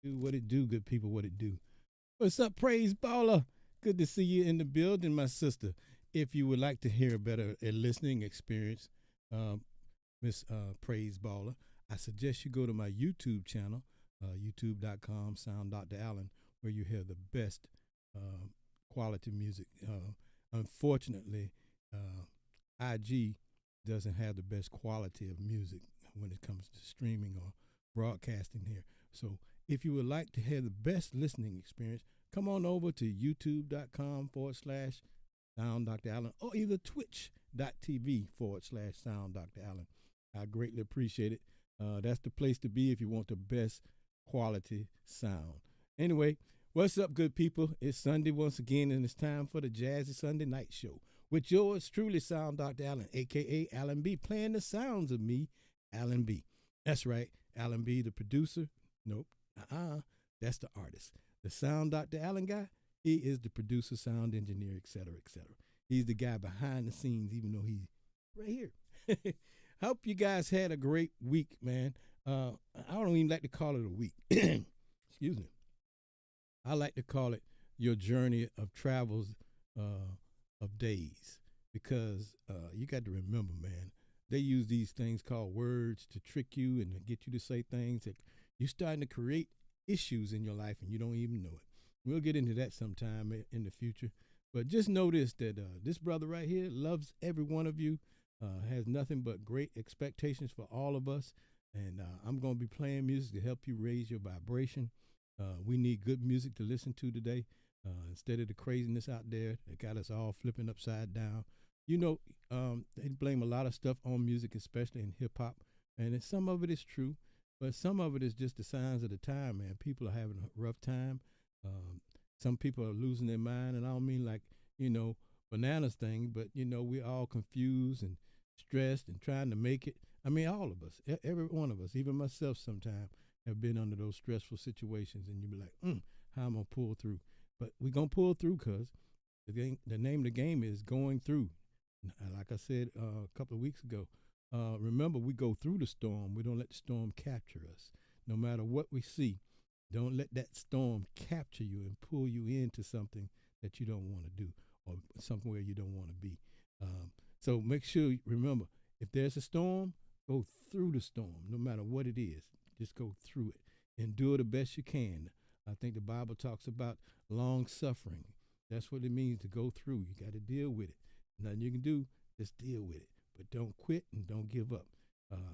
Do what it do, good people, what it do. What's up, Praise Baller? Good to see you in the building, my sister. If you would like to hear a better a listening experience, Miss Praise Baller, I suggest you go to my YouTube channel, youtube.com, Sound Dr. Allen, where you hear the best quality music. Unfortunately, IG doesn't have the best quality of music when it comes to streaming or broadcasting here. So if you would like to have the best listening experience, come on over to youtube.com/Sound Dr. Allen or either twitch.tv/Sound Dr. Allen. I greatly appreciate it. That's the place to be if you want the best quality sound. Anyway, what's up, good people? It's Sunday once again, and it's time for the Jazzy Sunday Night Show with yours truly, Sound Dr. Allen, a.k.a. Alan B, playing the sounds of me, Alan B. That's right, Alan B, the producer. Nope. That's the artist. The Sound Dr. Allen guy, he is the producer, sound engineer, etc., etc. He's the guy behind the scenes, even though he's right here. Hope you guys had a great week, man. I don't even like to call it a week. Excuse me. I like to call it your journey of travels of days, because you got to remember, man, they use these things called words to trick you and to get you to say things that you're starting to create issues in your life and you don't even know it. We'll get into that sometime in the future. But just know this, that this brother right here loves every one of you, has nothing but great expectations for all of us. And I'm going to be playing music to help you raise your vibration. We need good music to listen to today, instead of the craziness out there that got us all flipping upside down. You know, they blame a lot of stuff on music, especially in hip-hop. And some of it is true. But some of it is just the signs of the time, man. People are having a rough time. Some people are losing their mind, and I don't mean like, bananas thing, but, we're all confused and stressed and trying to make it. I mean, all of us, every one of us, even myself sometimes, have been under those stressful situations, and you be like, how am I going to pull through? But we're going to pull through, because the name of the game is going through. Like I said a couple of weeks ago, remember, we go through the storm. We don't let the storm capture us. No matter what we see, don't let that storm capture you and pull you into something that you don't want to do or somewhere you don't want to be. So make sure, remember, If there's a storm, go through the storm, no matter what it is. Just go through it. Endure the best you can. I think the Bible talks about long suffering. That's what it means to go through. You got to deal with it. Nothing you can do, just deal with it. But don't quit and don't give up.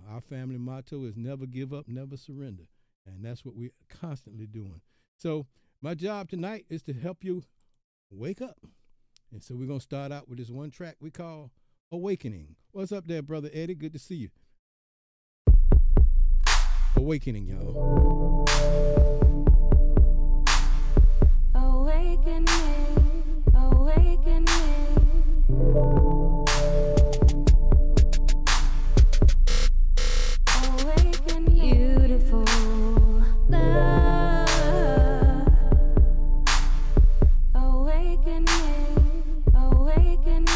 Our family motto is never give up, never surrender. And that's what we're constantly doing. So my job tonight is to help you wake up. And so we're going to start out with this one track we call Awakening. What's up there, Brother Eddie? Good to see you. Awakening, y'all. Awakening, awakening. Awaken, beautiful love. Awakening, awakening.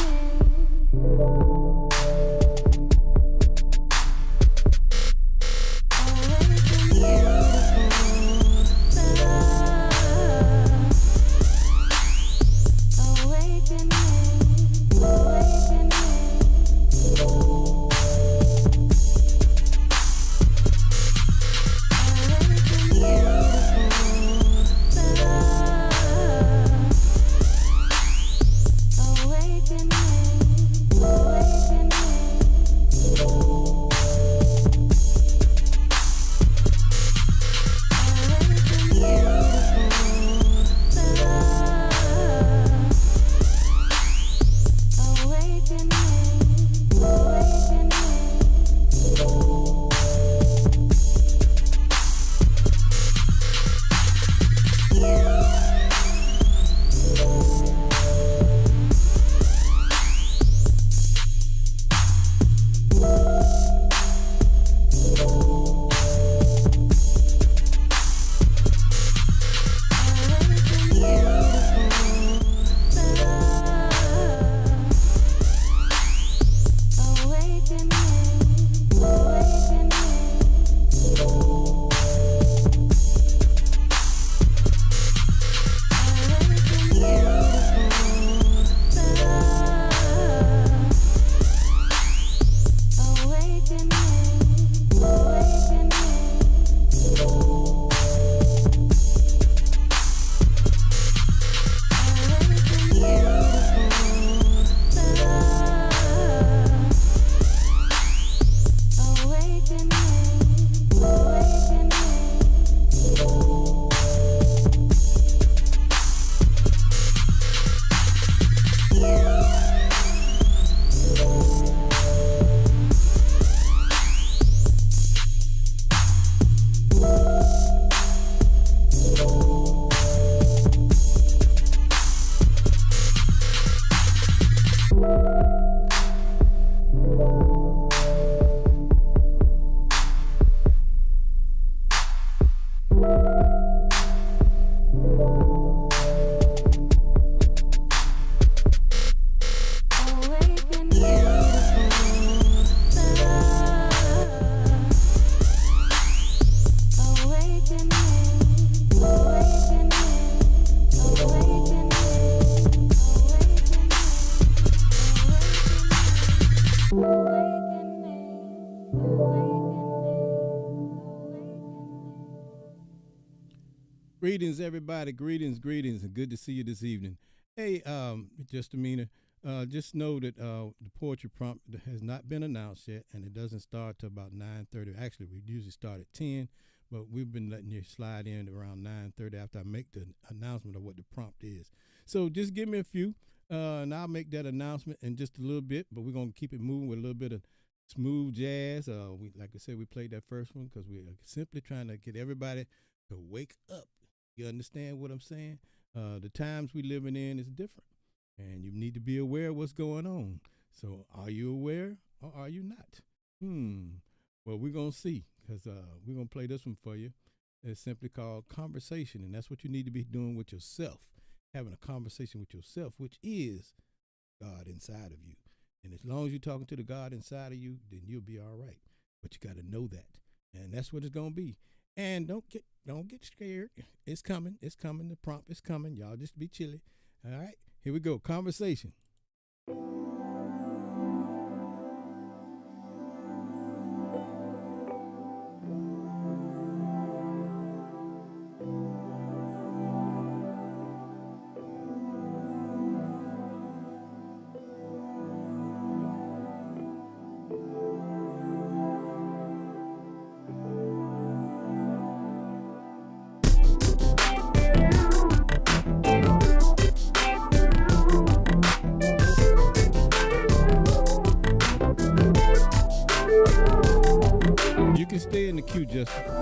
Greetings, everybody. Greetings, and good to see you this evening. Hey, just a minute. Just know that the poetry prompt has not been announced yet, and it doesn't start till about 9:30. Actually, we usually start at 10, but we've been letting you slide in around 9:30 after I make the announcement of what the prompt is. So just give me a few, and I'll make that announcement in just a little bit, but we're going to keep it moving with a little bit of smooth jazz. Like I said, we played that first one because we're simply trying to get everybody to wake up. You understand what I'm saying? The times we living in is different, and you need to be aware of what's going on. So are you aware or are you not? Well, we're going to see, because we're going to play this one for you. It's simply called Conversation, and that's what you need to be doing with yourself, having a conversation with yourself, which is God inside of you. And as long as you're talking to the God inside of you, then you'll be all right. But you got to know that, and that's what it's going to be. And don't get scared. It's coming. It's coming. The prompt is coming. Y'all just be chilly. All right. Here we go. Conversation. can stay in the queue, Justin.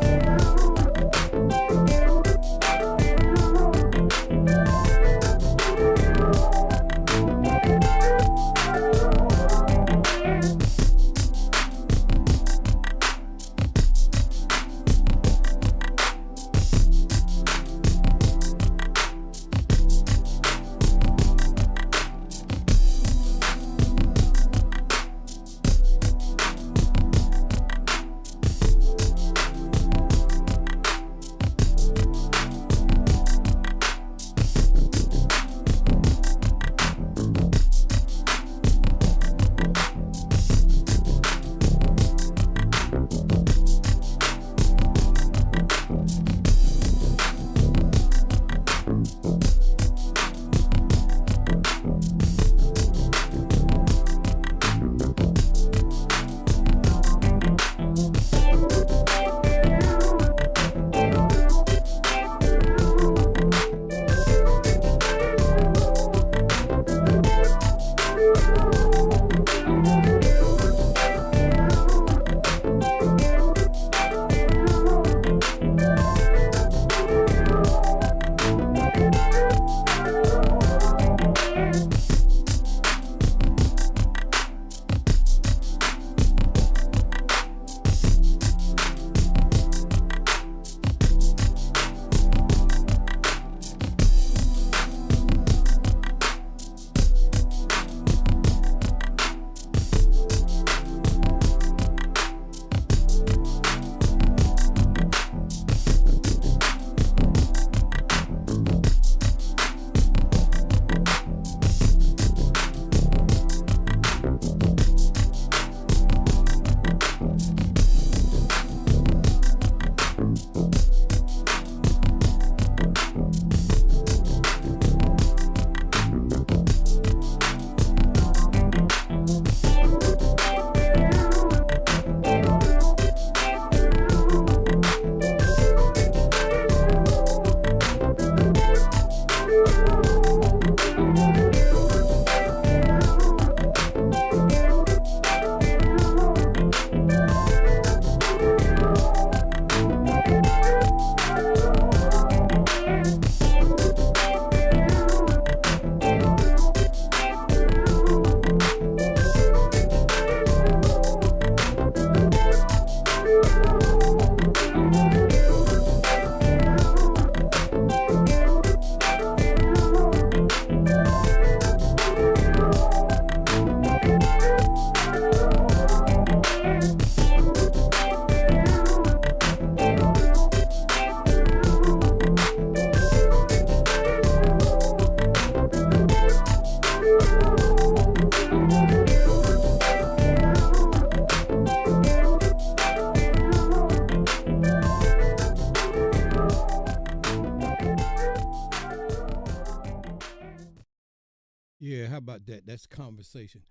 Yeah, how about that? That's conversation.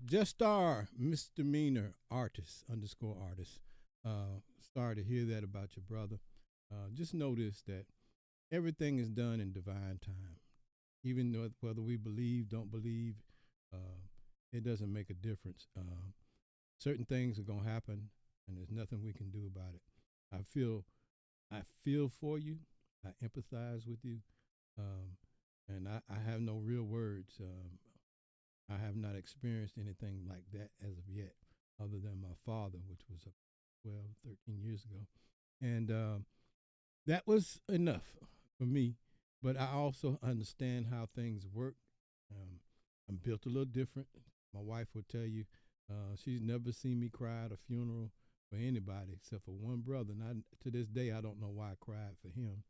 Just star misdemeanor artist underscore artist. Sorry to hear that about your brother. Just notice that everything is done in divine time. Even though whether we believe, don't believe, uh, it doesn't make a difference. Certain things are gonna happen, and there's nothing we can do about it. I feel, I feel for you. I empathize with you, um, and I have no real words. I have not experienced anything like that as of yet, other than my father, which was 12, 13 years ago. And that was enough for me. But I also understand how things work. Um, I'm built a little different. My wife will tell you she's never seen me cry at a funeral for anybody except for one brother. And to this day, I don't know why I cried for him.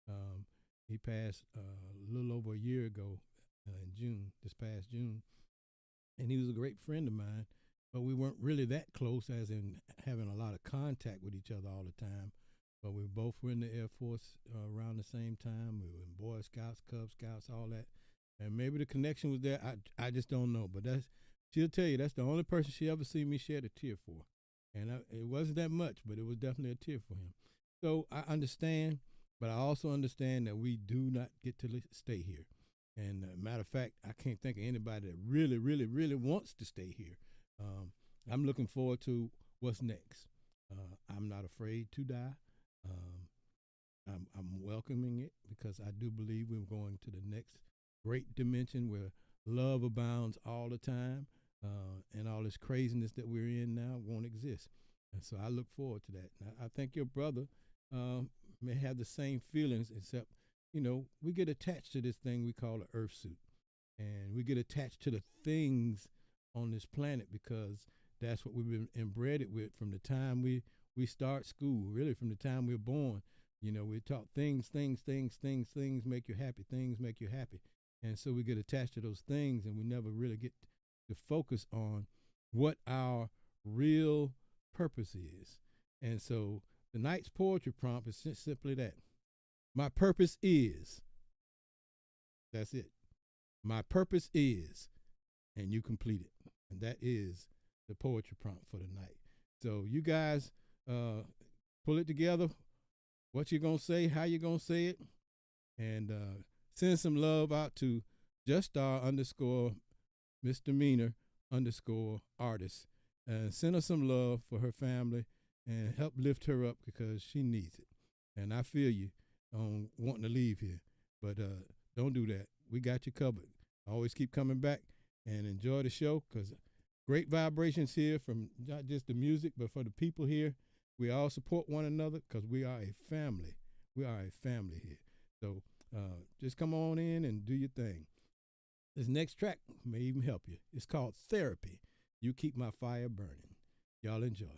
Um, he passed a little over a year ago in June, this past June. And he was a great friend of mine, but we weren't really that close, as in having a lot of contact with each other all the time. But we both were in the Air Force around the same time. We were in Boy Scouts, Cub Scouts, all that. And maybe the connection was there. I just don't know. But she'll tell you that's the only person she ever seen me shed a tear for. And it wasn't that much, but it was definitely a tear for him. So I understand, but I also understand that we do not get to stay here. And matter of fact, I can't think of anybody that really, really, really wants to stay here. I'm looking forward to what's next. I'm not afraid to die. Um, I'm welcoming it because I do believe we're going to the next great dimension where love abounds all the time, and all this craziness that we're in now won't exist. And so I look forward to that. Now, I think your brother may have the same feelings, except, we get attached to this thing we call an earth suit. And we get attached to the things on this planet because that's what we've been inbred with from the time we start school, really from the time we're born. We're taught things make you happy, things make you happy. And so we get attached to those things and we never really get to focus on what our real purpose is. And so tonight's poetry prompt is simply that. My purpose is. That's it. My purpose is, and you complete it. And that is the poetry prompt for tonight. So you guys pull it together, what you're going to say, how you're going to say it, and send some love out to juststar_misdemeanor_artist. And send her some love for her family and help lift her up because she needs it. And I feel you on wanting to leave here, but don't do that. We got you covered. Always keep coming back and enjoy the show because great vibrations here from not just the music, but for the people here. We all support one another because we are a family. We are a family here. So just come on in and do your thing. This next track may even help you. It's called Therapy. You Keep My Fire Burning. Y'all enjoy.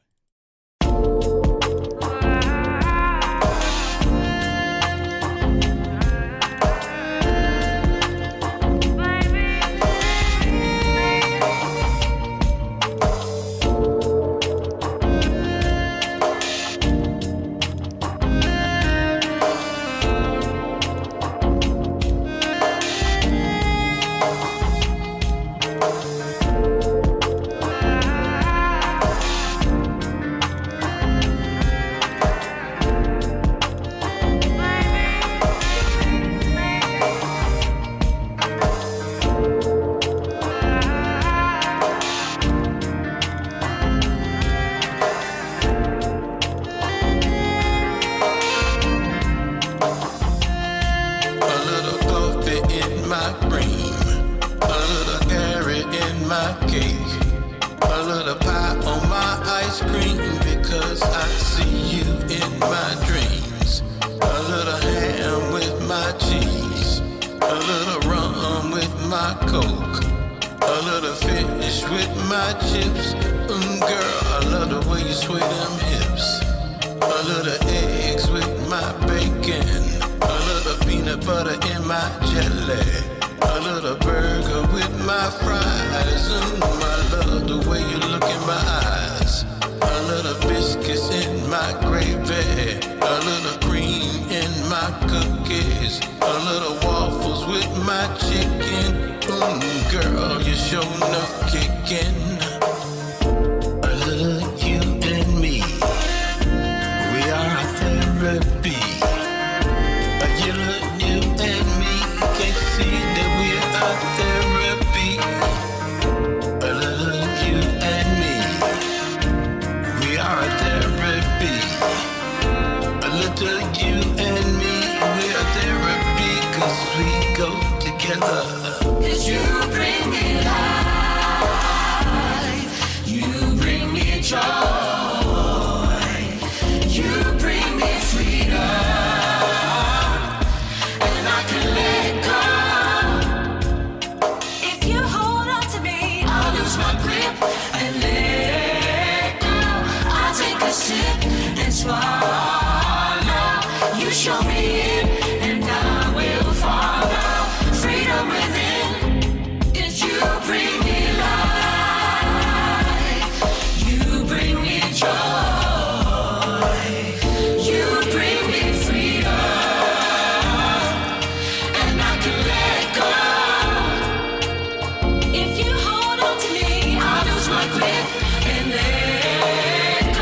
And let go.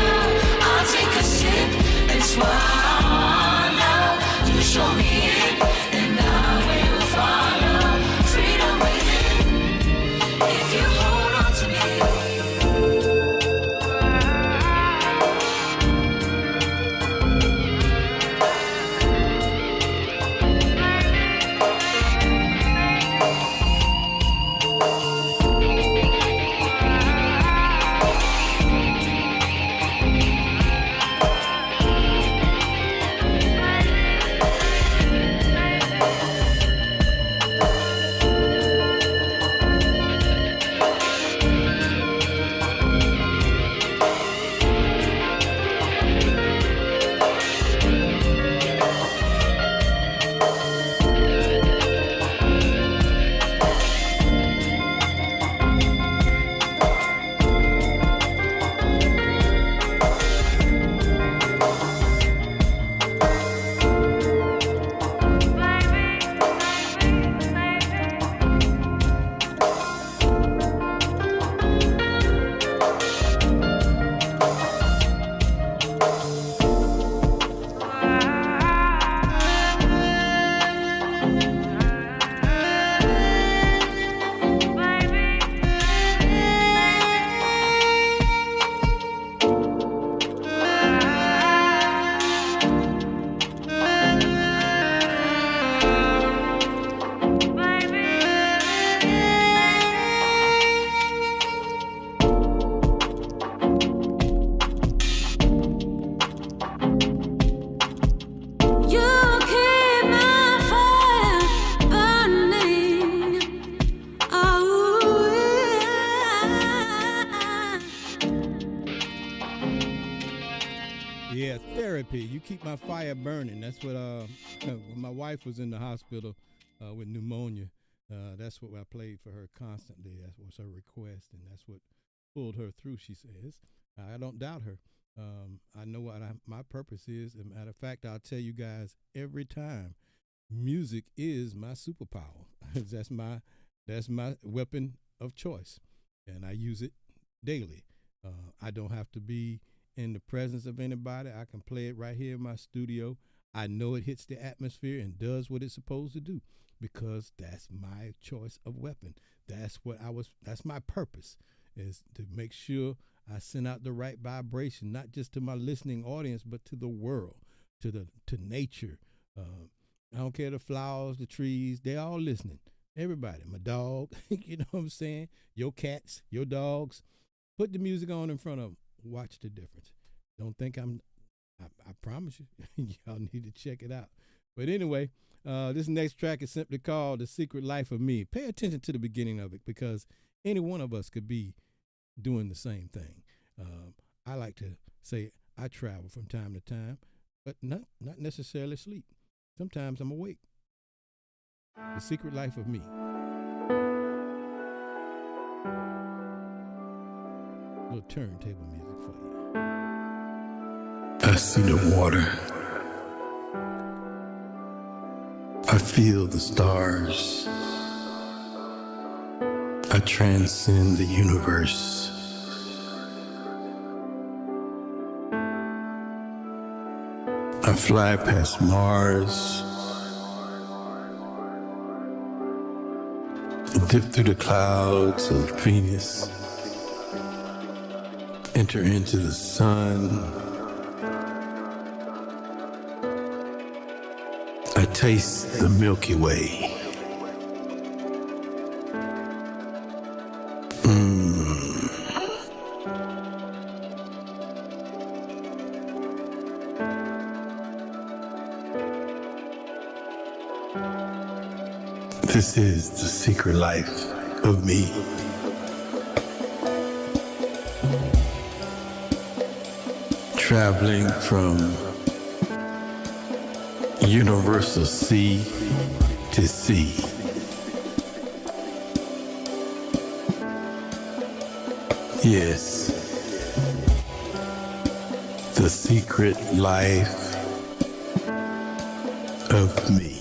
I'll take a sip Yeah, therapy. You keep my fire burning. That's what when my wife was in the hospital with pneumonia, that's what I played for her constantly. That was her request, and that's what pulled her through, she says. I don't doubt her. I know what my purpose is. As a matter of fact, I'll tell you guys every time, music is my superpower. that's my weapon of choice, and I use it daily. I don't have to be in the presence of anybody. I can play it right here in my studio. I know it hits the atmosphere and does what it's supposed to do because that's my choice of weapon. That's my purpose, is to make sure I send out the right vibration, not just to my listening audience, but to the world, to nature. I don't care, the flowers, the trees, they're all listening. Everybody, my dog, you know what I'm saying? Your cats, your dogs. Put the music on in front of them. Watch the difference. Don't think I promise you, y'all need to check it out. But anyway, this next track is simply called The Secret Life of Me. Pay attention to the beginning of it because any one of us could be doing the same thing. I like to say I travel from time to time, but not necessarily sleep. Sometimes I'm awake. The Secret Life of Me. A little turntable music for you. I see the water. I feel the stars. I transcend the universe. I fly past Mars. Dip through the clouds of Venus. Enter into the sun. I taste the Milky Way. This is the secret life of me. Traveling from universal sea to sea. Yes, the secret life of me.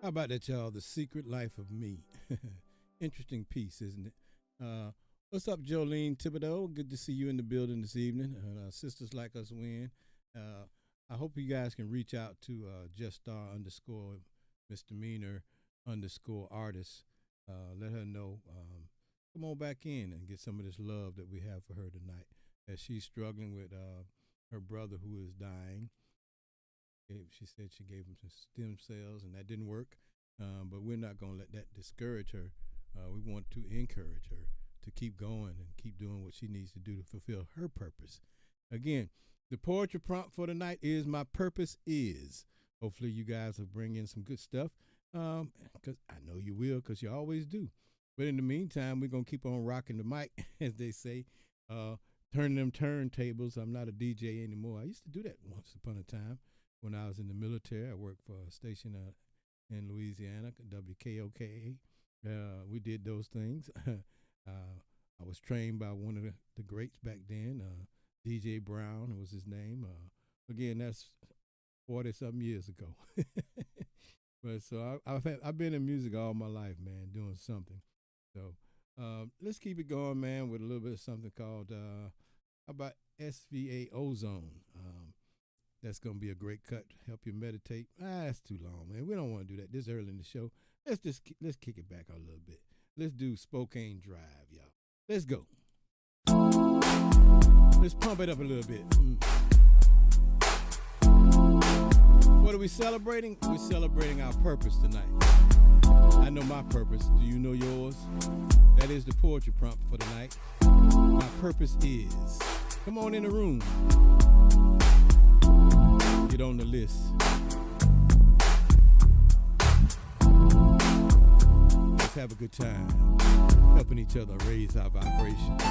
How about that, y'all? The Secret Life of Me. Interesting piece, isn't it? What's up, Jolene Thibodeau? Good to see you in the building this evening. Sisters Like Us Win. I hope you guys can reach out to juststar underscore misdemeanor underscore artist. Let her know. Come on back in and get some of this love that we have for her tonight, as she's struggling with her brother who is dying. She said she gave him some stem cells and that didn't work, but we're not going to let that discourage her. We want to encourage her to keep going and keep doing what she needs to do to fulfill her purpose. Again, the poetry prompt for tonight is "My Purpose Is." Hopefully you guys will bring in some good stuff, because I know you will, because you always do. But in the meantime, we're going to keep on rocking the mic, as they say, turning them turntables. I'm not a DJ anymore. I used to do that once upon a time. When I was in the military, I worked for a station in Louisiana, WKOK. We did those things. I was trained by one of the greats back then, DJ Brown was his name. Again, that's 40-something years ago. But so I've been in music all my life, man, doing something. So let's keep it going, man, with a little bit of something called, how about SVA Ozone? That's going to be a great cut to help you meditate. That's too long, man. We don't want to do that this early in the show. Let's kick it back a little bit. Let's do Spokane Drive, y'all. Let's go. Let's pump it up a little bit. What are we celebrating? We're celebrating our purpose tonight. I know my purpose. Do you know yours? That is the poetry prompt for tonight. My purpose is. Come on in the room. Get on the list. Let's have a good time, helping each other raise our vibrations.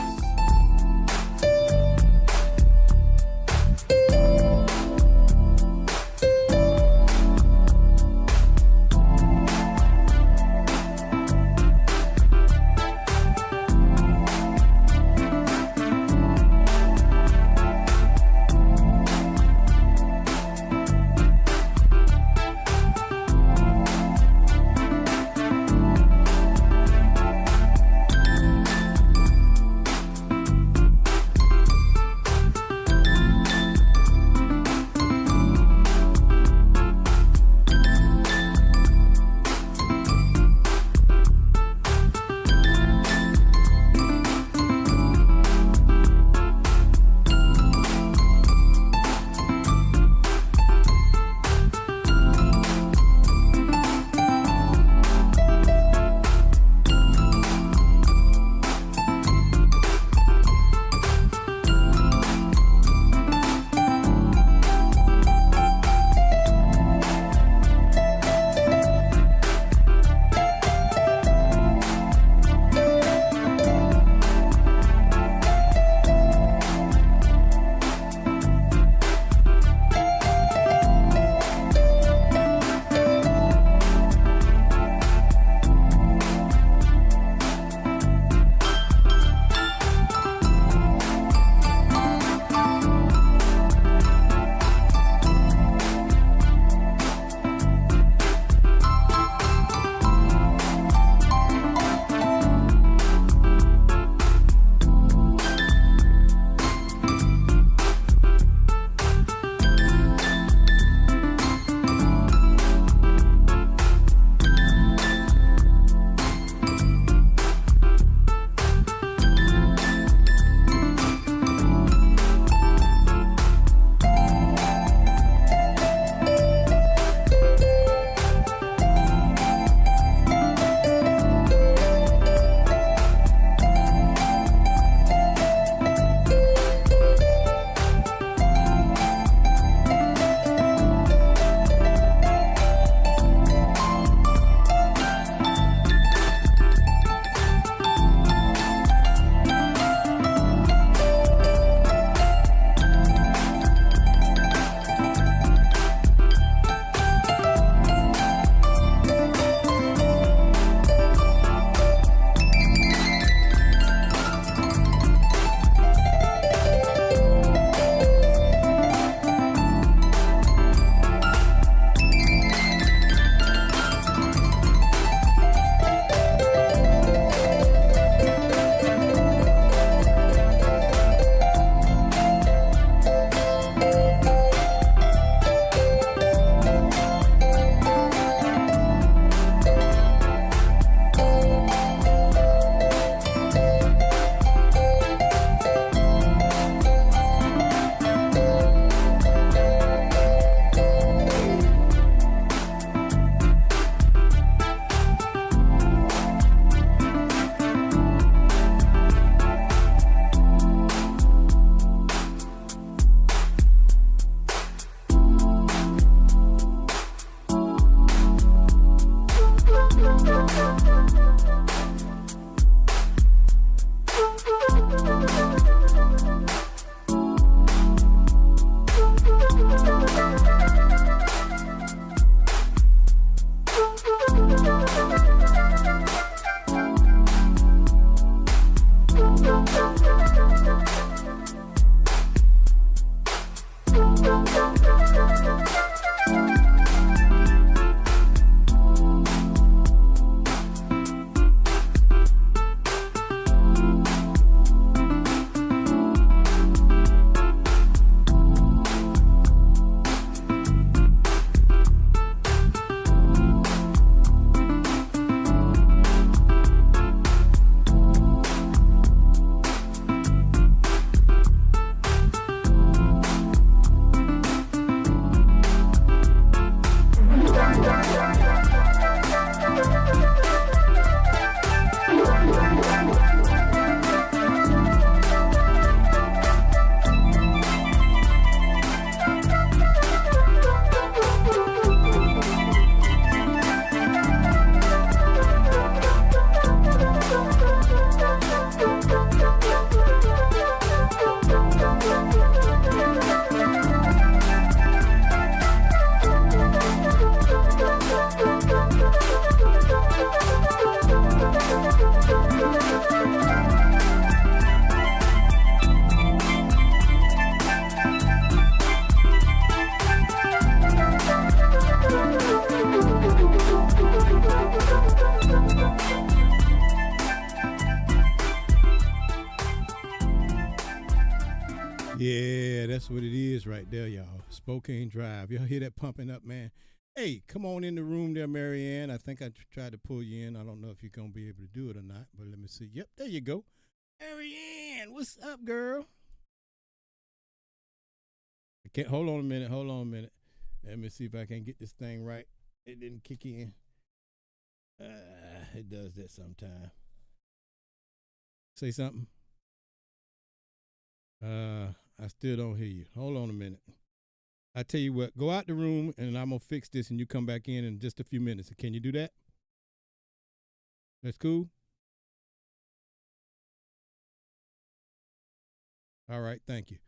Yeah, that's what it is right there, y'all. Spokane Drive. Y'all hear that pumping up, man? Hey, come on in the room there, Marianne. I think I tried to pull you in. I don't know if you're going to be able to do it or not, but let me see. Yep, there you go. Marianne, what's up, girl? I can't, hold on a minute. Hold on a minute. Let me see if I can get this thing right. It didn't kick in. It does that sometime. Say something. I still don't hear you. Hold on a minute. I tell you what, go out the room and I'm gonna fix this and you come back in just a few minutes. Can you do that? That's cool? All right, thank you.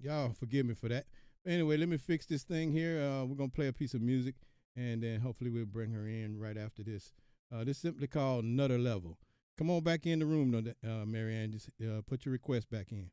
Y'all forgive me for that. Anyway, let me fix this thing here. We're gonna play a piece of music and then hopefully we'll bring her in right after this. This is simply called Nutter Level. Come on back in the room, Marianne. Just put your request back in.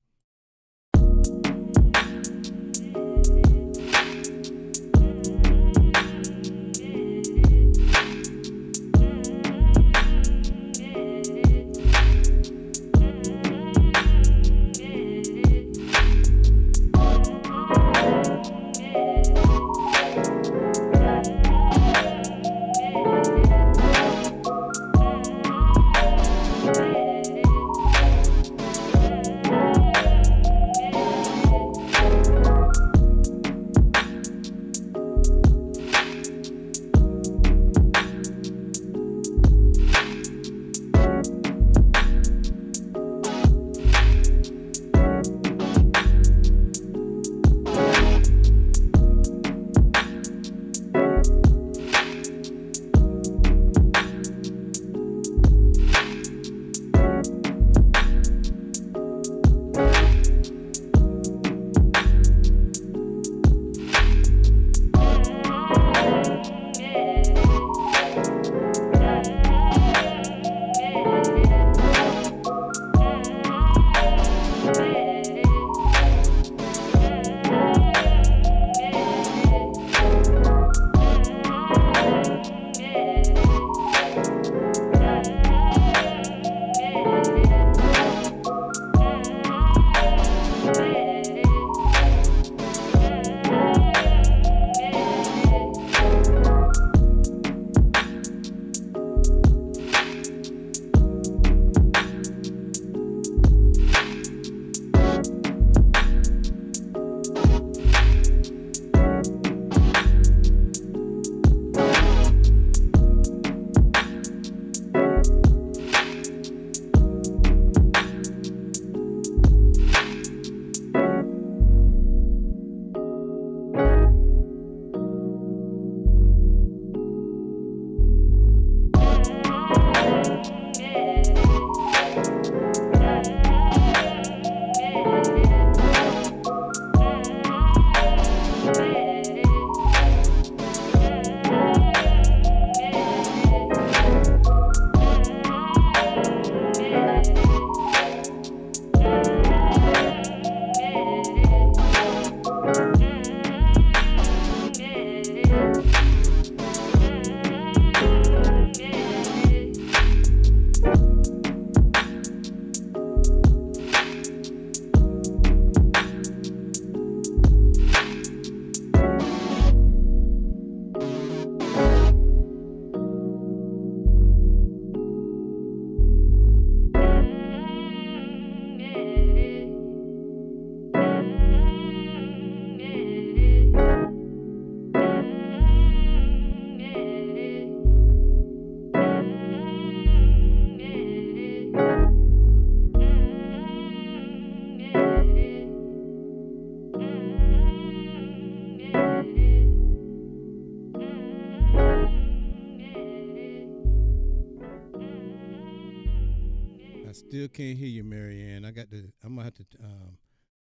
Still can't hear you, Marianne. I'm gonna have to.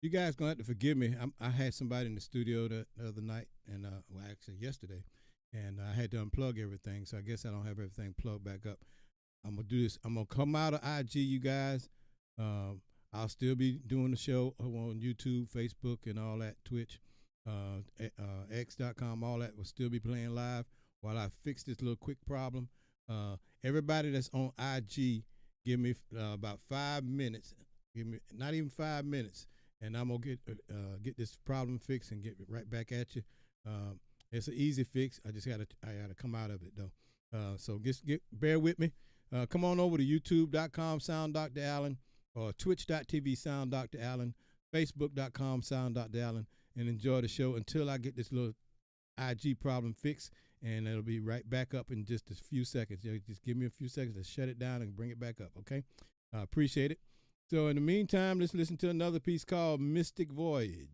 You guys gonna have to forgive me. I had somebody in the studio the other night, and well, actually yesterday, and I had to unplug everything. So I guess I don't have everything plugged back up. I'm gonna do this. I'm gonna come out of IG, you guys. I'll still be doing the show on YouTube, Facebook, and all that, Twitch, X.com, all that will still be playing live while I fix this little quick problem. Everybody that's on IG, give me about 5 minutes. Give me not even 5 minutes, and I'm gonna get this problem fixed and get right back at you. It's an easy fix. I gotta come out of it though. So bear with me. Come on over to youtube.com Sound Dr. Allen, or twitch.tv Sound Dr. Allen, facebook.com Sound Dr. Allen, and enjoy the show until I get this little IG problem fixed, and it'll be right back up in just a few seconds. Just give me a few seconds to shut it down and bring it back up, okay? I appreciate it. So in the meantime, let's listen to another piece called Mystic Voyage.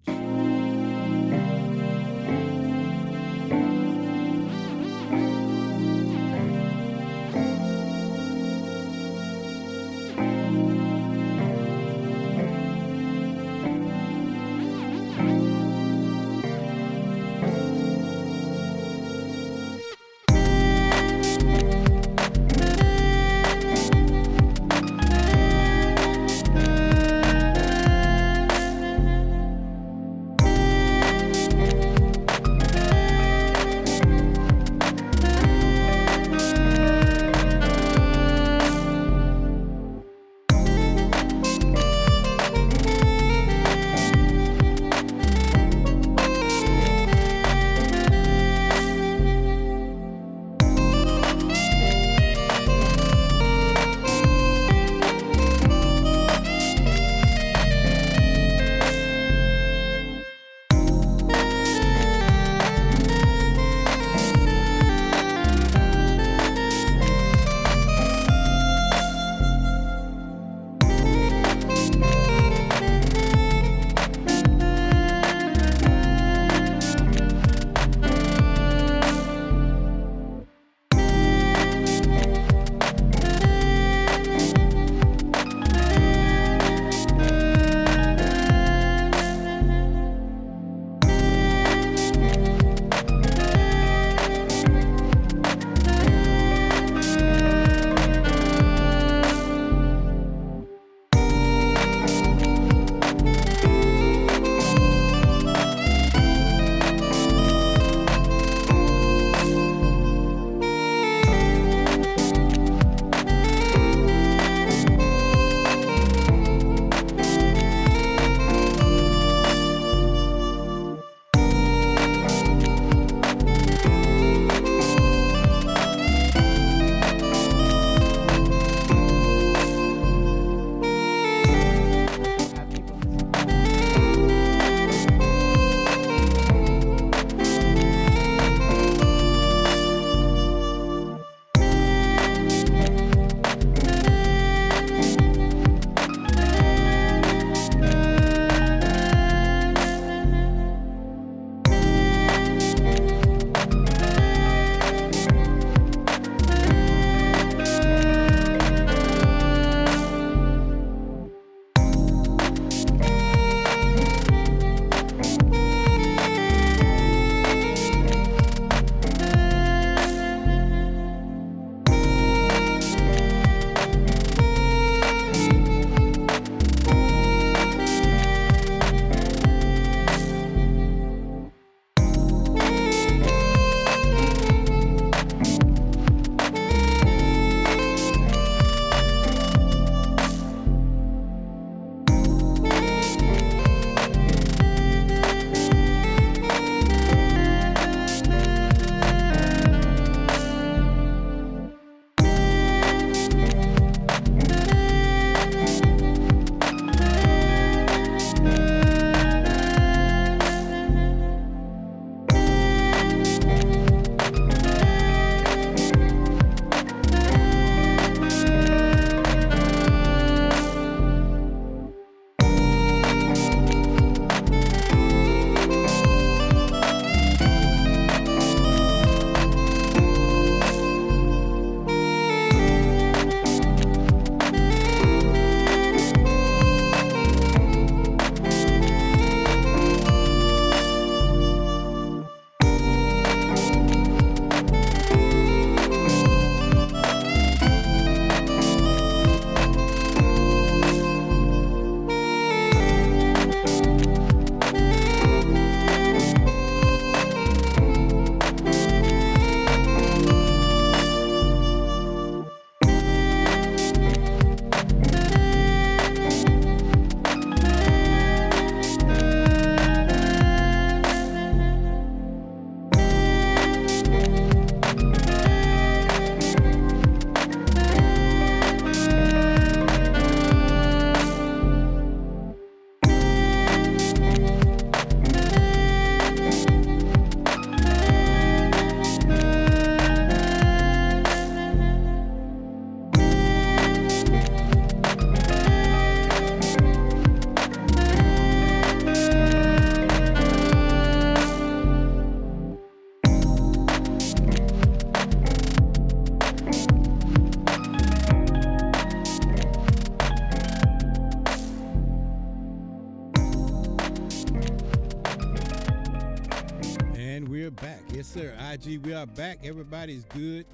sir. IG, we are back. Everybody's good.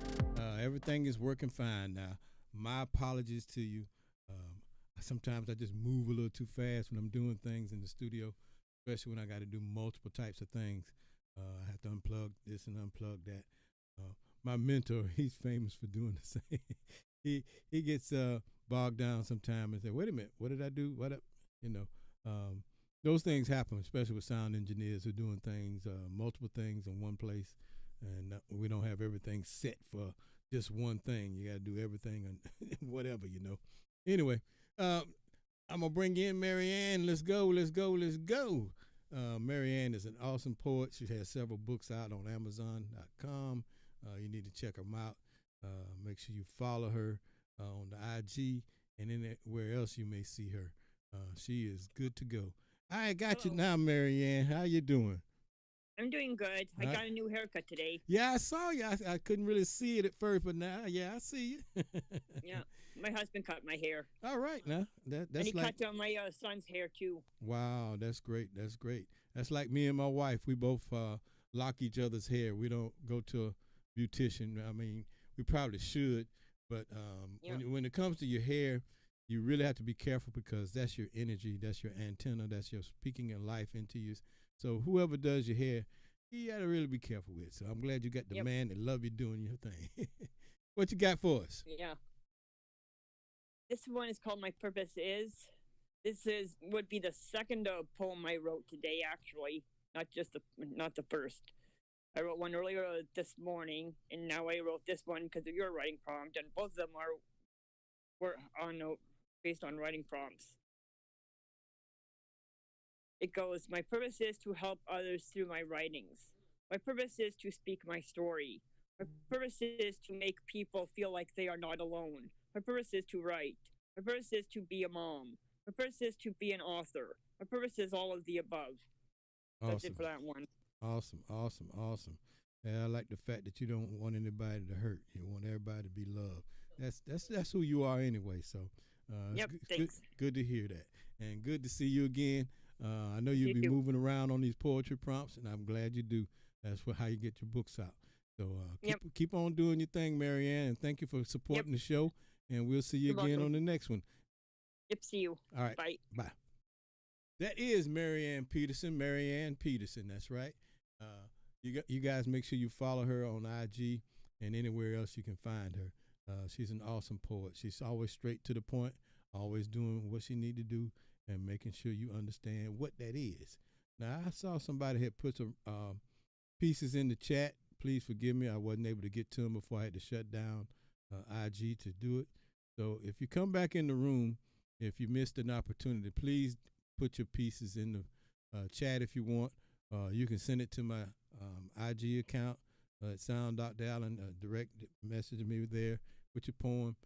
Everything is working fine now. My apologies to you. Sometimes I just move a little too fast when I'm doing things in the studio, especially when I got to do multiple types of things. I have to unplug this and unplug that. My mentor, he's famous for doing the same. he gets bogged down sometimes and say, "Wait a minute, what did I do? What up?" You know, those things happen, especially with sound engineers who are doing things, multiple things in one place, and we don't have everything set for just one thing. You got to do everything and whatever, you know. Anyway, I'm gonna bring in Marianne. Let's go. Marianne is an awesome poet. She has several books out on Amazon.com. You need to check them out. Make sure you follow her on the IG and anywhere else you may see her. She is good to go. I got you now, Marianne. How you doing? I'm doing good. I got a new haircut today. Yeah, I saw you. I couldn't really see it at first, but now, yeah, I see you. Yeah, my husband cut my hair. All right, now that's and he like cut my son's hair too. Wow, that's great. That's great. That's like me and my wife. We both lock each other's hair. We don't go to a beautician. I mean, we probably should, but when it comes to your hair, you really have to be careful because that's your energy, that's your antenna, that's your speaking your life into you. So whoever does your hair, you got to really be careful with. So I'm glad you got the man that love you doing your thing. What you got for us? Yeah. This one is called My Purpose Is. This would be the second poem I wrote today, actually, not the first. I wrote one earlier this morning, and now I wrote this one because of your writing prompt, and both of them were based on writing prompts. It goes, my purpose is to help others through my writings. My purpose is to speak my story. My purpose is to make people feel like they are not alone. My purpose is to write. My purpose is to be a mom. My purpose is to be an author. My purpose is all of the above. Awesome. That's it for that one. Awesome. Yeah, I like the fact that you don't want anybody to hurt. You want everybody to be loved. That's who you are anyway. So, thanks. Good to hear that, and good to see you again. I know you'll be moving around on these poetry prompts, and I'm glad you do. That's how you get your books out. So keep on doing your thing, Marianne, and thank you for supporting the show. And we'll see you again on the next one. Yep, see you. All right. Bye. That is Marianne Peterson. That's right. You guys make sure you follow her on IG and anywhere else you can find her. She's an awesome poet. She's always straight to the point, always doing what she need to do, and making sure you understand what that is. Now, I saw somebody had put some pieces in the chat. Please forgive me. I wasn't able to get to them before I had to shut down IG to do it. So if you come back in the room, if you missed an opportunity, please put your pieces in the chat if you want. You can send it to my IG account at Sound Dr. Allen. Direct message me there with your poem,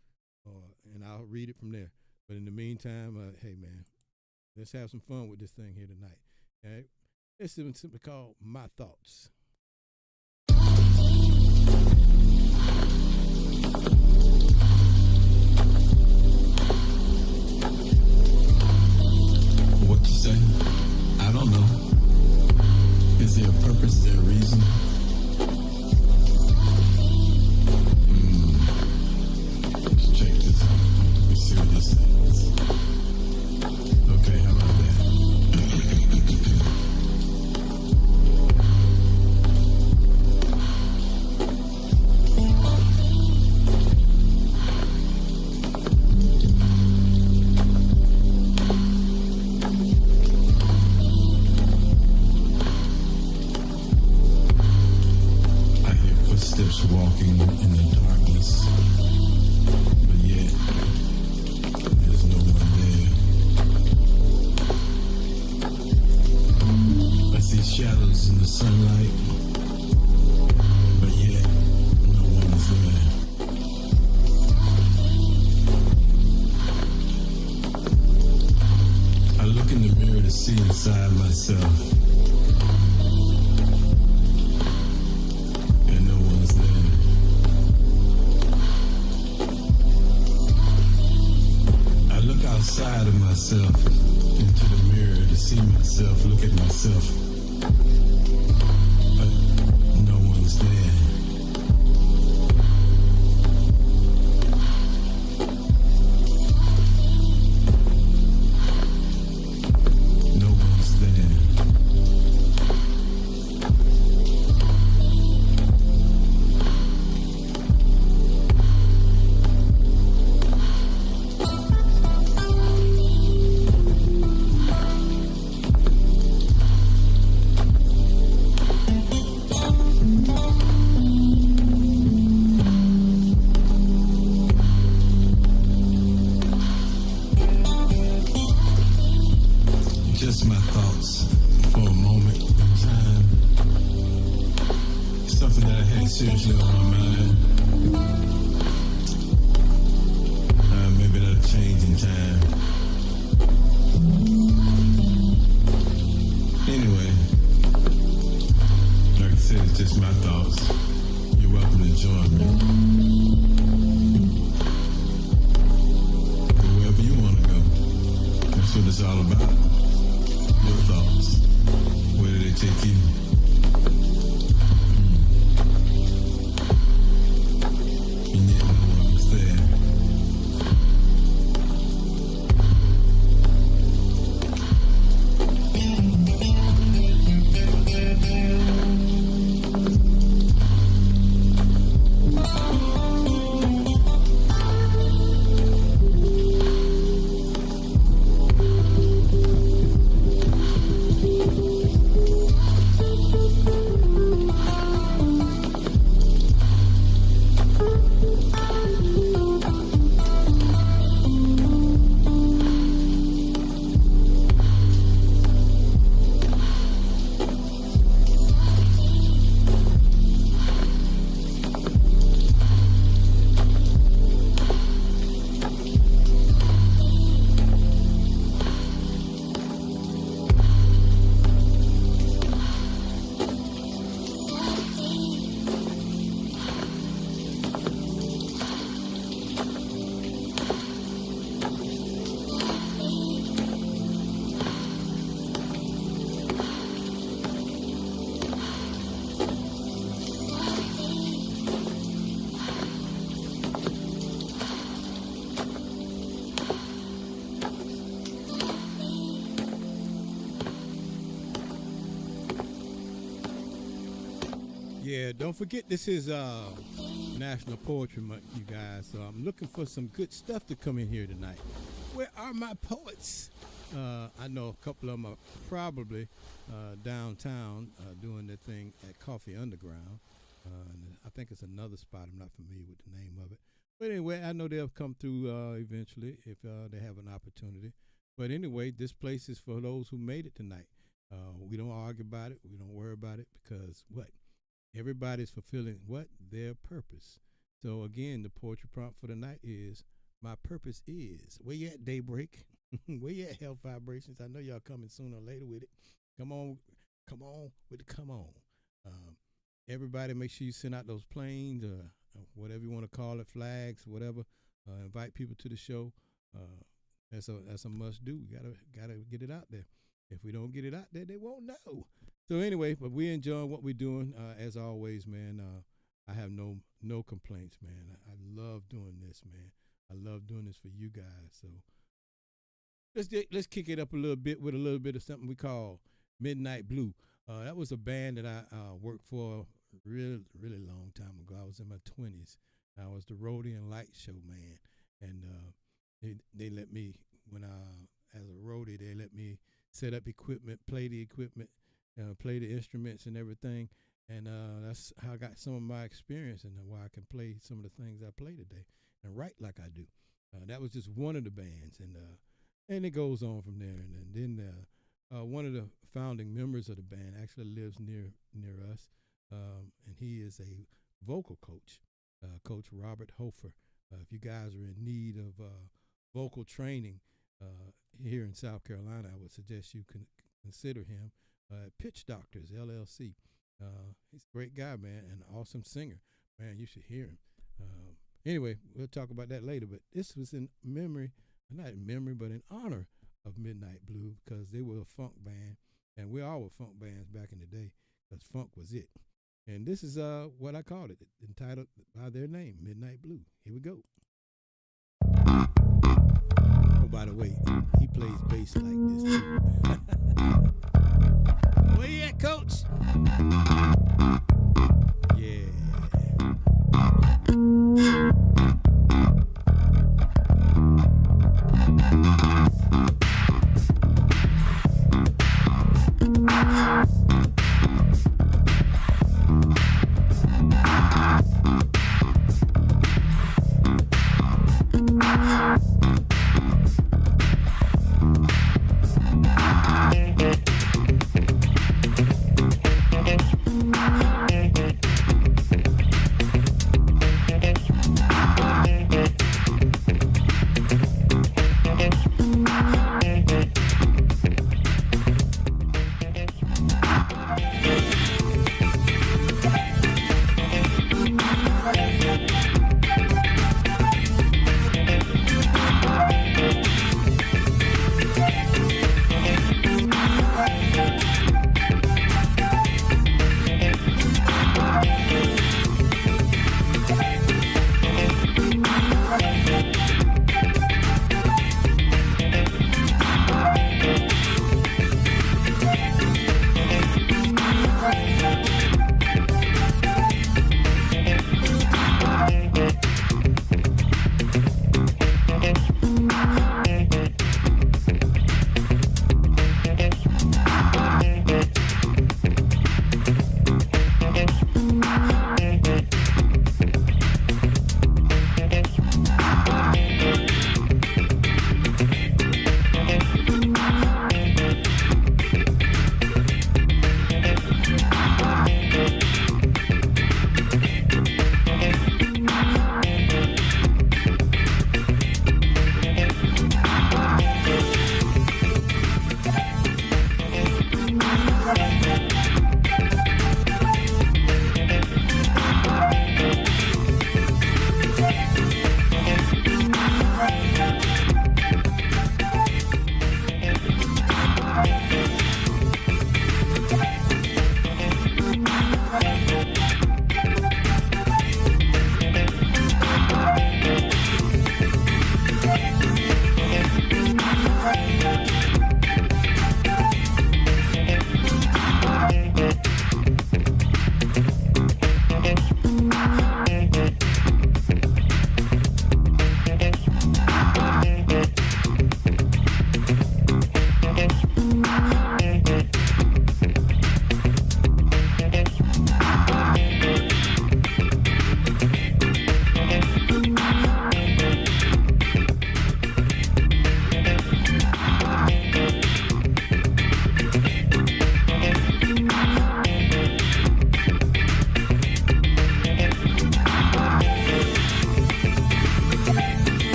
and I'll read it from there. But in the meantime, hey, man, let's have some fun with this thing here tonight. All right? It's simply called My Thoughts. What to say? I don't know. Is there a purpose? Is there a reason? Let's check this out. Let's see what this is. Okay, how about that? Walking in the darkness, but yet there's no one there. I see shadows in the sunlight, but yet no one is there. I look in the mirror to see inside myself. Outside of myself, into the mirror to see myself, look at myself, but no one's just my thoughts for a moment in time. Something that I had seriously on my mind. Maybe that'll change in time. Anyway, like I said, it's just my thoughts. You're welcome to join me. Wherever you want to go. That's what it's all about. Your thoughts. Where do they take you? You never know what was there. Yeah, don't forget this is National Poetry Month, you guys. So I'm looking for some good stuff to come in here tonight. Where are my poets? I know a couple of them are probably downtown doing their thing at Coffee Underground. I think it's another spot. I'm not familiar with the name of it. But anyway, I know they'll come through eventually if they have an opportunity. But anyway, this place is for those who made it tonight. We don't argue about it. We don't worry about it because what? Everybody's fulfilling what? Their purpose. So again, the poetry prompt for the night is, my purpose is. Where you at, Daybreak? Where you at, Health Vibrations? I know y'all coming sooner or later with it. Come on with the come on. Everybody make sure you send out those planes or whatever you want to call it, flags, whatever. Invite people to the show. That's a must do. Gotta get it out there. If we don't get it out there, they won't know. So anyway, but we enjoying what we're doing as always, man. I have no complaints, man. I love doing this, man. I love doing this for you guys. So let's kick it up a little bit with a little bit of something we call Midnight Blue. That was a band that I worked for a really long time ago. I was in my 20s. I was the roadie and light show man, and they let me as a roadie, they let me set up equipment, play the equipment, play the instruments and everything. And that's how I got some of my experience and why I can play some of the things I play today and write like I do. That was just one of the bands, and it goes on from there. And then one of the founding members of the band actually lives near us, and he is a vocal coach, Coach Robert Hofer. If you guys are in need of vocal training here in South Carolina, I would suggest you can consider him at Pitch Doctors, LLC. He's a great guy, man, and an awesome singer. Man, you should hear him. Anyway, we'll talk about that later, but this was in memory, not in memory, but in honor of Midnight Blue, because they were a funk band, and we all were funk bands back in the day, because funk was it. And this is what I called it, entitled by their name, Midnight Blue. Here we go. Oh, by the way, he plays bass like this too. Where you at, Coach? Yeah.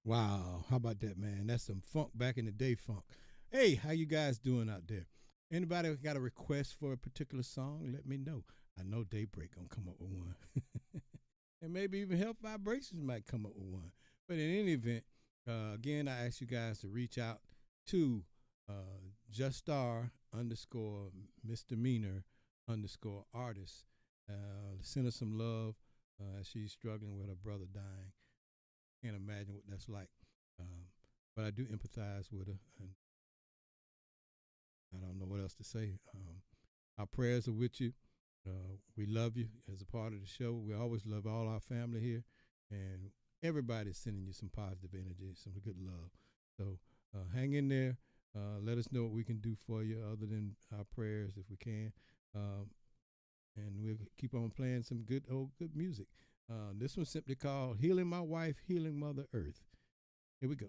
Wow, how about that, man? That's some funk back in the day funk. Hey, how you guys doing out there? Anybody got a request for a particular song? Let me know. I know Daybreak gonna come up with one, and maybe even Health Vibrations might come up with one. But in any event, again, I ask you guys to reach out to juststar underscore misdemeanor underscore artist. Send her some love as she's struggling with her brother dying. Can't imagine what that's like. But I do empathize with her, and I don't know what else to say. Our prayers are with you. We love you as a part of the show. We always love all our family here, and everybody's sending you some positive energy, some good love. So hang in there. Let us know what we can do for you other than our prayers if we can. And we'll keep on playing some good music. This one's simply called Healing My Wife, Healing Mother Earth. Here we go.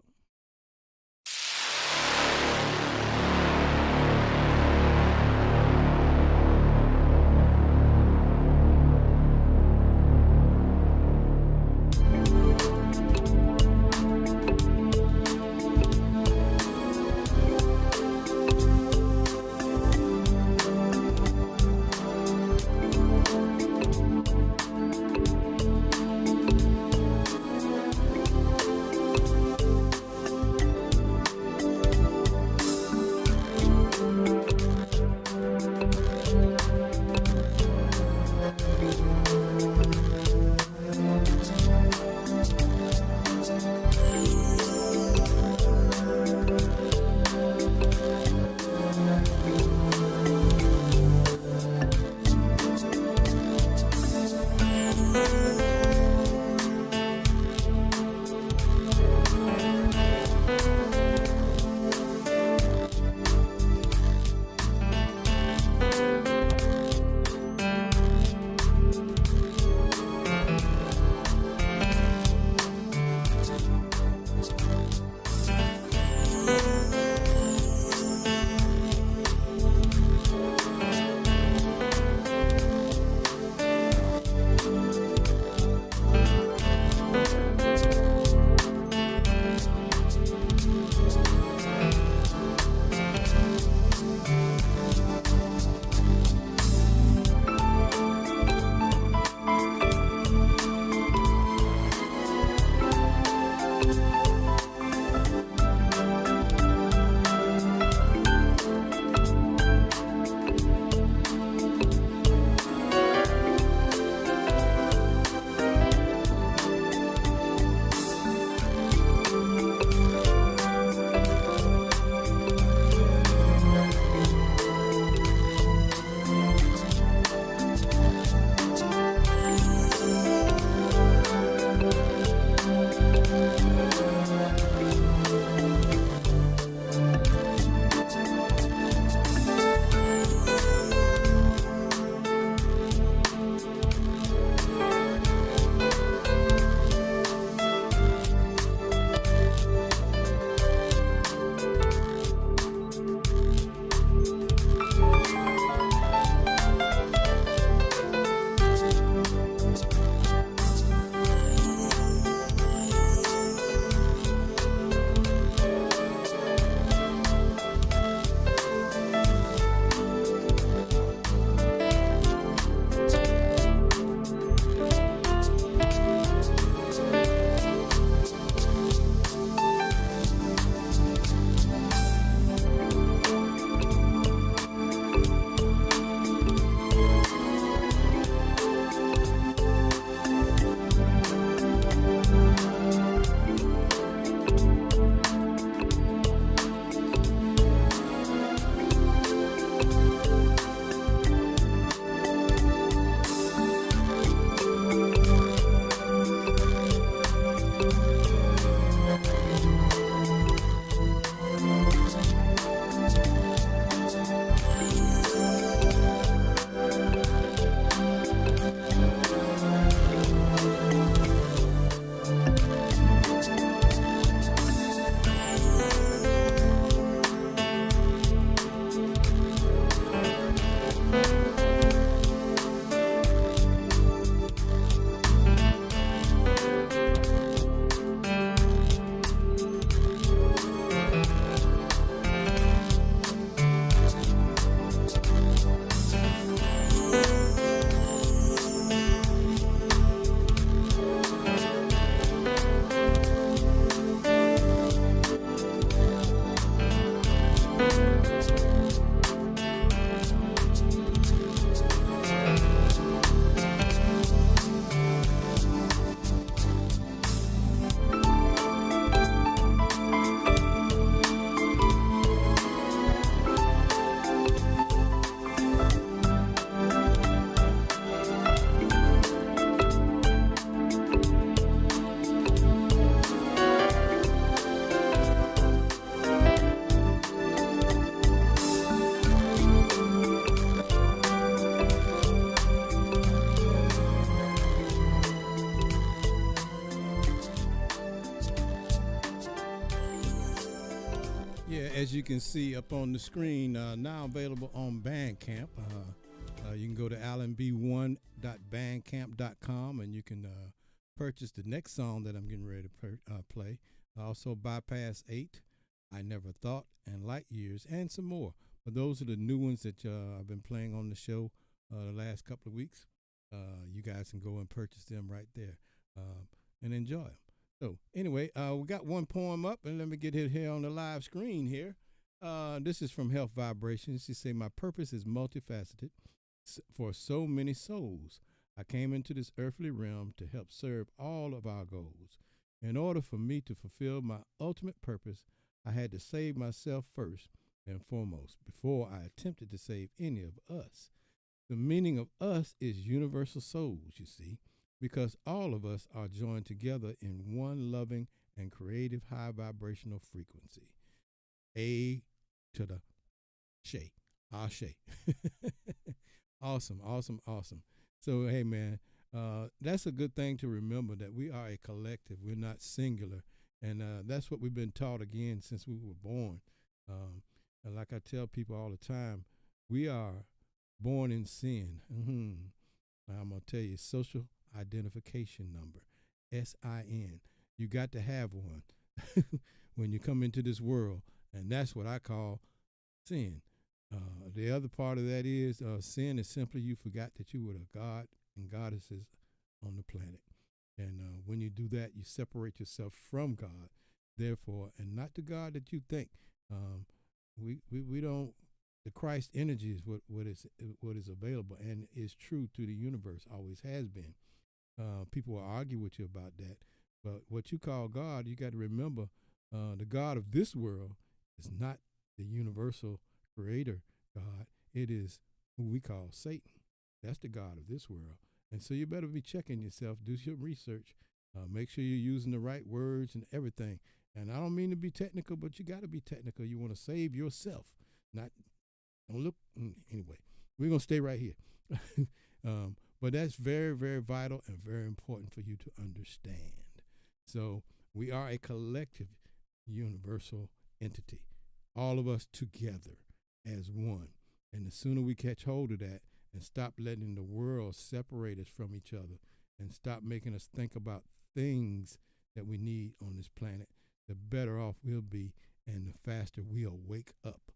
as you can see up on the screen, now available on Bandcamp. You can go to allenb1.bandcamp.com and you can purchase the next song that I'm getting ready to play. Also, Bypass 8, I Never Thought, and Light Years, and some more. But those are the new ones that I've been playing on the show the last couple of weeks. You guys can go and purchase them right there and enjoy them. So anyway, we got one poem up, and let me get it here on the live screen here. This is from Health Vibrations. She say, my purpose is multifaceted for so many souls. I came into this earthly realm to help serve all of our goals. In order for me to fulfill my ultimate purpose, I had to save myself first and foremost before I attempted to save any of us. The meaning of us is universal souls, you see, because all of us are joined together in one loving and creative high vibrational frequency. A to the Shay. Ashe. Awesome, awesome, awesome. So, hey, man, that's a good thing to remember, that we are a collective. We're not singular. And that's what we've been taught again since we were born. And like I tell people all the time, we are born in sin. I'm going to tell you, social identification number, SIN. You got to have one when you come into this world. And that's what I call sin. The other part of that is sin is simply you forgot that you were a god and goddesses on the planet. And when you do that, you separate yourself from God, therefore, and not the God that you think. We don't. The Christ energy is what is available and is true to the universe, always has been. People will argue with you about that, but what you call God, you got to remember, the God of this world is not the universal creator God. It is who we call Satan. That's the God of this world. And so you better be checking yourself, do some research, make sure you're using the right words and everything. And I don't mean to be technical, but you got to be technical. You want to save yourself, don't look. Anyway, we're going to stay right here. But that's very, very vital and very important for you to understand. So we are a collective, universal entity, all of us together as one. And the sooner we catch hold of that and stop letting the world separate us from each other and stop making us think about things that we need on this planet, the better off we'll be and the faster we'll wake up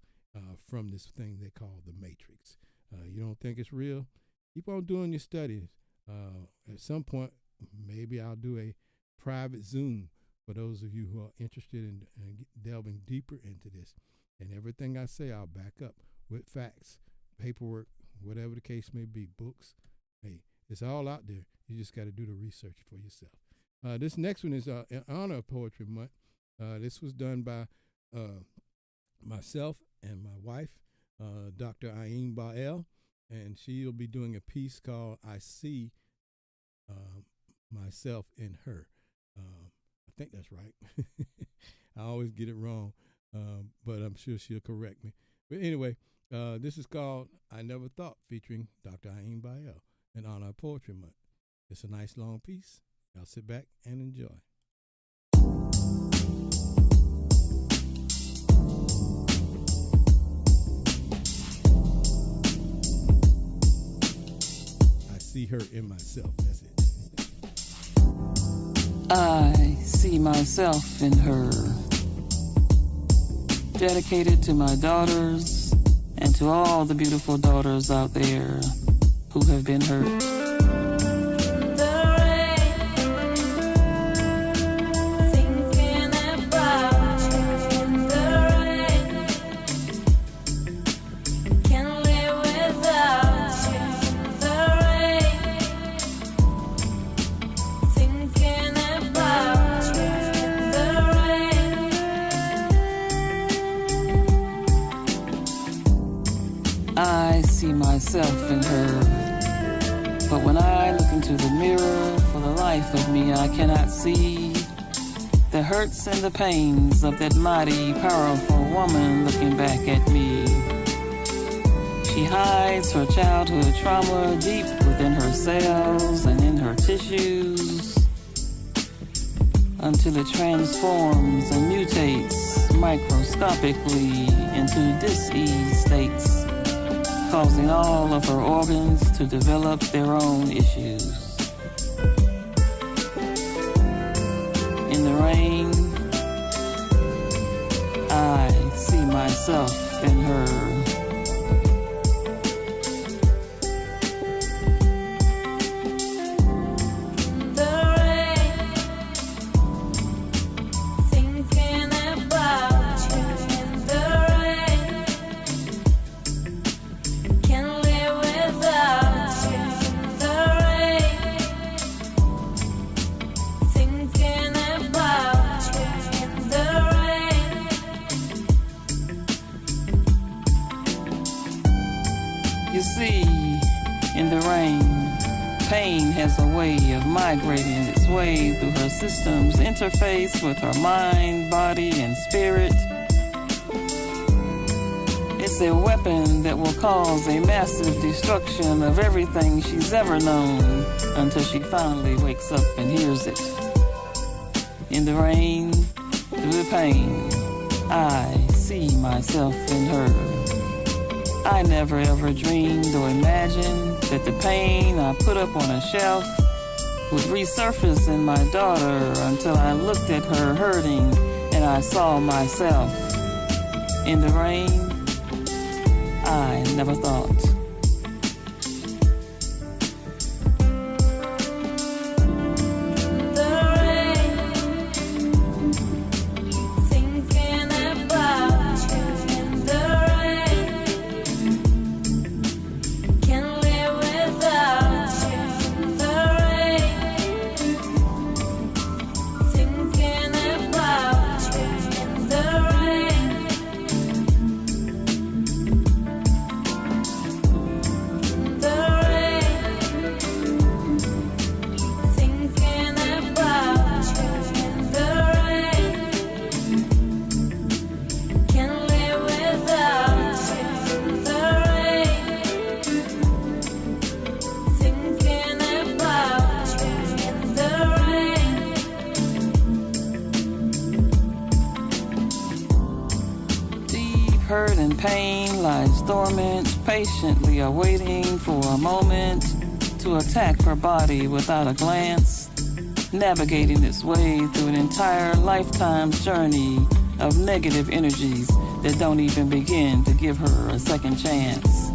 from this thing they call the Matrix. You don't think it's real? Keep on doing your studies. At some point, maybe I'll do a private Zoom for those of you who are interested in delving deeper into this. And everything I say, I'll back up with facts, paperwork, whatever the case may be, books. Hey, it's all out there. You just got to do the research for yourself. This next one is in honor of Poetry Month. This was done by myself and my wife, Dr. Ayin Bael, and she'll be doing a piece called I See Myself in Her. I think that's right. I always get it wrong, but I'm sure she'll correct me. But anyway, this is called I Never Thought, featuring Dr. Ayin Bael in honor of Poetry Month. It's a nice long piece. Y'all sit back and enjoy. I see her in myself. That's it. I see myself in her. Dedicated to my daughters and to all the beautiful daughters out there who have been hurt. I see myself in her, but when I look into the mirror, for the life of me I cannot see the hurts and the pains of that mighty, powerful woman looking back at me. She hides her childhood trauma deep within her cells and in her tissues until it transforms and mutates, microscopically into dis-ease states, causing all of her organs to develop their own issues. In the rain, I see myself in her. You see, in the rain, pain has a way of migrating its way through her system's interface with her mind, body, and spirit. It's a weapon that will cause a massive destruction of everything she's ever known until she finally wakes up and hears it. In the rain, through the pain, I see myself in her. I never ever dreamed or imagined that the pain I put up on a shelf would resurface in my daughter until I looked at her hurting and I saw myself. In the rain, I never thought. Hurt and pain lies dormant, patiently awaiting for a moment to attack her body without a glance, navigating its way through an entire lifetime's journey of negative energies that don't even begin to give her a second chance.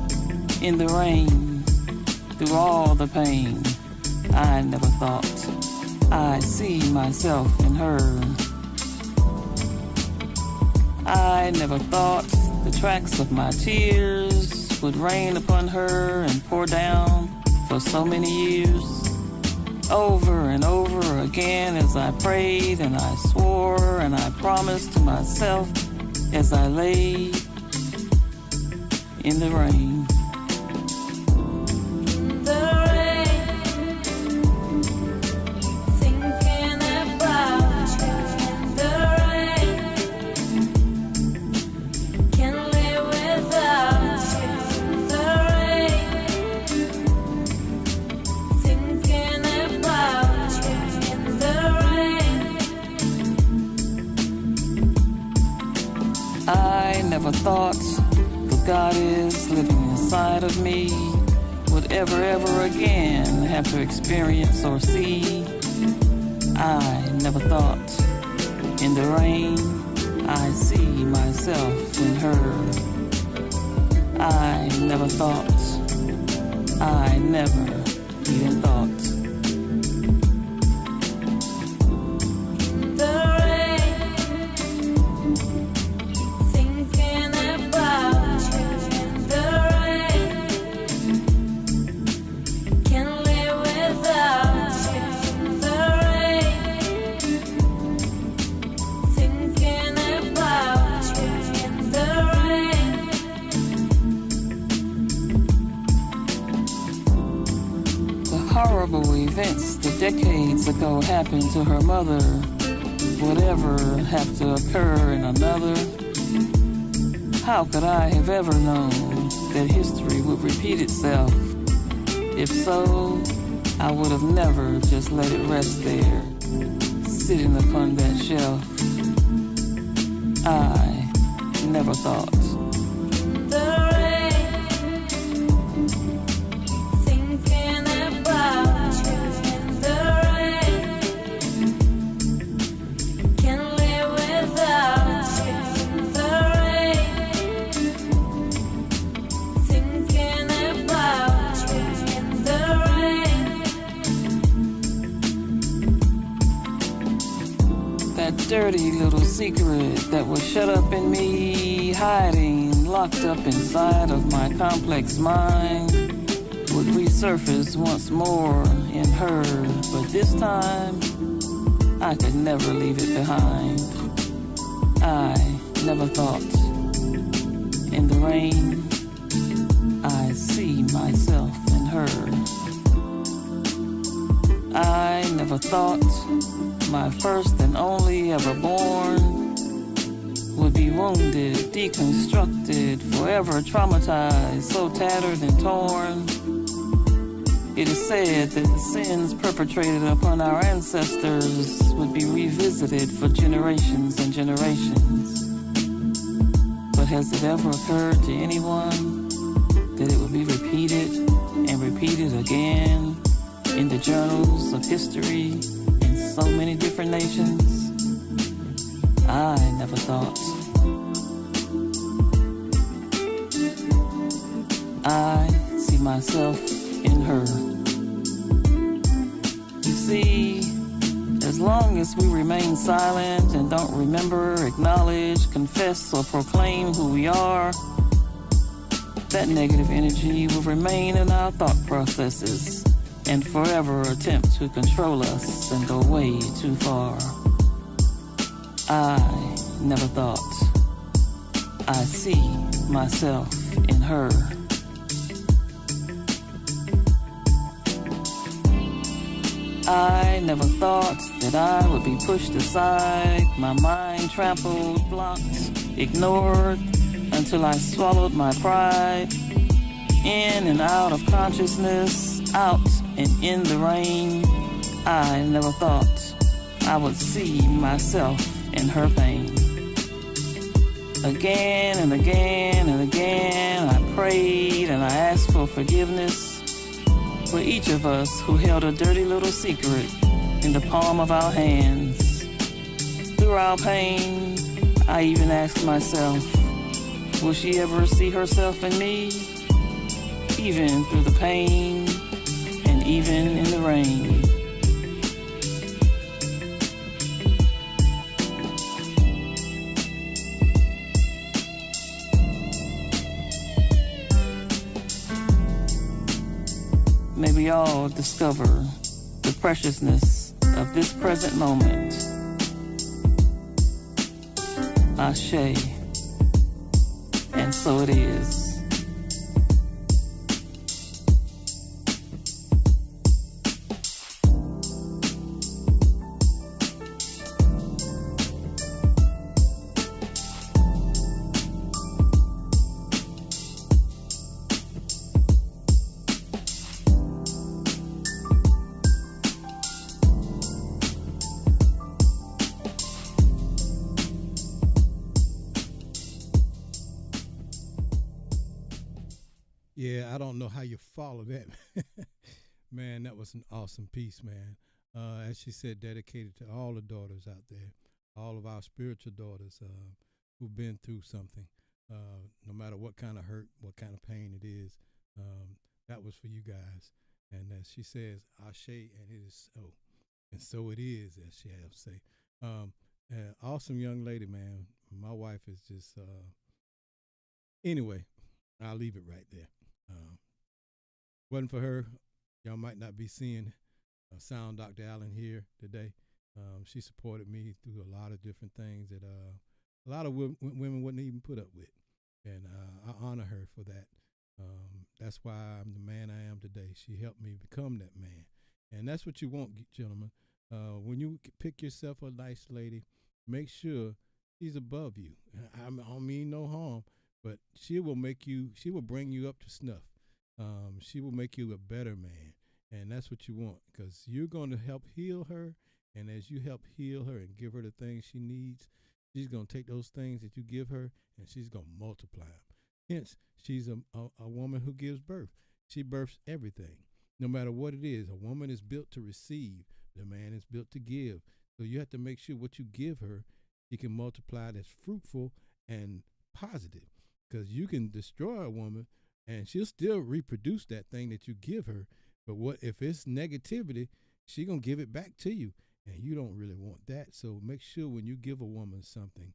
In the rain, through all the pain, I never thought I'd see myself in her. I never thought the tracks of my tears would rain upon her and pour down for so many years. Over and over again as I prayed and I swore and I promised to myself as I lay in the rain. I never thought the goddess living inside of me would ever again have to experience or see. I never thought in the rain I see myself in her. I never thought, I never even thought. Horrible events that decades ago happened to her mother would ever have to occur in another. How could I have ever known that history would repeat itself? If so, I would have never just let it rest there, sitting upon that shelf. I never thought. The rain, thinking about you in the rain. Can't live without you in the rain. Thinking about you in the rain. That dirty little secret that was shut up in me, hiding, locked up inside of my complex mind, would resurface once more in her, but this time I could never leave it behind. I never thought. In the rain, I see myself in her. I never thought my first and only ever born would be wounded, deconstructed, forever traumatized, so tattered and torn. It is said that the sins perpetrated upon our ancestors would be revisited for generations and generations. But has it ever occurred to anyone that it would be repeated and repeated again in the journals of history in so many different nations? I never thought. I see myself in her. You see, as long as we remain silent and don't remember, acknowledge, confess, or proclaim who we are, that negative energy will remain in our thought processes and forever attempt to control us and go way too far. I never thought. I see myself in her. I never thought that I would be pushed aside, my mind trampled, blocked, ignored, until I swallowed my pride. In and out of consciousness, out and in the rain, I never thought I would see myself in her pain. Again and again and again, I prayed and I asked for forgiveness for each of us who held a dirty little secret in the palm of our hands. Through our pain, I even asked myself, will she ever see herself in me? Even through the pain and even in the rain. May we all discover the preciousness of this present moment. Ashe, and so it is. Yeah, I don't know how you follow that. Man, that was an awesome piece, man. As she said, dedicated to all the daughters out there, all of our spiritual daughters who've been through something, no matter what kind of hurt, what kind of pain it is. That was for you guys. And as she says, Ashe, and it is so. And so it is, as she has to say. Awesome young lady, man. My wife is just, anyway, I'll leave it right there. Wasn't for her, y'all might not be seeing Sound Dr. Allen here today. She supported me through a lot of different things that a lot of women wouldn't even put up with. And I honor her for that. That's why I'm the man I am today. She helped me become that man. And that's what you want, gentlemen. When you pick yourself a nice lady, make sure she's above you. I don't mean no harm, but she will bring you up to snuff. She will make you a better man. And that's what you want, because you're going to help heal her. And as you help heal her and give her the things she needs, she's going to take those things that you give her and she's going to multiply them. Hence, she's a woman who gives birth. She births everything, no matter what it is. A woman is built to receive. The man is built to give. So you have to make sure what you give her, you can multiply that's fruitful and positive. Because you can destroy a woman and she'll still reproduce that thing that you give her. But what if it's negativity, she going to give it back to you. And you don't really want that. So make sure when you give a woman something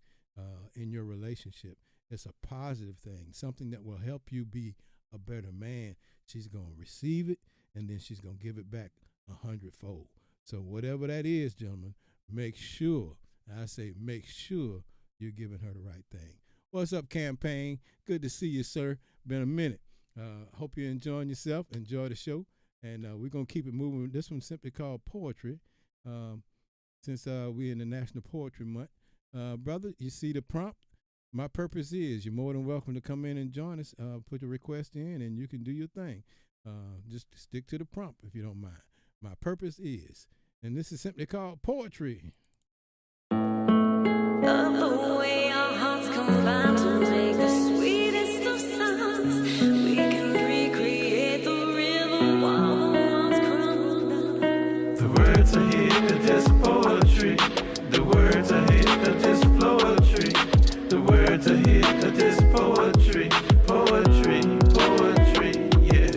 in your relationship, it's a positive thing, something that will help you be a better man. She's going to receive it, and then she's going to give it back 100-fold. So whatever that is, gentlemen, make sure, I say make sure you're giving her the right thing. What's up, campaign? Good to see you, sir. Been a minute. Hope you're enjoying yourself. Enjoy the show. And we're going to keep it moving. This one's simply called Poetry. Since we're in the National Poetry Month. Brother, you see the prompt? My purpose is, you're more than welcome to come in and join us. Put your request in and you can do your thing. Just stick to the prompt if you don't mind. My purpose is. And this is simply called Poetry. Of the way our hearts combine to make the sweetest of sounds. We can recreate the river while the walls crumble down. The words I hear are just poetry. The words I hear are just poetry. The words I hear are just poetry. Poetry, poetry, yeah.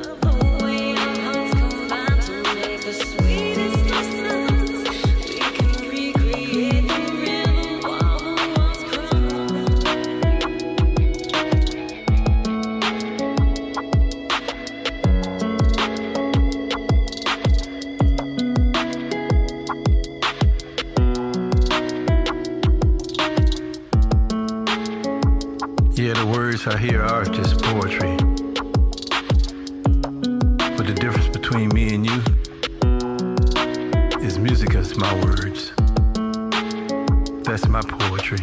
Of the way our hearts combine to make the sweetest of sounds. We can recreate the river while the walls crumble down. Yeah, the words I hear are just poetry. But the difference between me and you is music is my words. That's my poetry.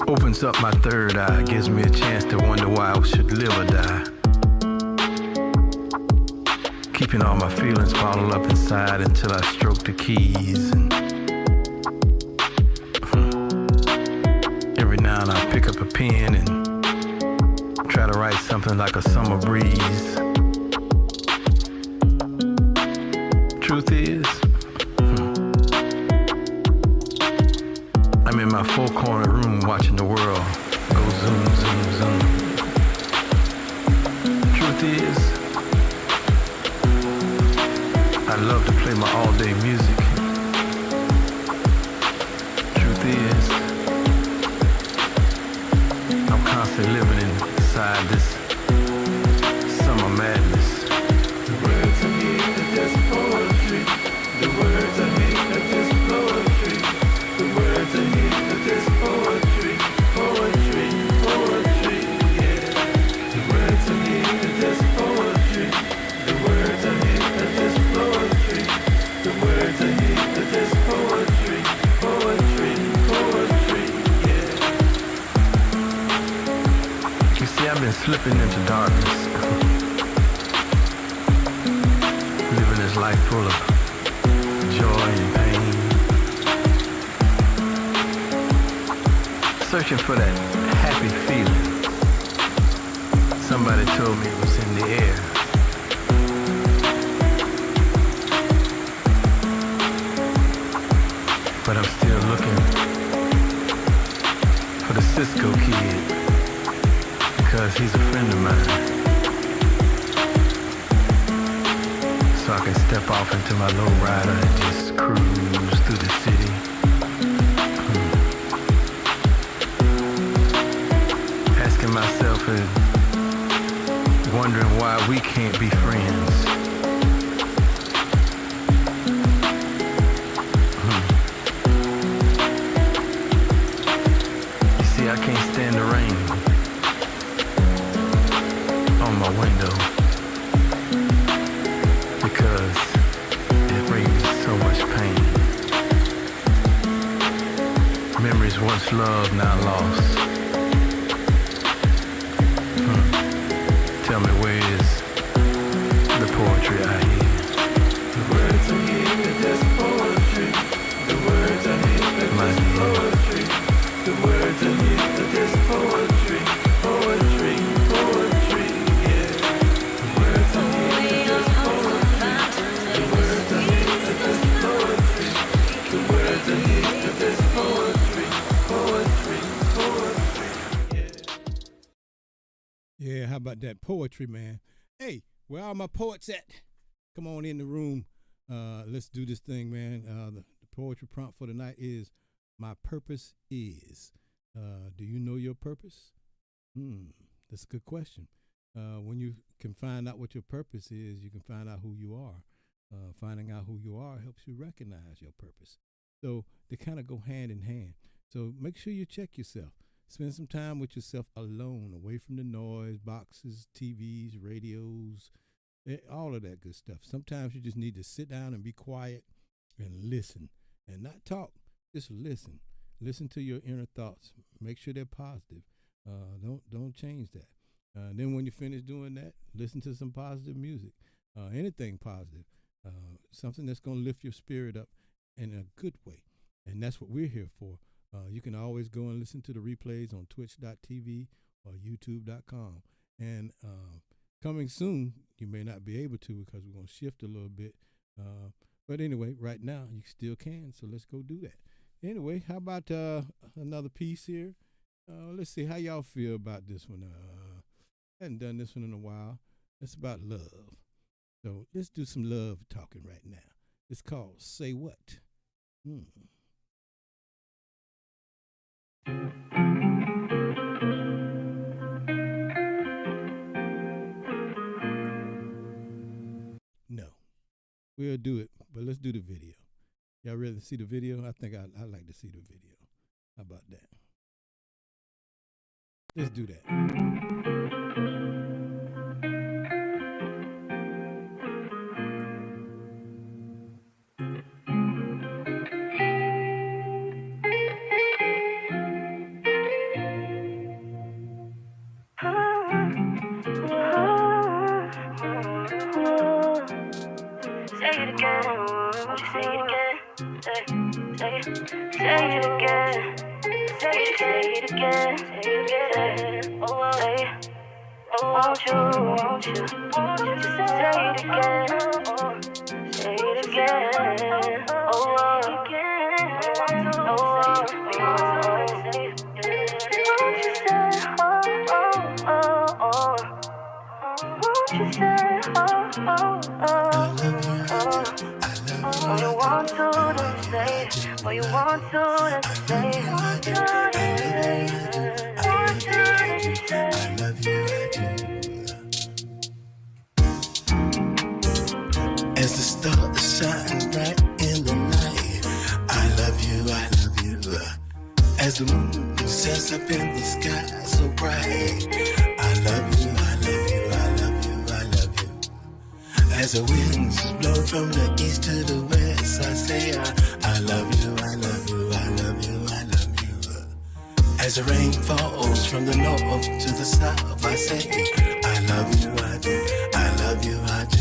Opens up my third eye, gives me a chance to wonder why I should live or die. Keeping all my feelings bottled up inside until I stroke the keys. And every now and I pick up a pen and try to write something like a summer breeze. Truth is, I'm in my four-corner room watching the world go zoom, zoom, zoom. Truth is, I love to play my all-day music. Truth is, I'm constantly living inside this summer madness. The words I hear are just poetry. The words I hear are just poetry. The words I hear are just poetry. Poetry, poetry, yeah. The words I hear are just poetry. The words I hear are just poetry. The words I hear are just poetry. Poetry, poetry, yeah. You see, I've been slipping into darkness. Living this life full of joy and pain. Searching for that happy feeling. Somebody told me it was in the air. But I'm still looking for the Cisco kid because he's a friend of mine. So I can step off into my lowrider and just cruise through the city. Asking myself and wondering why we can't be friends. You see, I can't stand the rain on my window because it brings me so much pain. Memories once loved, now lost. Tell me, where is the poetry I hear? The words I hear are just about that poetry, man? Hey, where are my poets at? Come on in the room. Let's do this thing, man. The poetry prompt for tonight is, my purpose is. Do you know your purpose? That's a good question. When you can find out what your purpose is, you can find out who you are. Finding out who you are helps you recognize your purpose. So they kind of go hand in hand. So make sure you check yourself. Spend some time with yourself alone, away from the noise, boxes, TVs, radios, all of that good stuff. Sometimes you just need to sit down and be quiet and listen and not talk. Just listen. Listen to your inner thoughts. Make sure they're positive. Don't change that. Then when you finish doing that, listen to some positive music. Anything positive. Something that's going to lift your spirit up in a good way. And that's what we're here for. You can always go and listen to the replays on twitch.tv or youtube.com. And coming soon, you may not be able to because we're going to shift a little bit. But anyway, right now, you still can. So let's go do that. Anyway, how about another piece here? Let's see how y'all feel about this one. Hadn't done this one in a while. It's about love. So let's do some love talking right now. It's called Say What? No, we'll do it, but let's do the video. Y'all ready to see the video? I think I'd like to see the video. How about that? Let's do that. Say it again, won't you say it again? Say it again. Say it again. Say it again. Oh, won't you say it again? Say it again. Oh, say it again. Won't you say, won't you say, oh, you want to say, oh, you want to say, want to say, I love you, I do. As the stars shine bright in the night, I love you, I love you. As the moon sets up in the sky so bright, I love you, I love you, I love you, I love you. As the winds blow from the east to the west, I say I love you, I love you, I love you, I love you. As the rain falls from the north to the south, I say I love you, I do, I love you, I do.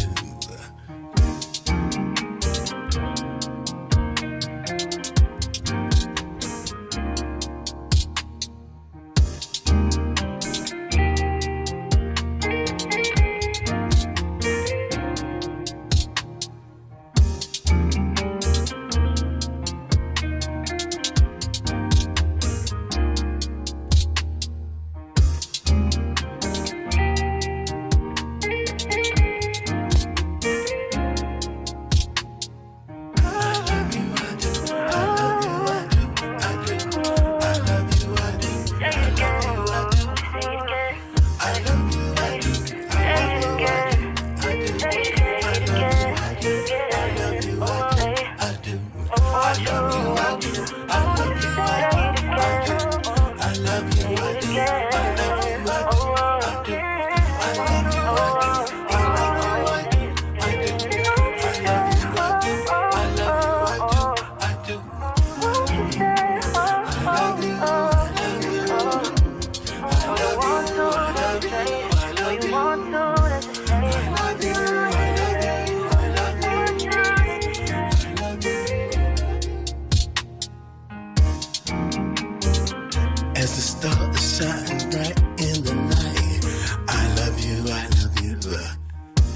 As the stars shine bright in the night, I love you, I love you.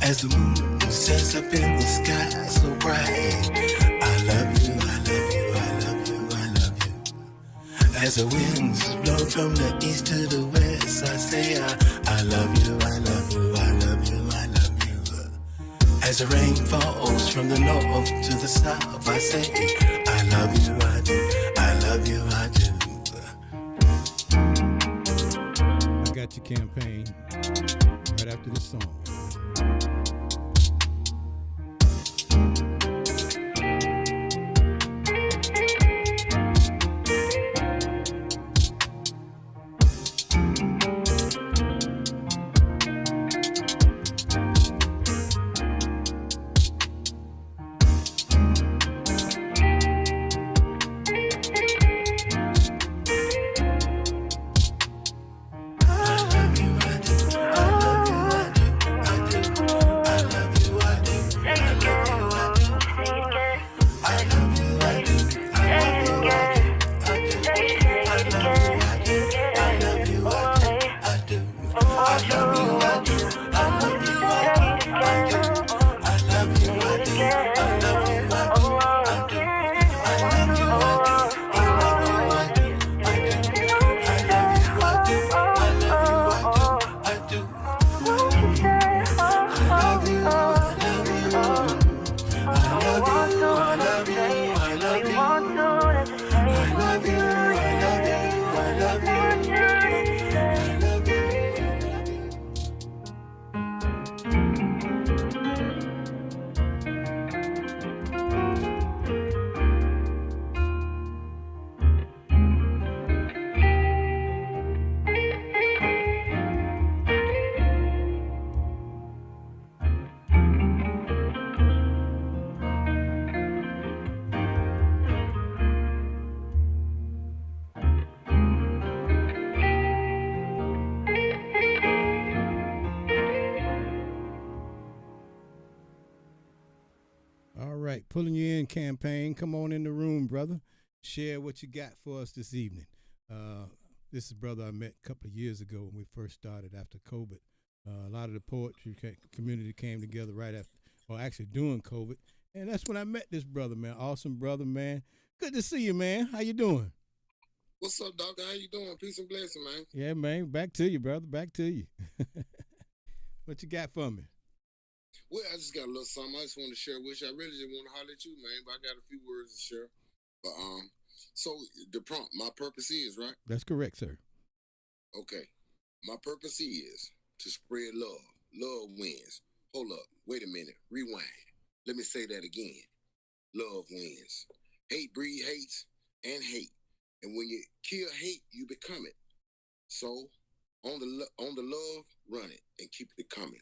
As the moon sets up in the sky so bright, I love you, I love you, I love you, I love you. As the winds blow from the east to the west, I say I love you, I love you. the rain falls from the north to the south, I say, I love you, I do. I love you, I do. I got your campaign right after this song. Pulling you in campaign. Come on in the room, brother. Share what you got for us this evening. This is a brother I met a couple of years ago when we first started after COVID. A lot of the poetry community came together right after, or actually during COVID. And that's when I met this brother, man. Awesome brother, man. Good to see you, man. How you doing? What's up, doctor? How you doing? Peace and blessing, man. Yeah, man. Back to you, brother. Back to you. What you got for me? Well, I just got a little something I just want to share with you. I really just want to holler at you, man, but I got a few words to share. But so the prompt, my purpose is, right? That's correct, sir. Okay. My purpose is to spread love. Love wins. Hold up. Wait a minute. Rewind. Let me say that again. Love wins. Hate breed hates and hate. And when you kill hate, you become it. So on the love, run it and keep it coming.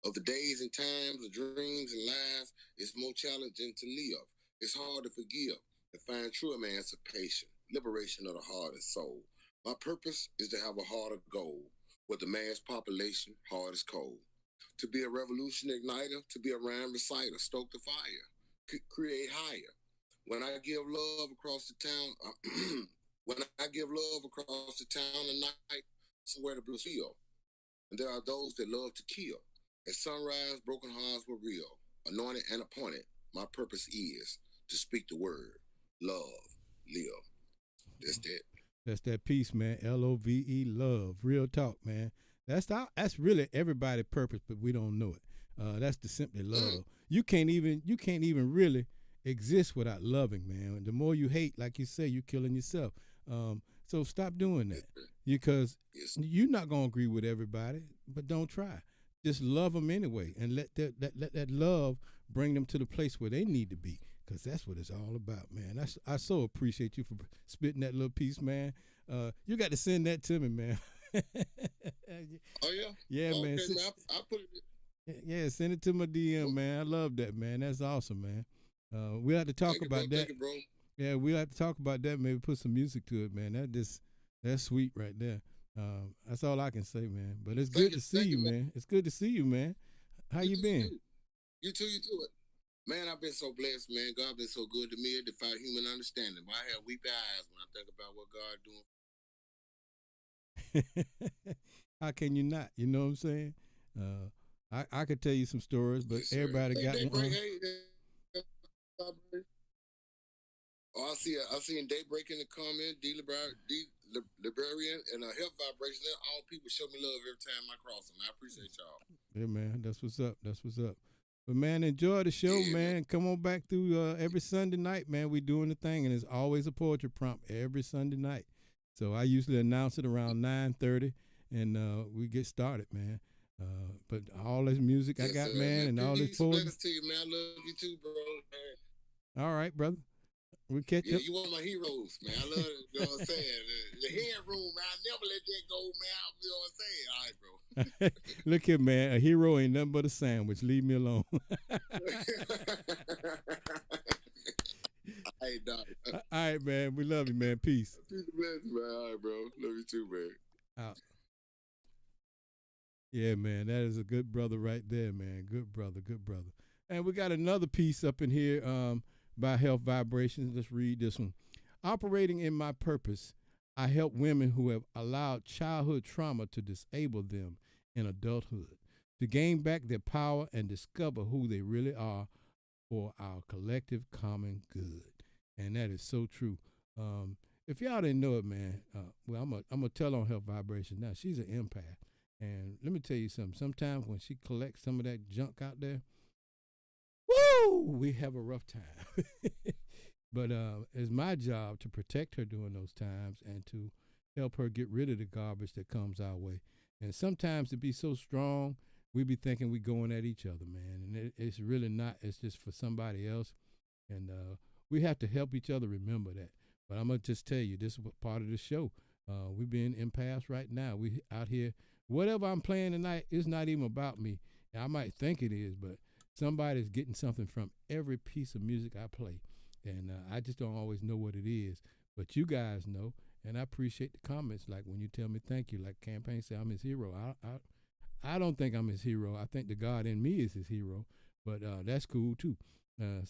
Of the days and times, the dreams and lives, it's more challenging to live. It's hard to forgive and find true emancipation, liberation of the heart and soul. My purpose is to have a heart of gold, with the mass population, heart is cold. To be a revolution igniter, to be a rhyme reciter, stoke the fire, create higher. When I give love across the town, tonight, somewhere the blues feel. And there are those that love to kill. At sunrise, broken hearts were real. Anointed and appointed, my purpose is to speak the word. Love, live. That's that. That's that piece, man. LOVE, love. Real talk, man. That's really everybody's purpose, but we don't know it. That's the simply love. You can't even really exist without loving, man. The more you hate, like you say, you're killing yourself. So stop doing that, because you're not gonna agree with everybody, but don't try. Just love them anyway, and let that love bring them to the place where they need to be, because that's what it's all about, man. I so appreciate you for spitting that little piece, man. You got to send that to me, man. Oh, yeah? Yeah, okay, man. I'll put it. Yeah, send it to my DM, man. I love that, man. That's awesome, man. We'll have to talk about that. Thank you, bro. Yeah, we'll have to talk about that. Maybe put some music to it, man. That's sweet right there. That's all I can say, man. But it's good to see you, man. It's good to see you, man. How you been? You too. Man, I've been so blessed, man. God been so good to me. It defied human understanding. I have weepy eyes when I think about what God doing. How can you not? You know what I'm saying? I could tell you some stories, but Yes, everybody got one. I see in Daybreak in the comment, Librarian, and a Health Vibration. All people show me love every time I cross them. I appreciate y'all. Yeah, man. That's what's up. But man, enjoy the show, man. Come on back through every Sunday night, man. We doing the thing, and there's always a poetry prompt every Sunday night. So I usually announce it around 9:30, and we get started, man. But all this music I got, man, and all this poetry. To you, man. I love you too, bro. Man. All right, brother. We'll catch up. You one of my heroes, man. I love it. You know what I'm saying? The headroom, man. I never let that go, man. You know what I'm saying? All right, bro. Look here, man. A hero ain't nothing but a sandwich. Leave me alone. Hey, Doc. All right, man. We love you, man. Peace. Peace and blessings, man. All right, bro. Love you too, man. Out. Yeah, man. That is a good brother right there, man. Good brother. Good brother. And we got another piece up in here by Health Vibrations. Let's read this one. Operating in my purpose, I help women who have allowed childhood trauma to disable them in adulthood, to gain back their power and discover who they really are for our collective common good. And that is so true. If y'all didn't know it, man, well, I'm gonna tell on Health Vibration now. She's an empath. And let me tell you something. Sometimes when she collects some of that junk out there, woo, we have a rough time. But it's my job to protect her during those times and to help her get rid of the garbage that comes our way. And sometimes to be so strong, we be thinking we going at each other, man. And it's really not. It's just for somebody else. And we have to help each other remember that. But I'm going to just tell you, this is part of the show. We being impasse right now. We out here. Whatever I'm playing tonight, it's not even about me. I might think it is, but somebody's getting something from every piece of music I play. And I just don't always know what it is. But you guys know, and I appreciate the comments. Like when you tell me thank you, like Campaign say I'm his hero. I don't think I'm his hero. I think the God in me is his hero. But that's cool too. And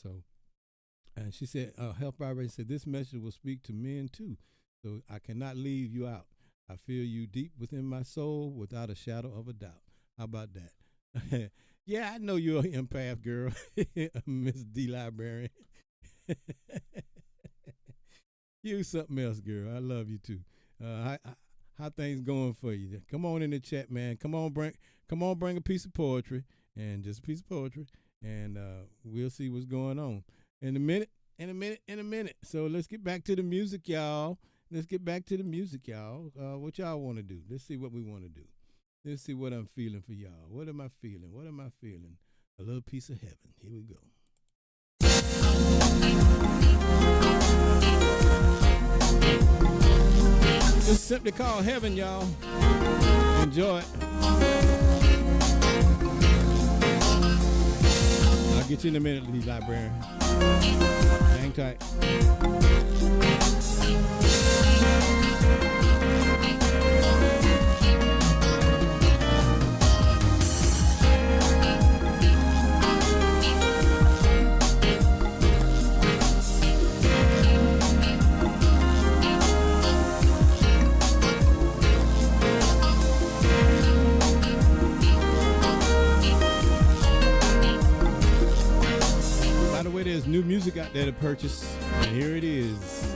she said, Health Vibration said, this message will speak to men too. So I cannot leave you out. I feel you deep within my soul without a shadow of a doubt. How about that? Yeah, I know you're an empath, girl. Miss D. Librarian. You something else, girl. I love you too. How things going for you? Come on in the chat, man. Come on, bring a piece of poetry, and just a piece of poetry, and we'll see what's going on in a minute. So let's get back to the music, y'all. What y'all want to do? Let's see what we want to do. Let's see what I'm feeling for y'all. What am I feeling? A little piece of heaven. Here we go. It's simply called Heaven, y'all. Enjoy it. I'll get you in a minute, Lee Librarian. Hang tight. There's new music out there to purchase, and here it is.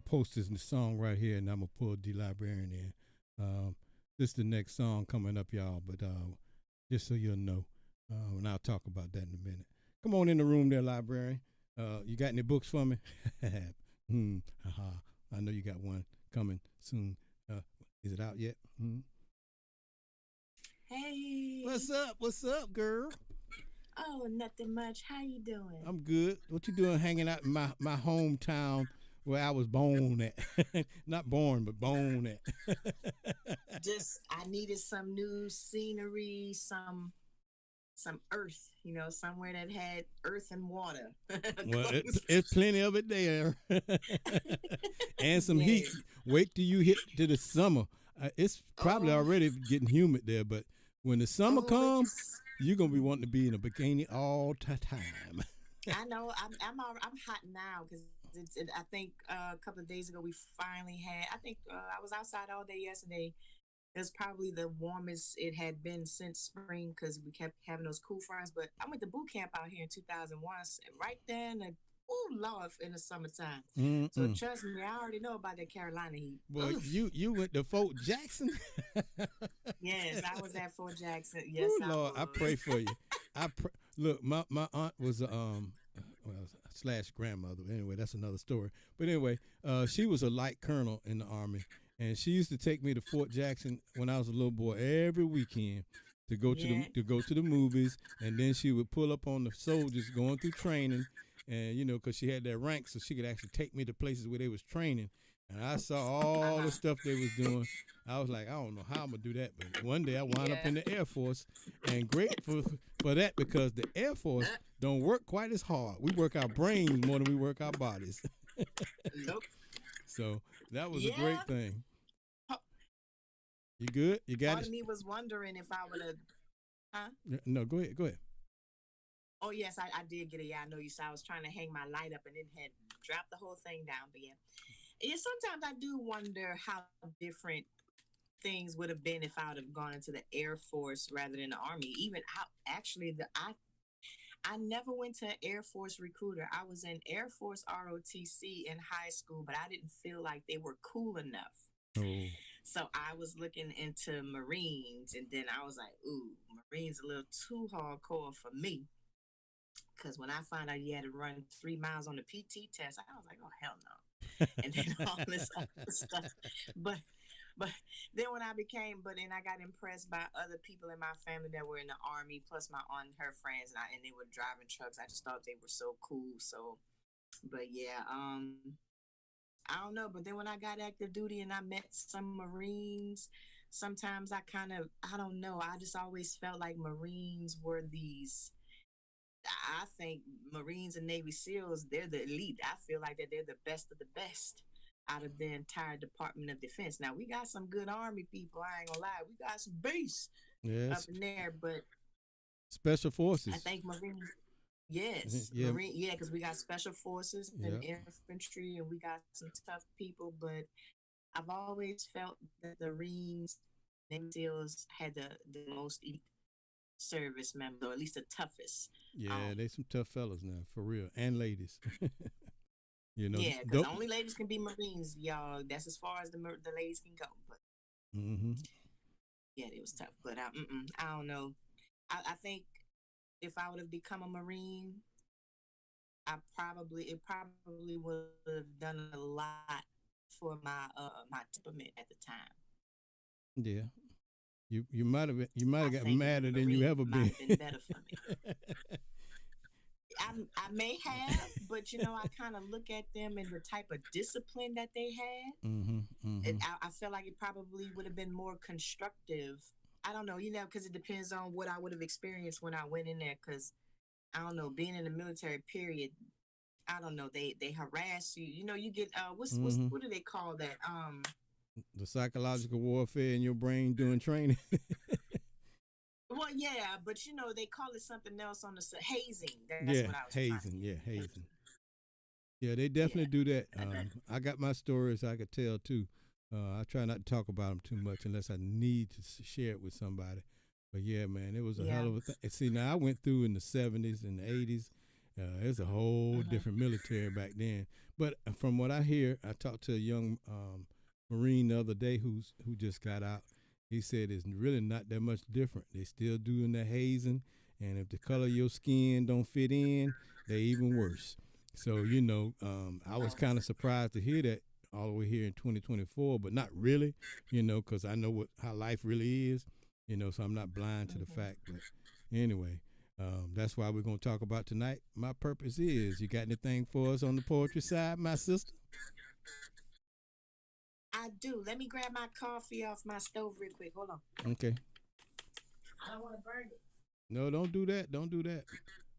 post this song right here, and I'm gonna pull D Librarian in. This is the next song coming up, y'all. But just so you'll know, and I'll talk about that in a minute. Come on in the room there, Librarian. You got any books for me? I know you got one coming soon. Is it out yet? Hey. What's up? What's up, girl? Oh, nothing much. How you doing? I'm good. What you doing hanging out in my hometown where I was born at? Not born, but born at. Just I needed some new scenery, some earth, somewhere that had earth and water. Well, it's plenty of it there. And some heat. Wait till you hit to the summer. It's probably already getting humid there, but when the summer comes, you're gonna be wanting to be in a bikini all the time. I know. I'm hot now because I think a couple of days ago we finally had. I think I was outside all day yesterday. It was probably the warmest it had been since spring because we kept having those cool fronts. But I went to boot camp out here in 2001, right then, and Lord, in the summertime. So trust me, I already know about that Carolina heat. Boy, you went to Fort Jackson? Yes, I was at Fort Jackson. Yes, Lord, I pray for you. Look, my aunt was slash grandmother. Anyway, that's another story. But anyway, she was a light colonel in the Army, and she used to take me to Fort Jackson when I was a little boy every weekend to go to the movies, and then she would pull up on the soldiers going through training. And, because she had that rank, so she could actually take me to places where they was training. And I saw all the stuff they was doing. I was like, I don't know how I'm going to do that. But one day I wound up in the Air Force. And grateful for that because the Air Force don't work quite as hard. We work our brains more than we work our bodies. Nope. So that was a great thing. You good? You got it? Part of me was wondering if I would have... Huh? No, go ahead. Oh, yes, I did get it. Yeah, I know you saw I was trying to hang my light up and then had dropped the whole thing down. But yeah, sometimes I do wonder how different things would have been if I would have gone into the Air Force rather than the Army. Even how actually I never went to an Air Force recruiter. I was in Air Force ROTC in high school, but I didn't feel like they were cool enough. Oh. So I was looking into Marines, and then I was like, ooh, Marines a little too hardcore for me. Because when I found out you had to run 3 miles on the PT test, I was like, oh, hell no. And then all this other stuff. But then when I got impressed by other people in my family that were in the Army, plus my aunt and her friends, and they were driving trucks. I just thought they were so cool. So, but yeah, I don't know. But then when I got active duty and I met some Marines, sometimes I don't know. I just always felt like Marines were these... I think Marines and Navy SEALs, they're the elite. I feel like that they're the best of the best out of the entire Department of Defense. Now, we got some good Army people, I ain't gonna lie. We got some base up in there, but... Special Forces. I think Marines... Yes. Yeah. Because we got Special Forces and infantry, and we got some tough people, but I've always felt that the Marines, Navy SEAls had the most elite service members, or at least the toughest. Yeah, they some tough fellas now, for real, and ladies. Yeah, because only ladies can be Marines, y'all. That's as far as the ladies can go. But yeah, it was tough. But I don't know. I think if I would have become a Marine, it probably would have done a lot for my temperament at the time. Yeah. You might have got madder than you ever been. Been better for me. I may have, but I kind of look at them and the type of discipline that they had. And I feel like it probably would have been more constructive. I don't know, because it depends on what I would have experienced when I went in there. Because I don't know, being in the military period, I don't know, they harass you. You get what do they call that? The psychological warfare in your brain during training. Well, yeah, but they call it something else on the hazing. That's what I was hazing. Yeah, hazing. Yeah, they definitely do that. I got my stories I could tell too. I try not to talk about them too much unless I need to share it with somebody. But yeah, man, it was a hell of a thing. See, now I went through in the 70s and the 80s, It's a whole different military back then. But from what I hear, I talked to a young Marine the other day who just got out. He said it's really not that much different. They still doing the hazing, and if the color of your skin don't fit in, they even worse. So I was kind of surprised to hear that all the way here in 2024, but not really, because I know how life really is, so I'm not blind to the fact. But anyway, that's why we're going to talk about tonight. My purpose is. You got anything for us on the poetry side, my sister? I do. Let me grab my coffee off my stove real quick. Hold on. Okay. I don't want to burn it. No, don't do that. Don't do that.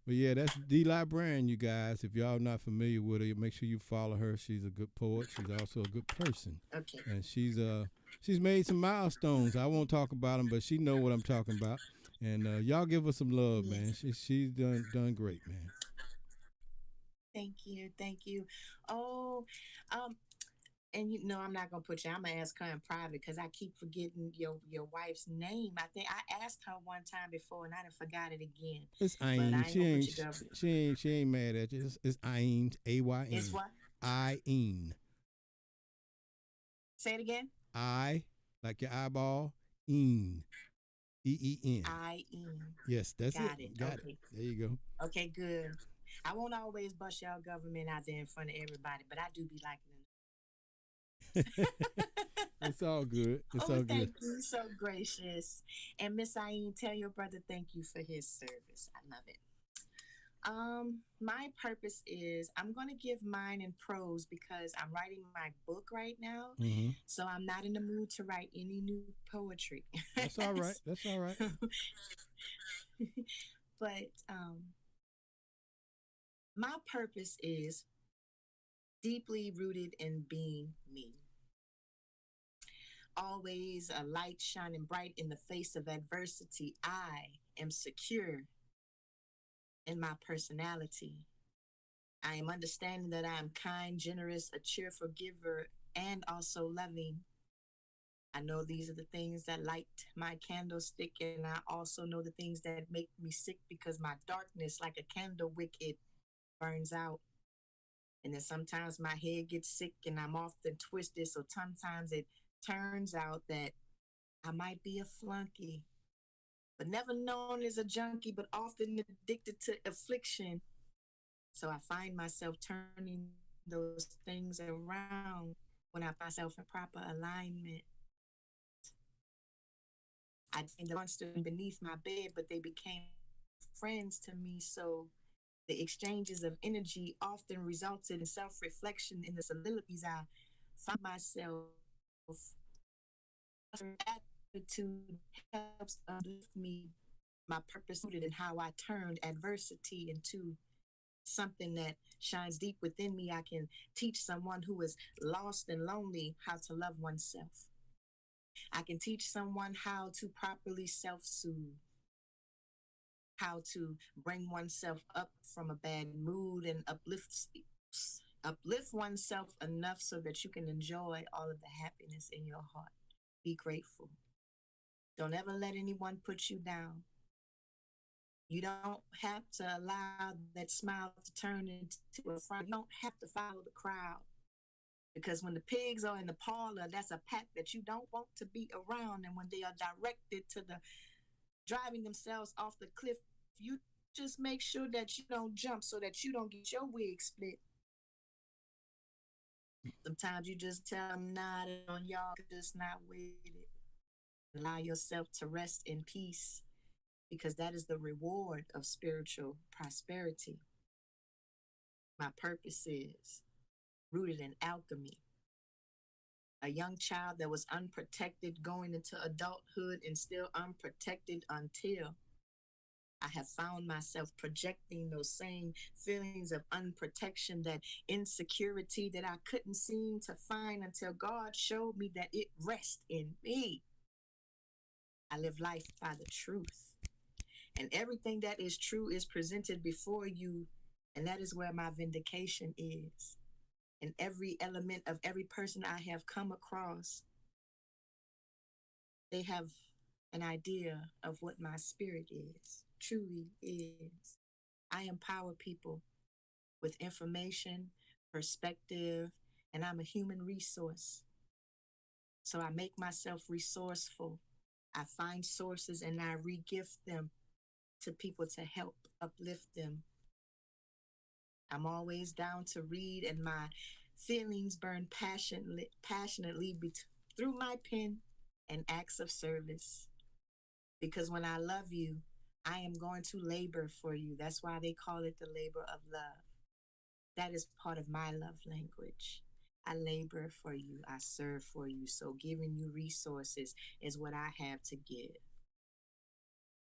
But yeah, that's D. Librarian, you guys. If y'all not familiar with her, make sure you follow her. She's a good poet. She's also a good person. Okay. And she's made some milestones. I won't talk about them, but she know what I'm talking about. And y'all give her some love, man. She's done great, man. Thank you. Oh, and I'm not gonna put you. I'm gonna ask her in private because I keep forgetting your wife's name. I think I asked her one time before and I done forgot it again. It's Ayn. She ain't mad at you. It's Ayn. A-Y-N. It's what? Ayn. Say it again. I, like your eyeball. Een. E-E-N. I-N. Yes, that's Got it. Got Okay. it. There you go. Okay, good. I won't always bust y'all government out there in front of everybody, but I do be liking them. It's all good. It's all good. Thank you. So gracious. And Miss Ayn, tell your brother thank you for his service. I love it. My purpose is I'm going to give mine in prose because I'm writing my book right now. Mm-hmm. So I'm not in the mood to write any new poetry. That's all right. That's all right. But my purpose is deeply rooted in being me. Always a light shining bright in the face of adversity. I am secure in my personality. I am understanding that I am kind, generous, a cheerful giver, and also loving. I know these are the things that light my candlestick, and I also know the things that make me sick because my darkness, like a candle wick, it burns out. And then sometimes my head gets sick and I'm often twisted. So sometimes it turns out that I might be a flunky, but never known as a junkie, but often addicted to affliction. So I find myself turning those things around when I find myself in proper alignment. I think the monster beneath my bed, but they became friends to me. So the exchanges of energy often resulted in self-reflection in the soliloquies I find myself. Attitude helps uplift me. My purpose rooted in how I turned adversity into something that shines deep within me. I can teach someone who is lost and lonely how to love oneself. I can teach someone how to properly self-soothe, how to bring oneself up from a bad mood and uplift oneself enough so that you can enjoy all of the happiness in your heart. Be grateful. Don't ever let anyone put you down. You don't have to allow that smile to turn into a frown. You don't have to follow the crowd. Because when the pigs are in the parlor, that's a pack that you don't want to be around. And when they are directed to the driving themselves off the cliff, you just make sure that you don't jump so that you don't get your wig split. Sometimes you just tell them, nah, on y'all, just not with it. Allow yourself to rest in peace because that is the reward of spiritual prosperity. My purpose is rooted in alchemy. A young child that was unprotected going into adulthood and still unprotected until I have found myself projecting those same feelings of unprotection, that insecurity that I couldn't seem to find until God showed me that it rests in me. I live life by the truth. And everything that is true is presented before you. And that is where my vindication is. In every element of every person I have come across, they have an idea of what my spirit is, truly is. I empower people with information, perspective, and I'm a human resource. So I make myself resourceful. I find sources and I re-gift them to people to help uplift them. I'm always down to read, and my feelings burn passionately through my pen and acts of service. Because when I love you, I am going to labor for you. That's why they call it the labor of love. That is part of my love language. I labor for you. I serve for you. So giving you resources is what I have to give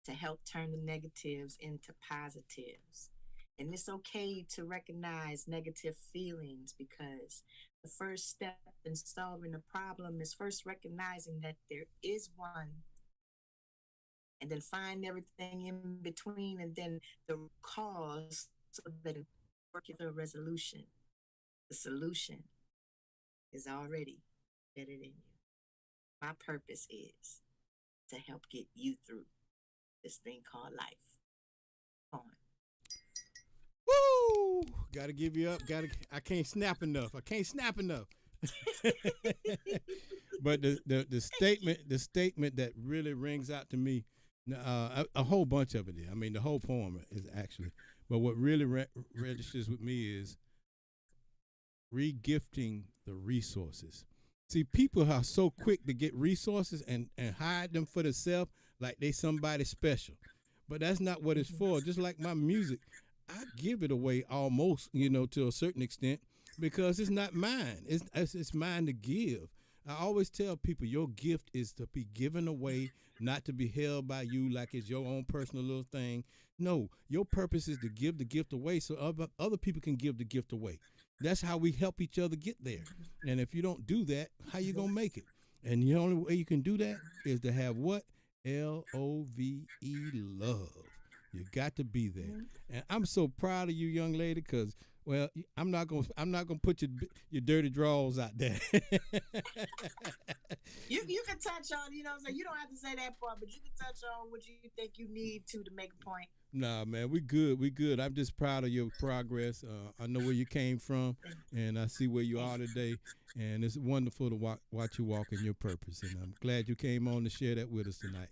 to help turn the negatives into positives. And it's okay to recognize negative feelings, because the first step in solving a problem is first recognizing that there is one, and then find everything in between, and then the cause, so that it works with a resolution. The solution is already embedded in you. My purpose is to help get you through this thing called life. Come on. Woo! Gotta give you up. I can't snap enough. But the statement that really rings out to me, a whole bunch of it. I mean, the whole poem is actually, but what really registers with me is regifting the resources. See, people are so quick to get resources and hide them for themselves like they somebody special. But that's not what it's for. Just like my music, I give it away almost, to a certain extent, because it's not mine. It's mine to give. I always tell people your gift is to be given away, not to be held by you like it's your own personal little thing. No, your purpose is to give the gift away so other people can give the gift away. That's how we help each other get there. And if you don't do that, how you going to make it? And the only way you can do that is to have what? L-O-V-E, love. You got to be there. And I'm so proud of you, young lady, because, well, I'm not gonna put your dirty drawers out there. You can touch on, you don't have to say that part, but you can touch on what you think you need to make a point. Nah, man, we good. I'm just proud of your progress. I know where you came from, and I see where you are today, and it's wonderful to watch you walk in your purpose. And I'm glad you came on to share that with us tonight.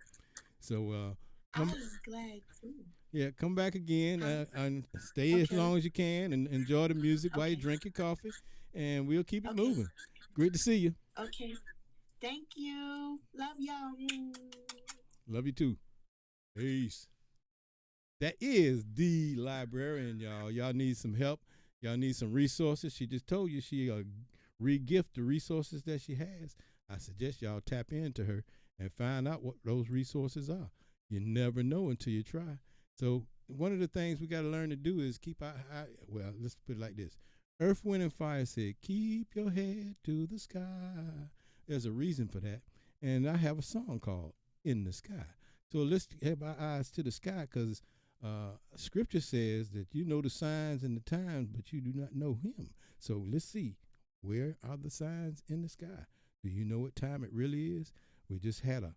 So I was glad too. Yeah, come back again and stay as long as you can, and enjoy the music while you drink your coffee, and we'll keep it moving. Great to see you. Okay. Thank you. Love y'all. Love you too. Peace. That is the librarian, y'all. Y'all need some help. Y'all need some resources. She just told you she re-gift the resources that she has. I suggest y'all tap into her and find out what those resources are. You never know until you try. So one of the things we got to learn to do is keep our well, let's put it like this. Earth, Wind, and Fire said, keep your head to the sky. There's a reason for that. And I have a song called In the Sky. So let's have our eyes to the sky, because scripture says that you know the signs and the times, but you do not know him. So let's see, where are the signs in the sky? Do you know what time it really is? We just had a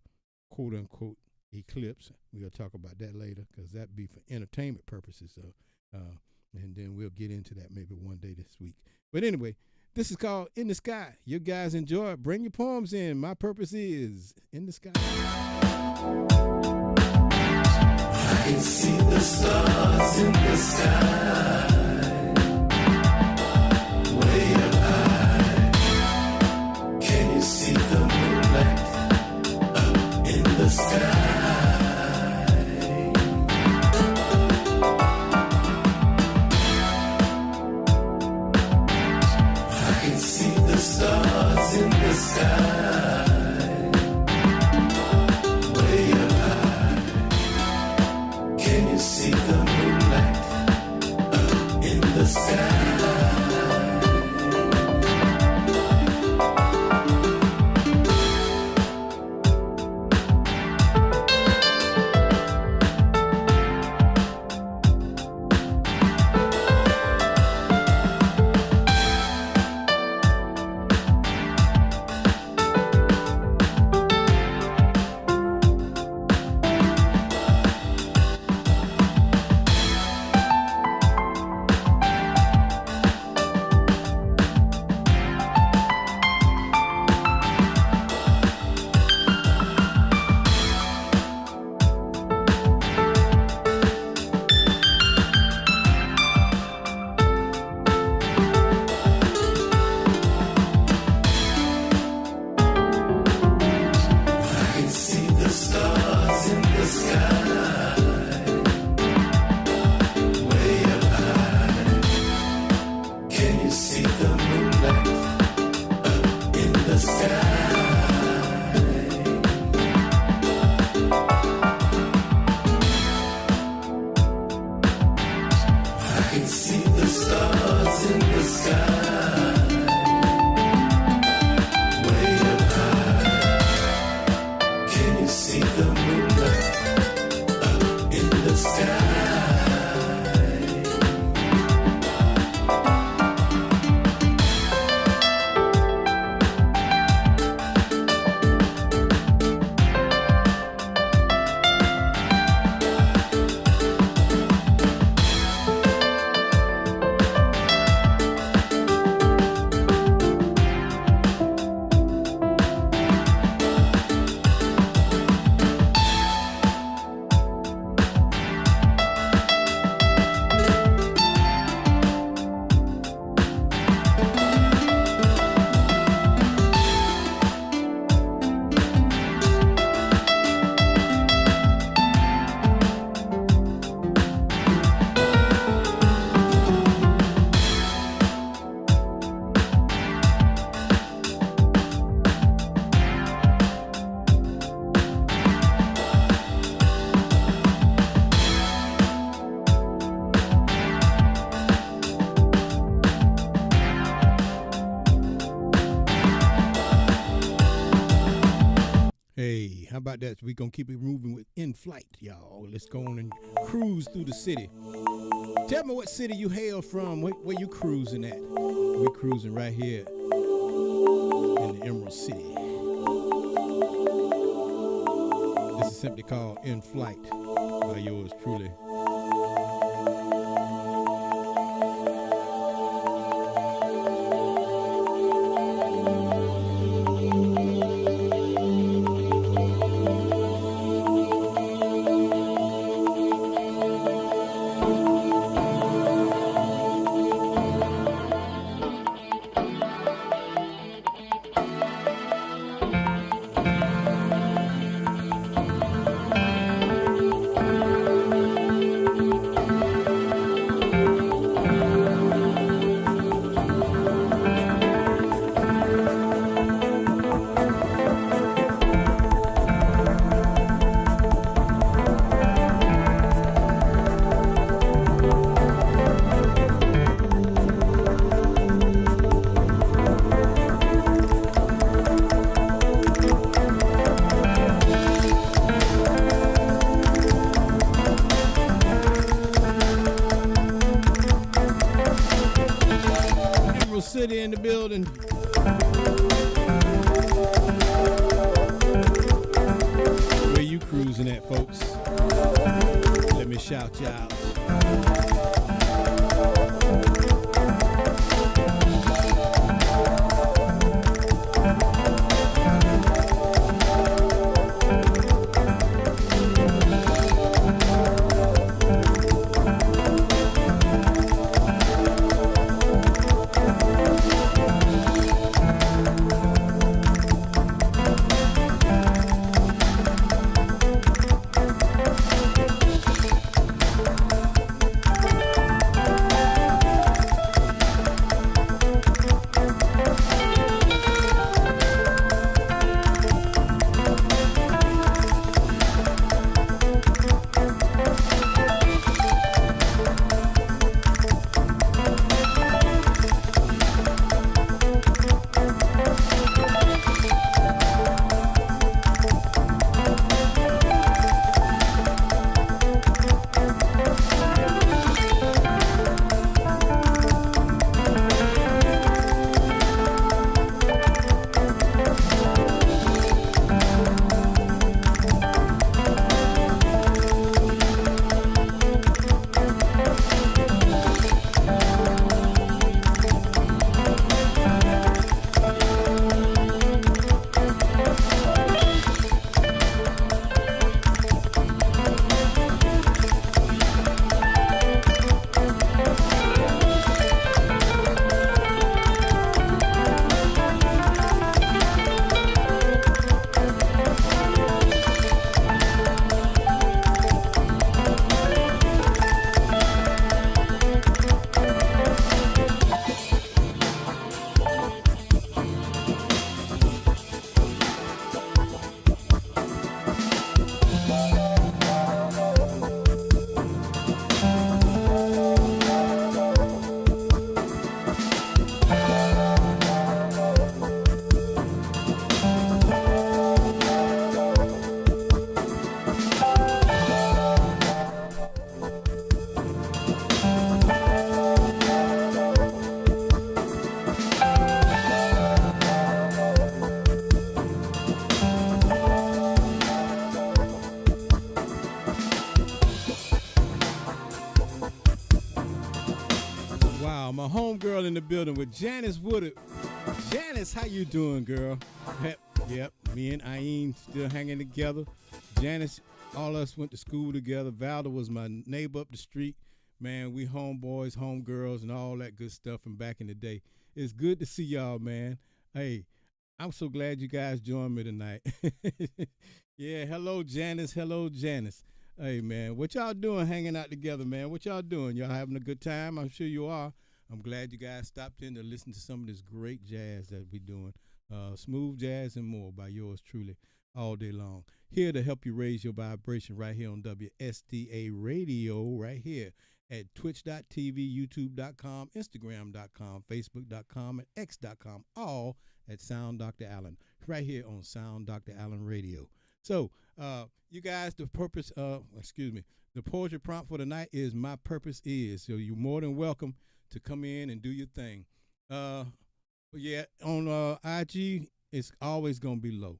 quote unquote eclipse. We'll talk about that later, because that'd be for entertainment purposes. So, and then we'll get into that maybe one day this week. But anyway, this is called In the Sky. You guys enjoy it. Bring your poems in. My purpose is In the Sky. I can see the stars in the sky, way up high. Can you see the moonlight up in the sky? I can see the stars in the sky. See the moonlight up in the sky. Can you see the moonlight up in the sky? Hey, how about that? We're going to keep it moving with In Flight, y'all. Let's go on and cruise through the city. Tell me what city you hail from, where you cruising at. We're cruising right here in the Emerald City. This is simply called In Flight by yours truly. City in the building. Where you cruising at, folks? Let me shout you out. my homegirl in the building with Janice Woodard. Janice, how you doing, girl? Yep, me and Ayin still hanging together. Janice, all us went to school together. Valda was my neighbor up the street. Man, we homeboys, homegirls, and all that good stuff from back in the day. It's good to see y'all, man. Hey, I'm so glad you guys joined me tonight. Yeah, hello, Janice. Hello, Janice. Hey, man, what y'all doing hanging out together, man? What y'all doing? Y'all having a good time? I'm sure you are. I'm glad you guys stopped in to listen to some of this great jazz that we're doing. Smooth jazz and more by yours truly all day long. Here to help you raise your vibration right here on WSDA Radio right here at twitch.tv, youtube.com, instagram.com, facebook.com, and x.com, all at Sound Dr. Allen, right here on Sound Dr. Allen Radio. So, you guys, the poetry prompt for tonight is My Purpose Is. So you're more than welcome to come in and do your thing. But yeah, on IG, it's always going to be low.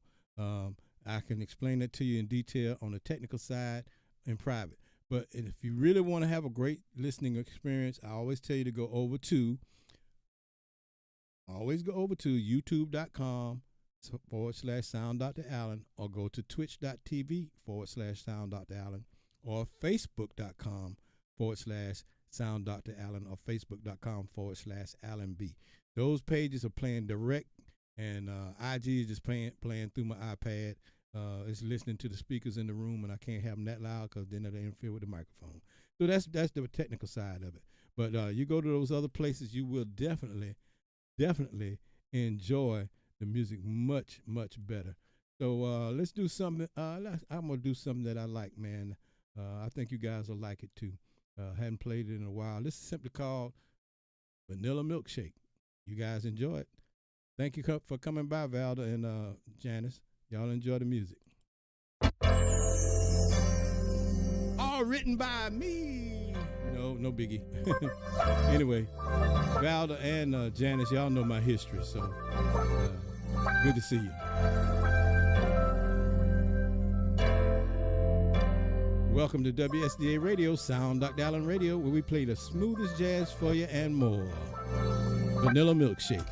I can explain that to you in detail on the technical side in private. But if you really want to have a great listening experience, I always tell you to go over to youtube.com/Sound Dr. Allen, or go to twitch.tv/Sound Dr. Allen, or facebook.com/Sound Dr. Allen, or facebook.com/Allen B. Those pages are playing direct, and IG is just playing through my iPad. It's listening to the speakers in the room, and I can't have them that loud because then they interfere with the microphone. So that's the technical side of it. But you go to those other places, you will definitely enjoy the music much, much better. So let's do something. I'm going to do something that I like, man. I think you guys will like it too. Hadn't played it in a while. This is simply called Vanilla Milkshake. You guys enjoy it. Thank you for coming by, Valda and Janice. Y'all enjoy the music. All written by me. No biggie. Anyway, Valda and Janice, y'all know my history, so good to see you. Welcome to WSDA Radio, Sound Dr. Allen Radio, where we play the smoothest jazz for you and more. Vanilla Milkshake.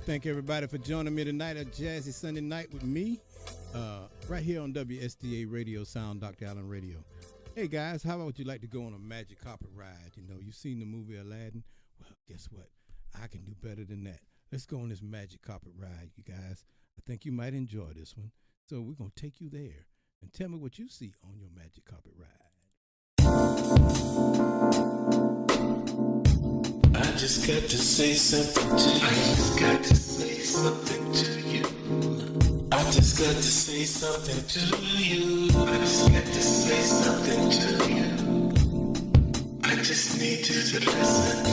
thank everybody for joining me tonight at Jazzy Sunday Night with me, right here on WSDA Radio Sound, Dr. Allen Radio. Hey guys, how would you like to go on a magic carpet ride? You know, you've seen the movie Aladdin. Well, guess what? I can do better than that. Let's go on this magic carpet ride, you guys. I think you might enjoy this one. So we're going to take you there and tell me what you see on your magic carpet ride. I just got to say something to you. I just got to say something to you. I just got to say something to you. I just got to say something to you. I just need you to listen.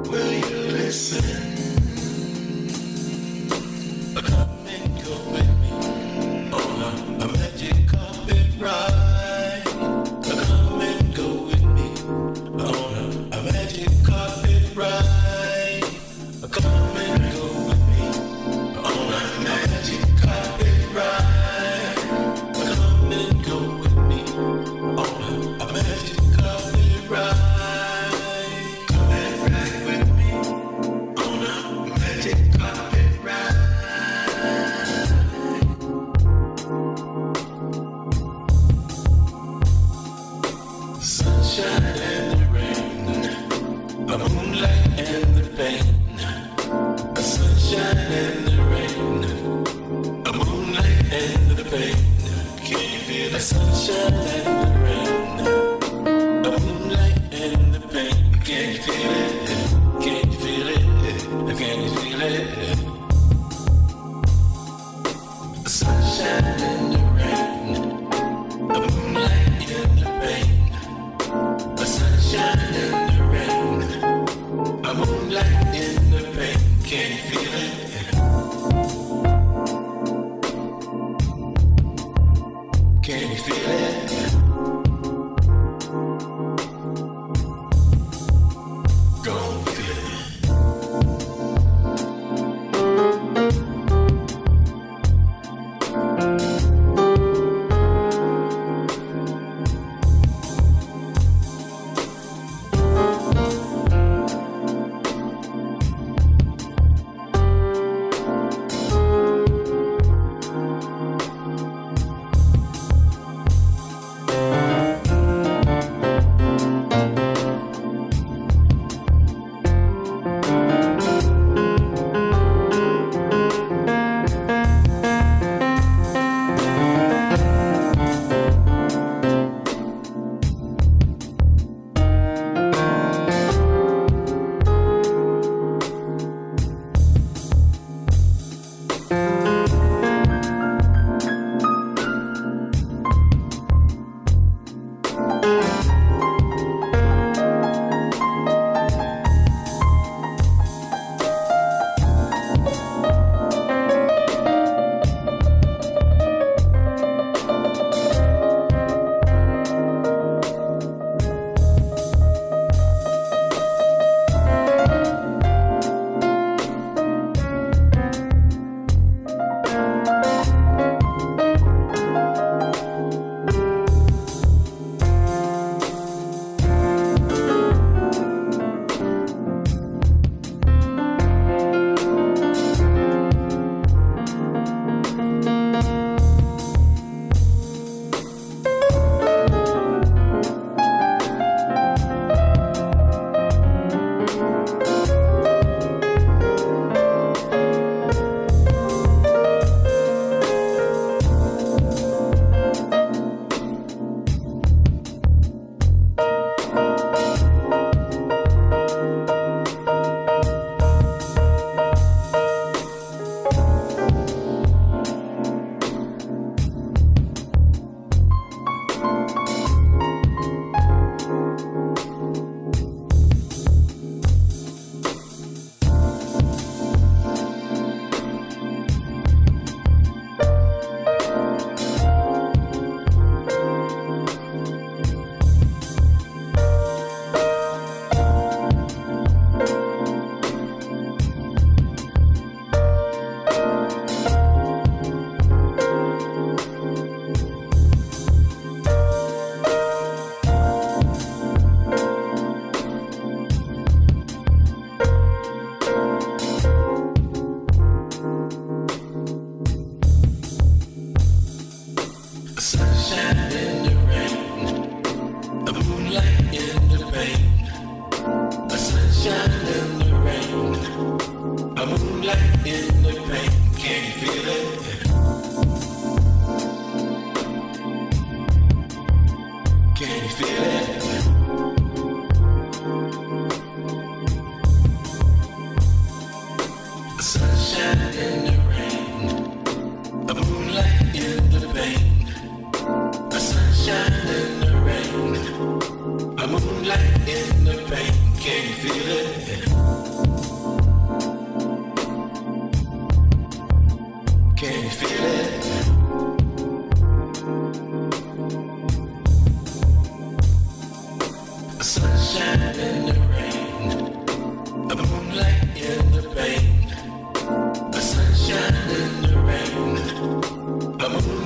Will you listen? Come and go with me on a magic carpet ride. Come and go with me on a magic carpet ride. Come and go with me on a magic carpet ride. Come and go with me on a magic carpet ride. Come and ride with me on a magic carpet ride. Sunshine and the rain, a moonlight and the pain. A sunshine and the rain, a moonlight and the pain. Can you feel the sunshine and the rain, a moonlight and the pain? Can you feel it? Can you feel it? Can you feel it? A sunshine and the rain, a moonlight and the pain. A sunshine in the rain, a moonlight in the pain. Can you feel it? Can you feel it? Go on, feel it.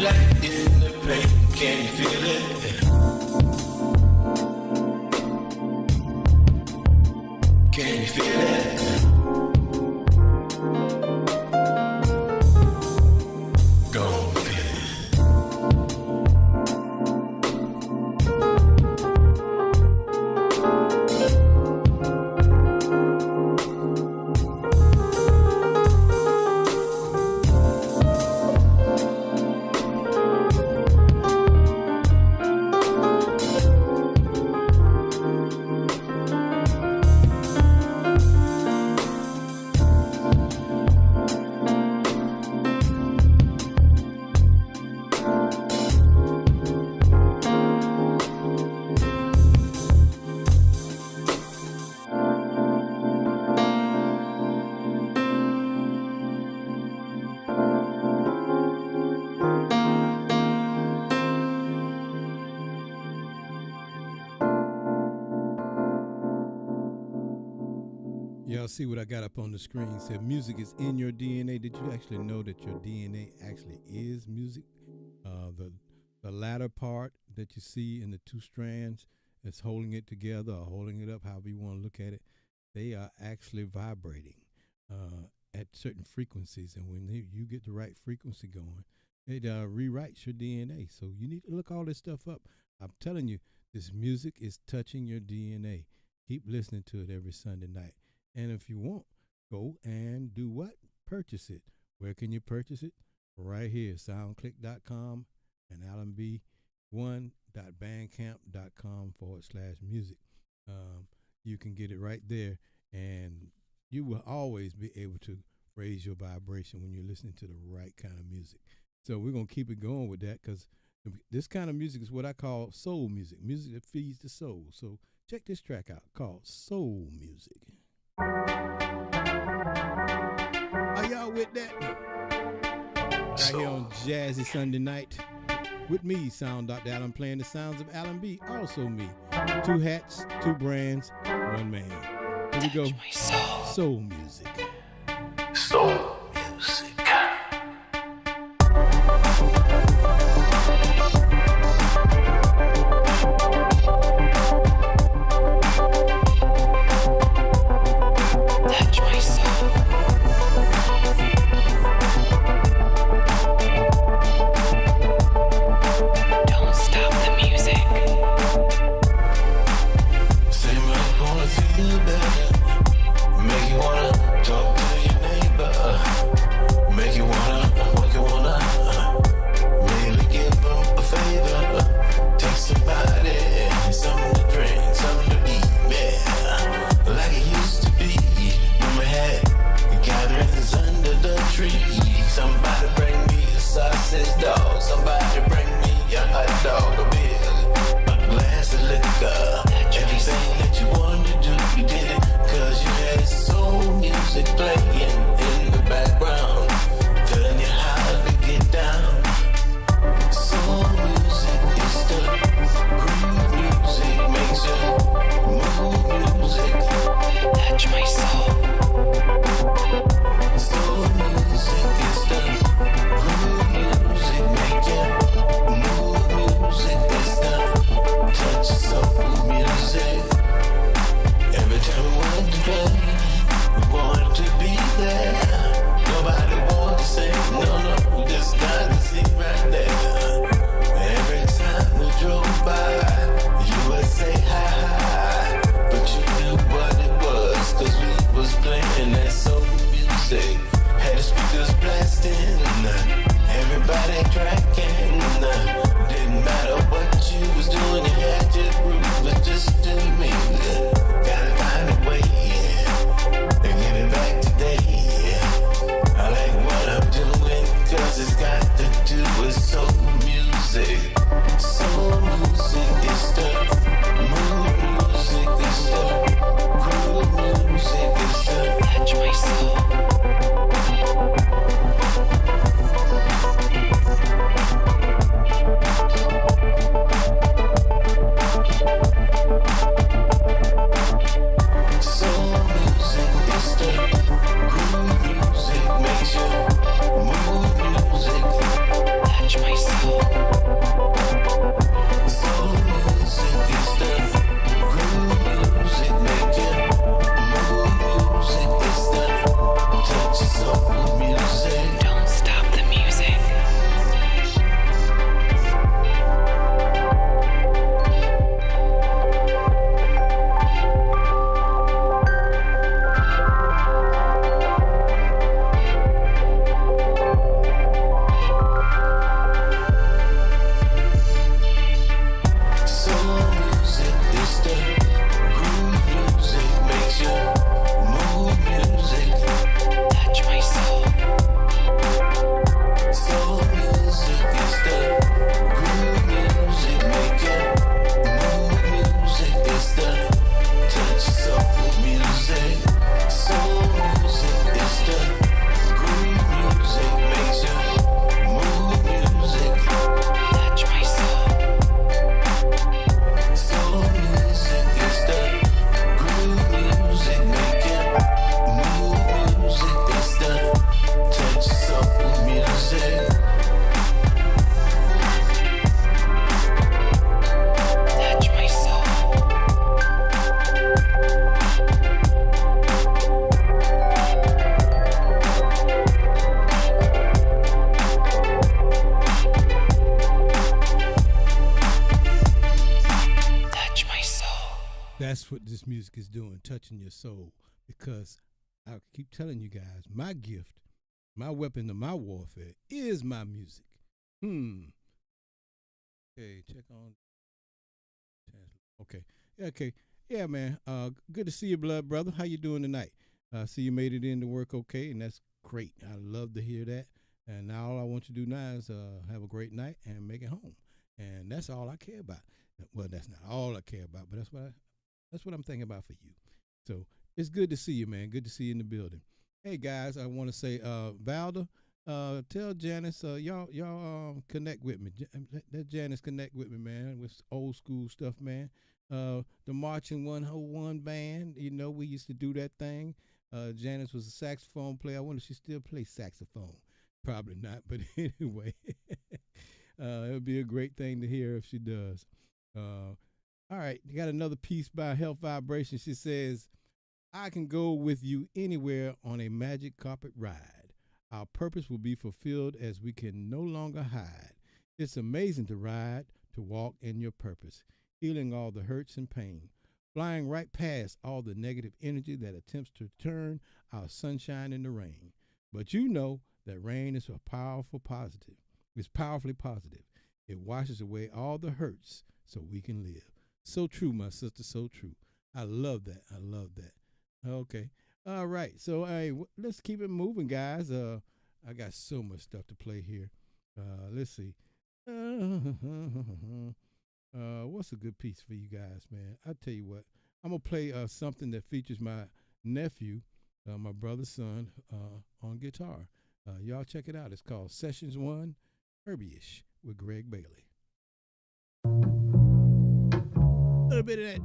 moonlight in the pain. Can you feel it? Can you feel it? Go feel it. Y'all see what I got up on the screen? It said music is in your DNA. Did you actually know that your DNA actually is music? The latter part that you see in the two strands that's holding it together or holding it up, however you want to look at it, they are actually vibrating at certain frequencies. And when you get the right frequency going, it rewrites your DNA. So you need to look all this stuff up. I'm telling you, this music is touching your DNA. Keep listening to it every Sunday night. And if you want, go and do what? Purchase it. Where can you purchase it? Right here, soundclick.com and allenb1.bandcamp.com/music. You can get it right there, and you will always be able to raise your vibration when you're listening to the right kind of music. So we're going to keep it going with that, because this kind of music is what I call soul music, music that feeds the soul. So check this track out called Soul Music. Are y'all with that? Right here on Jazzy Sunday night. With me, Sound Dr. Allen, playing the sounds of Allen B. Also me. 2 hats, 2 brands, 1 man. Here we go. Soul music. Soul music. Touch my soul. Don't stop the music. Say my wanna feel better. Make you wanna talk to your neighbor. that's what this music is doing, touching your soul. Because I keep telling you guys, my gift, my weapon of my warfare is my music. Okay, check on. Okay, okay, yeah, man. Good to see you, blood brother. How you doing tonight? See you made it into work okay, and that's great. I love to hear that. And now all I want you to do now is have a great night and make it home. And that's all I care about. Well, that's not all I care about, but that's what I'm thinking about for you. So it's good to see you, man. Good to see you in the building. Hey guys, I want to say, Valda, tell Janice, y'all connect with me. Let Janice connect with me, man, with old school stuff, man. The Marching 101 band, you know, we used to do that thing. Janice was a saxophone player. I wonder if she still plays saxophone. Probably not, but anyway, it would be a great thing to hear if she does. All right, you got another piece by Health Vibration. She says, I can go with you anywhere on a magic carpet ride. Our purpose will be fulfilled as we can no longer hide. It's amazing to ride, to walk in your purpose, healing all the hurts and pain, flying right past all the negative energy that attempts to turn our sunshine into rain. But you know that rain is a powerful positive. It's powerfully positive. It washes away all the hurts so we can live. So true, my sister, so true. I love that. I love that. Okay. All right. So let's keep it moving, guys. I got so much stuff to play here. Let's see. What's a good piece for you guys, man? I'll tell you what. I'm going to play something that features my nephew, my brother's son, on guitar. Y'all check it out. It's called Sessions 1, Herbie-ish with Greg Bailey. A little bit of that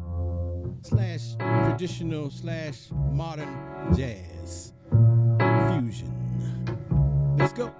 / traditional / modern jazz fusion. Let's go.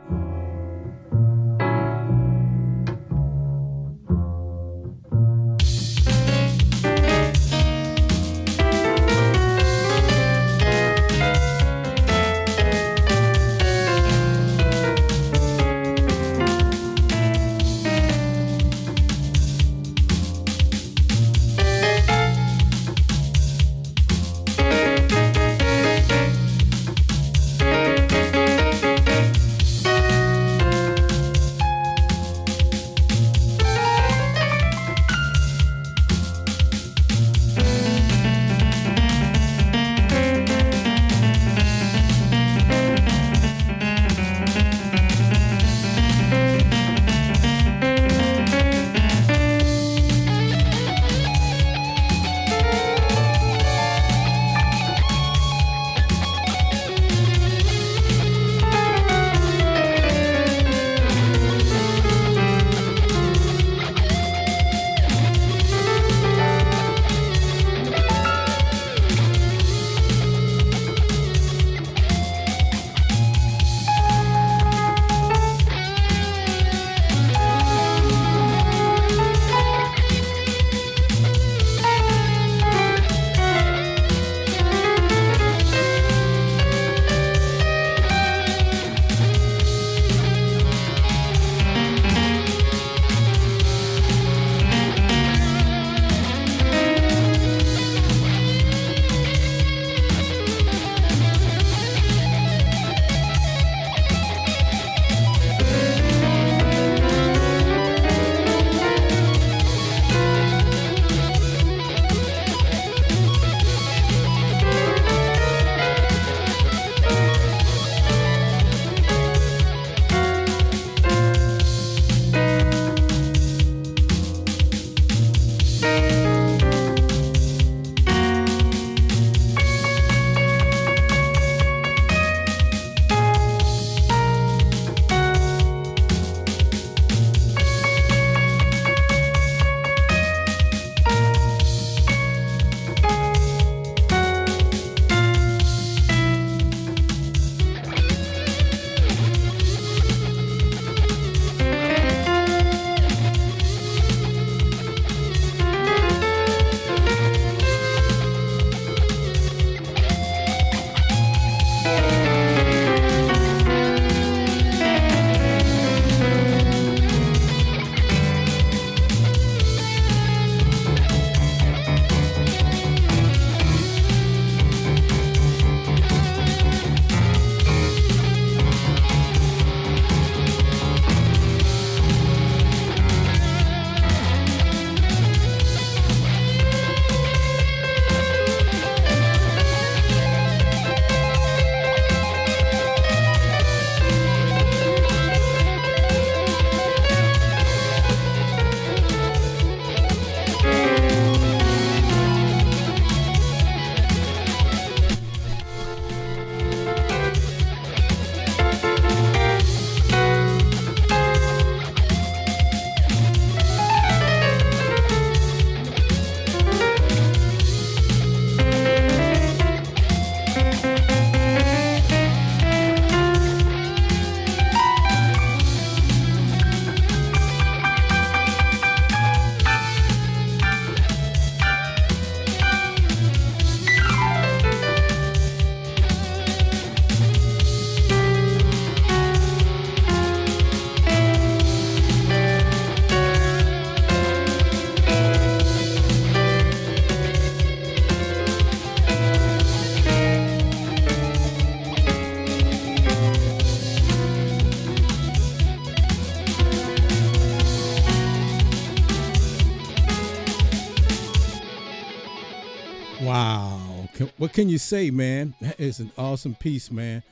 Wow. What can you say, man? That is an awesome piece, man.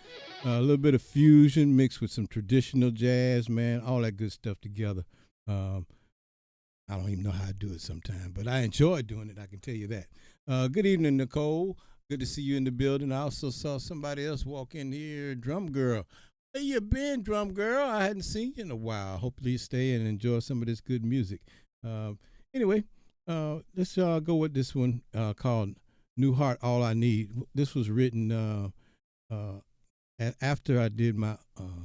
A little bit of fusion mixed with some traditional jazz, man. All that good stuff together. Um, I don't even know how to do it sometimes, but I enjoy doing it. I can tell you that. Good evening, Nicole. Good to see you in the building. I also saw somebody else walk in here, Drum Girl. Where you been, Drum Girl? I hadn't seen you in a while. Hopefully you stay and enjoy some of this good music. Anyway, let's go with this one called New Heart, All I Need. This was written after I did my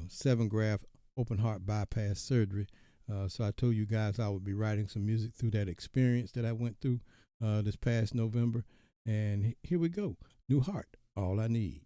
7-graft open heart bypass surgery. So I told you guys I would be writing some music through that experience that I went through this past November. And here we go. New Heart, All I Need.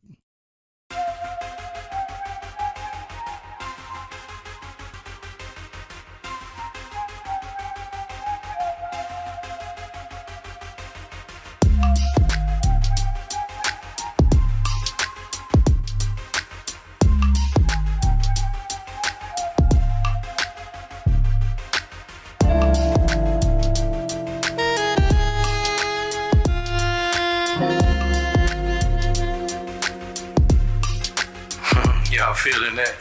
Y'all feeling that?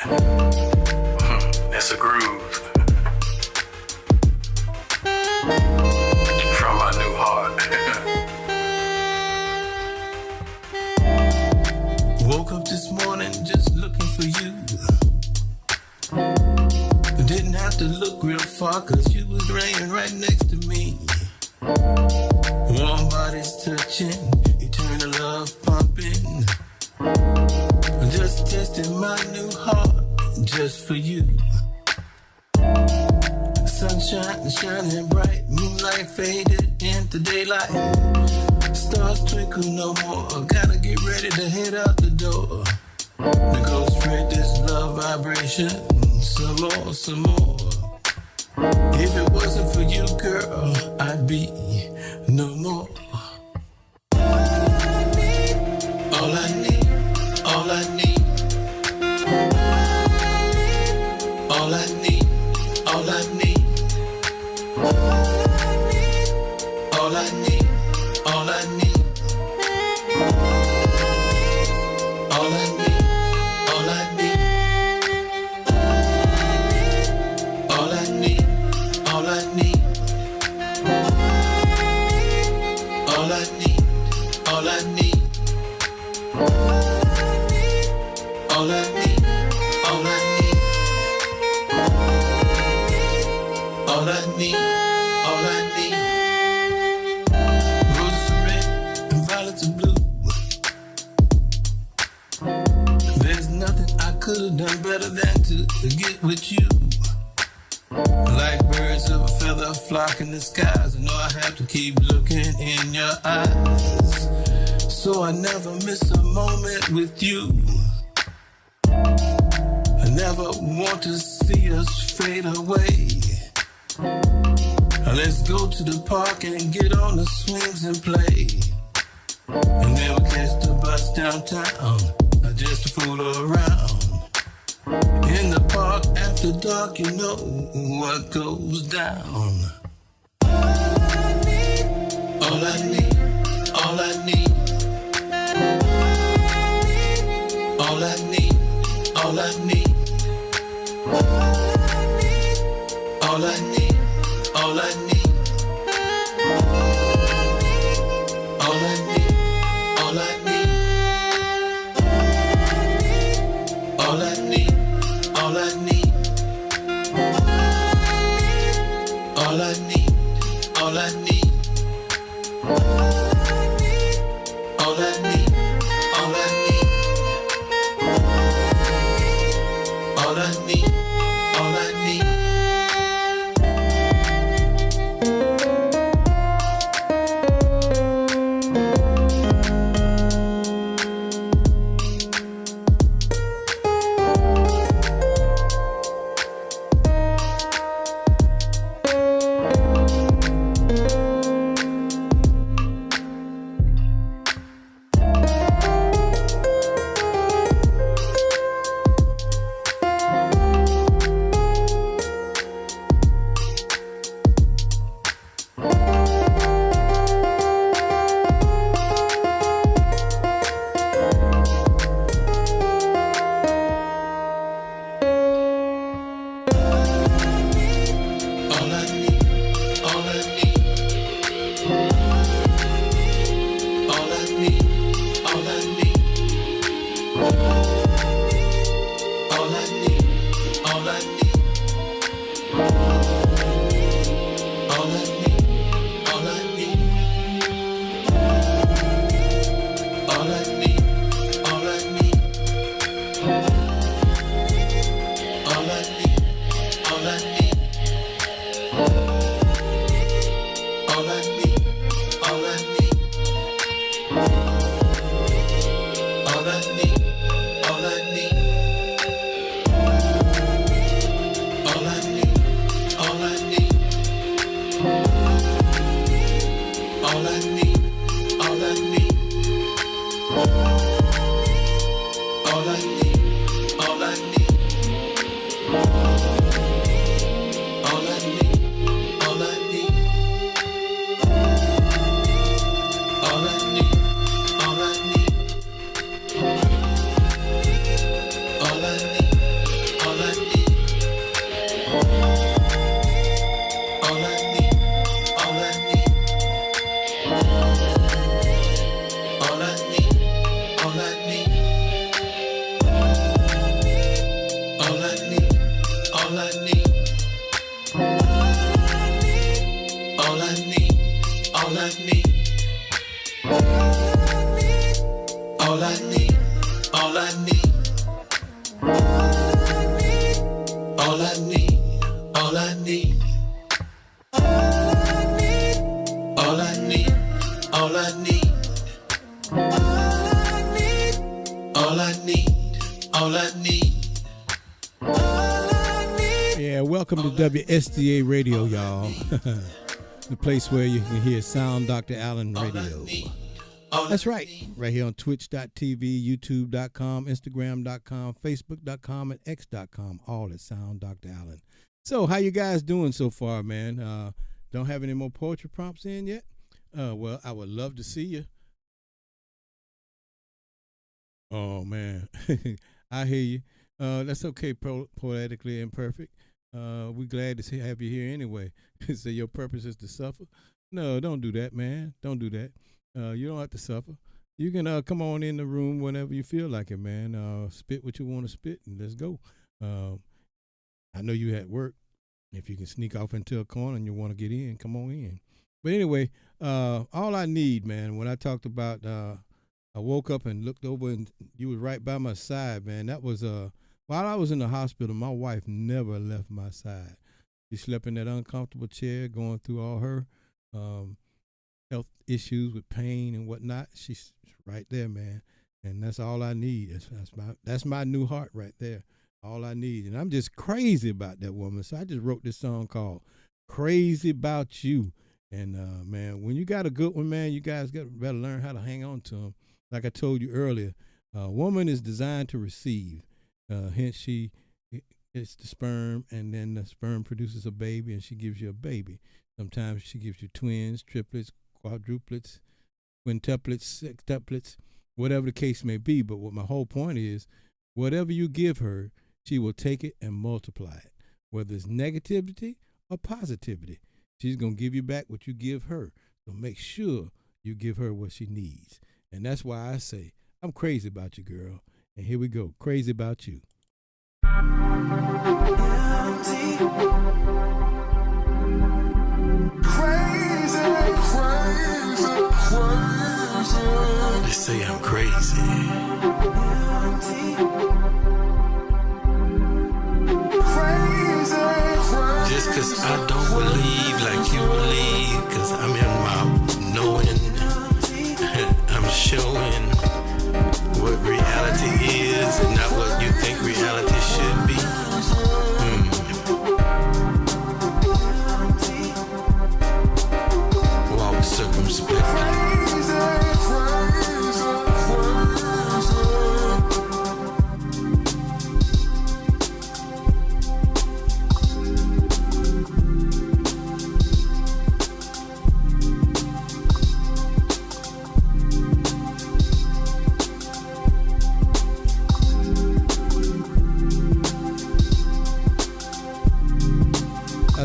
That's a groove. From my new heart. Woke up this morning just looking for you. Didn't have to look real far cause you was laying right next to me. Warm bodies touching, eternal love pumping. Just testing my new heart, just for you. Sunshine shining bright, moonlight faded into daylight. Stars twinkle no more, gotta get ready to head out the door. To go spread this love vibration, some more, some more. If it wasn't for you, girl, I'd be no more. All I need, all I need, all I need, all I need, all I need, all I need, all I need, all I need, all I need, all I need, all I need, all I need. All I need, all I need, all I need, all I need. Roses are red and violets are blue. There's nothing I could have done better than to get with you. Like birds of a feather flock in the skies, I know I have to keep looking in your eyes. So I never miss a moment with you. I never want to see us fade away. Let's go to the park and get on the swings and play. And then we'll catch the bus downtown, just to fool around. In the park after dark, you know what goes down. All I need, all I need, all I need, all I need, all I need, all I need, all I need, all I need, all I need, all I need, all I need, all I need. All I need, all I need, all I need, all I need. WSDA Radio, y'all. The place where you can hear Sound Dr. Allen Radio. That's right. Right here on twitch.tv, youtube.com, instagram.com, facebook.com, and x.com. All at Sound Dr. Allen. So how you guys doing so far, man? Don't have any more poetry prompts in yet? Well, I would love to see you. Oh, man. I hear you. That's okay, poetically imperfect. We're glad to have you here anyway. So your purpose is to suffer? No, don't do that, man. Don't do that. You don't have to suffer. You can come on in the room whenever you feel like it, man. Spit what you want to spit and let's go. I know you at work. If you can sneak off into a corner and you want to get in, come on in. But anyway, all I need, man, when I talked about I woke up and looked over and you was right by my side, man. That was while I was in the hospital, my wife never left my side. She slept in that uncomfortable chair going through all her health issues with pain and whatnot. She's right there, man. And that's all I need. That's my new heart right there. All I need. And I'm just crazy about that woman. So I just wrote this song called Crazy About You. And, man, when you got a good one, man, you guys better learn how to hang on to them. Like I told you earlier, a woman is designed to receive. Hence, it's the sperm, and then the sperm produces a baby, and she gives you a baby. Sometimes she gives you twins, triplets, quadruplets, quintuplets, sextuplets, whatever the case may be. But what my whole point is, whatever you give her, she will take it and multiply it. Whether it's negativity or positivity, she's going to give you back what you give her. So make sure you give her what she needs. And that's why I say, I'm crazy about you, girl. And here we go. Crazy about you. They say I'm crazy. Just 'cause I don't believe like you believe, 'cause I'm in my knowing, I'm showing what reality is and not what you think reality should be. Walk circumspectly.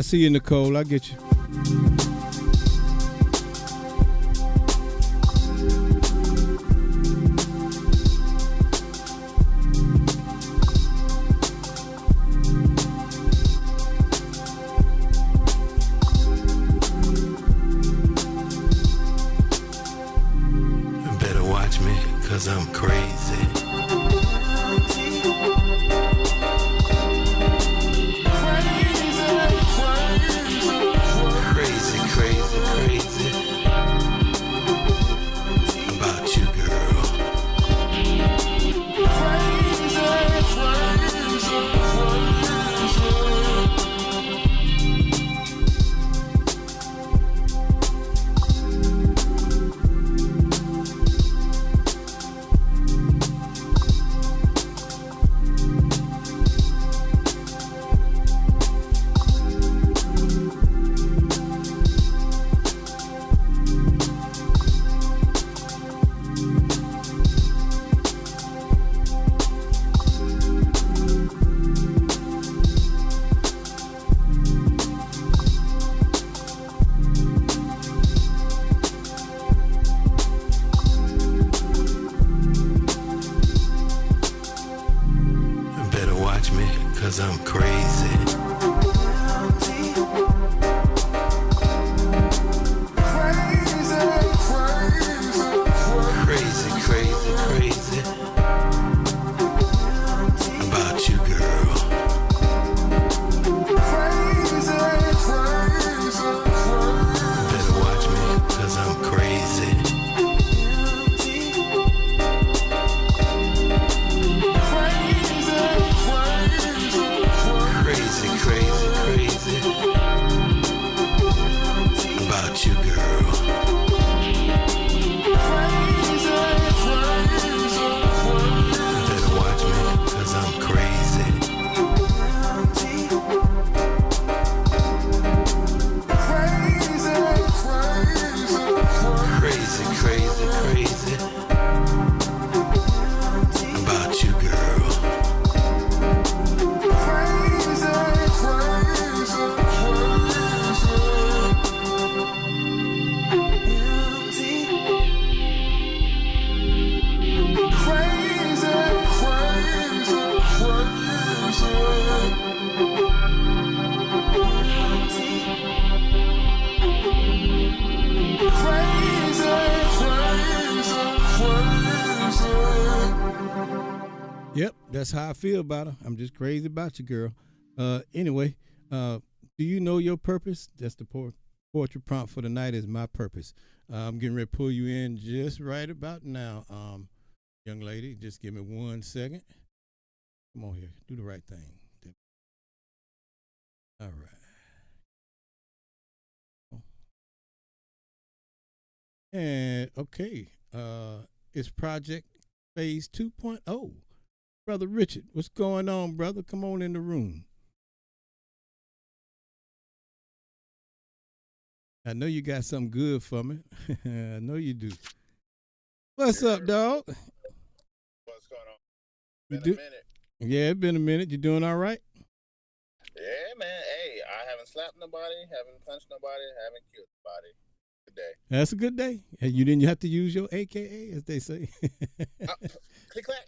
see you, Nicole. I'll get you. Better watch me, cause I'm crazy. Crazy, crazy, crazy about you, girl. Better watch me, cause I'm crazy. Crazy, crazy, crazy about you, girl. Better watch me, cause I'm crazy. Crazy, crazy, crazy about you, girl. Better watch me, cause I'm crazy. Crazy, crazy, crazy about you, girl. Yep, that's how I feel about her. I'm just crazy about you, girl. Anyway, do you know your purpose? That's the poetry prompt for the night. Is my purpose. I'm getting ready to pull you in just right about now, young lady. Just give me 1 second. Come on here, do the right thing. All right. And okay, it's Project Phase 2.0. Brother Richard, what's going on, brother? Come on in the room. I know you got something good for me. I know you do. What's up, dog? What's going on? You Been do- a minute. Yeah, it's been a minute. You doing all right? Yeah, man. Hey, I haven't slapped nobody, haven't punched nobody, haven't killed nobody today. That's a good day. And you didn't have to use your AKA, as they say. Click clack.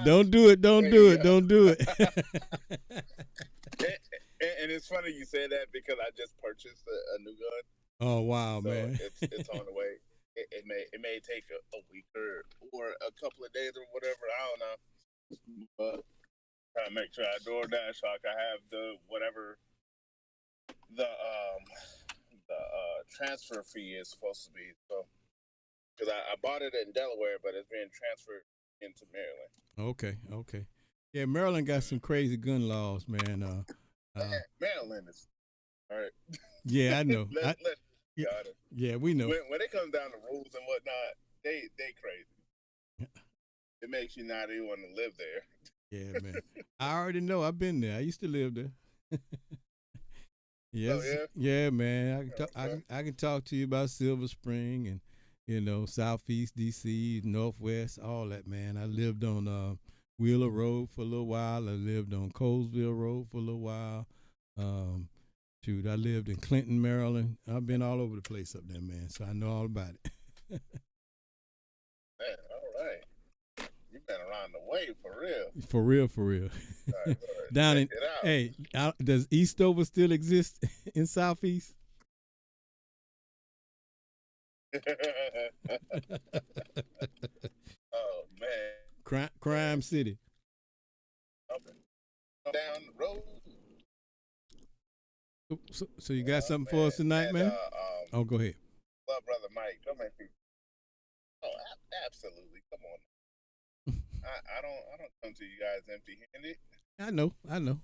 Don't do it. Don't There do you it. go. Don't do it. And it's funny you say that because I just purchased a new gun. Oh wow, So man. it's on the way. It may take a week or a couple of days or whatever. I don't know. But trying to make sure I DoorDash so I can have the whatever the transfer fee is supposed to be. So because I bought it in Delaware, but it's being transferred into Maryland. Okay, okay. Yeah, Maryland got some crazy gun laws, man. Maryland is all right. Yeah, I know. Let yeah, got it. yeah, we know. When it comes down to rules and whatnot, they crazy. It makes you not even want to live there. Yeah, man. I already know. I've been there. I used to live there. Yes. Oh, Yeah, man. I can talk to you about Silver Spring and Southeast DC, Northwest, all that, man. I lived on Wheeler Road for a little while. I lived on Colesville Road for a little while. Shoot, I lived in Clinton, Maryland. I've been all over the place up there, man. So I know all about it. Man, all right. You've been around the way for real. For real, for real. All right, Down in, check it out. hey, does Eastover still exist in Southeast? Oh man, Crime City. okay. Down the road. So you got something for us tonight, And, man? Oh, go ahead. Love brother Mike. Don't make me. Oh, absolutely. Come on. I don't come to you guys empty-handed. I know. I mean,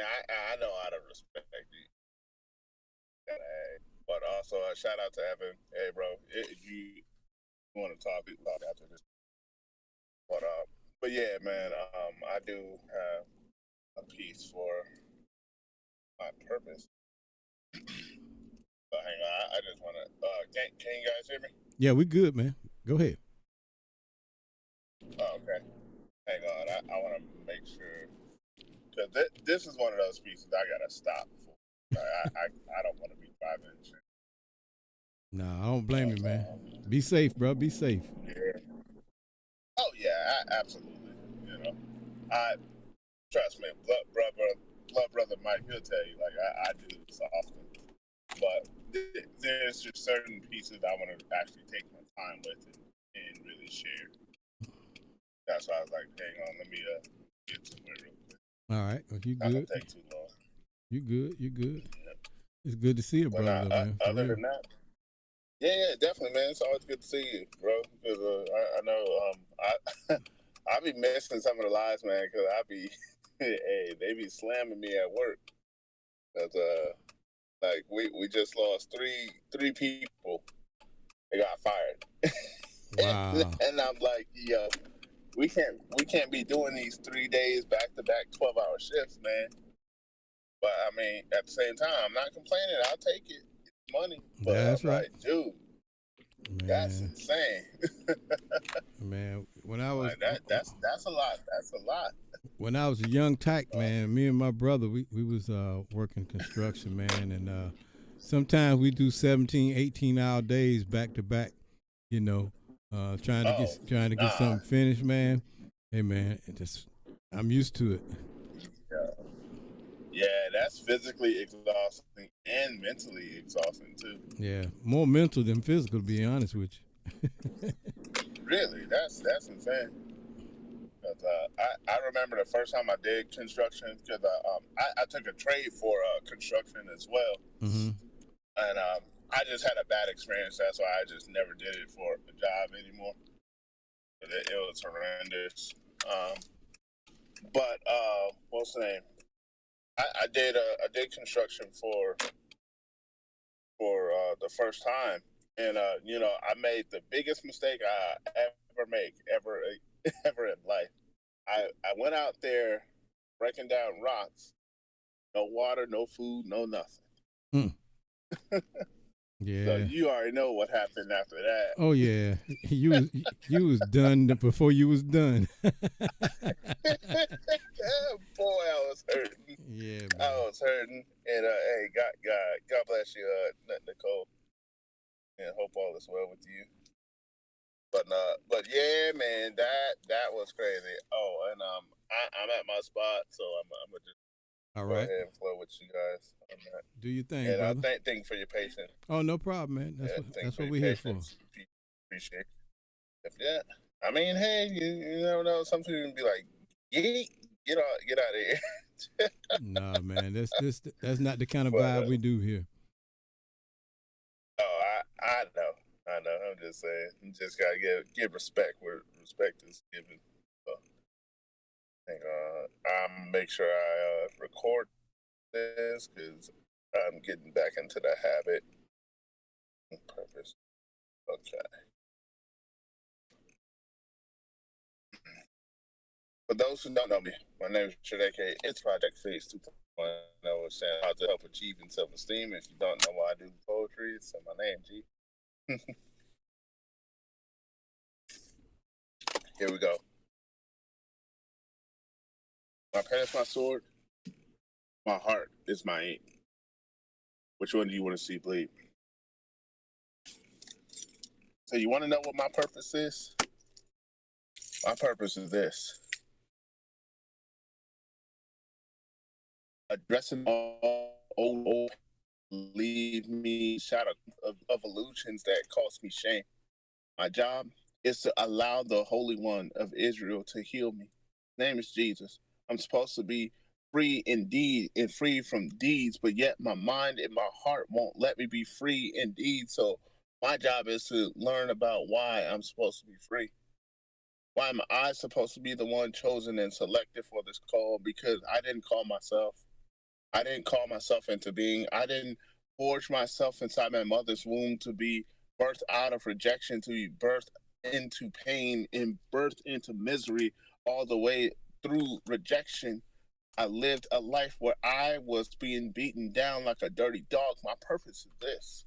I know how to respect you. But also, shout out to Evan. Hey, bro, if you want to talk after this. But yeah, man, I do have a piece for my purpose. But hang on, I just want to. Can you guys hear me? Yeah, we good, man. Go ahead. Oh, okay. Hang on, I want to make sure because this is one of those pieces I gotta stop for. I don't want to be driving. Nah, I don't blame you, man. Be safe, bro. Be safe. Yeah. Oh yeah, absolutely. You know, trust me, blood brother Mike. He'll tell you like I do this often, but there's just certain pieces I want to actually take my time with and really share. That's why I was like, hang on, let me get to it real quick. All right. Well, you Not good? gonna take too long. You good? You good? Yeah. It's good to see you, brother, man. For Other real. than that, yeah, definitely, man. It's always good to see you, bro. Because I know I be missing some of the lives, man. Because I be, hey, they be slamming me at work. Cause like we just lost three people. They got fired. Wow. and I'm like, yo, we can't be doing these 3 days back to back 12-hour shifts, man. But I mean, at the same time, I'm not complaining. I'll take it. It's money. But That's I'm right. like, dude, Man. that's insane. Man, when I was like that's a lot. That's a lot. When I was a young tyke, man, me and my brother, we was working construction, man, and sometimes we do 17, 18-hour days back to back, you know, trying to get something finished, man. Hey, man, I'm used to it. Yeah, that's physically exhausting and mentally exhausting too. Yeah, more mental than physical, to be honest with you. Really, that's insane. Cause I remember the first time I did construction because I took a trade for construction as well, and I just had a bad experience. That's why I just never did it for a job anymore. It was horrendous. But what's the name? I did construction for the first time, and you know, I made the biggest mistake I ever make ever in life. I went out there breaking down rocks, no water, no food, no nothing. Yeah. So you already know what happened after that. Oh yeah, you was done before you was done. Boy, I was hurting. Yeah, man. I was hurting, and hey, God bless you, Nicole, and hope all is well with you. But yeah, man, that was crazy. Oh, and I'm at my spot, so I'm gonna just All go right. ahead and flow with you guys on that. Do your thing, And brother. thank you for your patience. Oh, no problem, man. That's what we're here for. Appreciate it. Yeah, I mean, hey, you never know. Some people can be like, get out of here. Nah, man, that's not the kind of vibe we do here. Oh, I know. I'm just saying, you just gotta give respect where respect is given. So, I'm make sure I record this because I'm getting back into the habit. Purpose. Okay. For those who don't know me, my name is Shadeke. It's Project Phase 2.0. It's saying how to help achieving self-esteem. If you don't know why I do poetry, it's my name, G. Here we go. My pen is my sword. My heart is my aim. Which one do you want to see bleed? So you want to know what my purpose is? My purpose is this. Addressing all old leave me shadow of illusions that cost me shame. My job is to allow the Holy One of Israel to heal me. His name is Jesus. I'm supposed to be free indeed and free from deeds, but yet my mind and my heart won't let me be free indeed. So my job is to learn about why I'm supposed to be free. Why am I supposed to be the one chosen and selected for this call? Because I didn't call myself. I didn't call myself into being. I didn't forge myself inside my mother's womb to be birthed out of rejection, to be birthed into pain and birthed into misery all the way through rejection. I lived a life where I was being beaten down like a dirty dog. My purpose is this,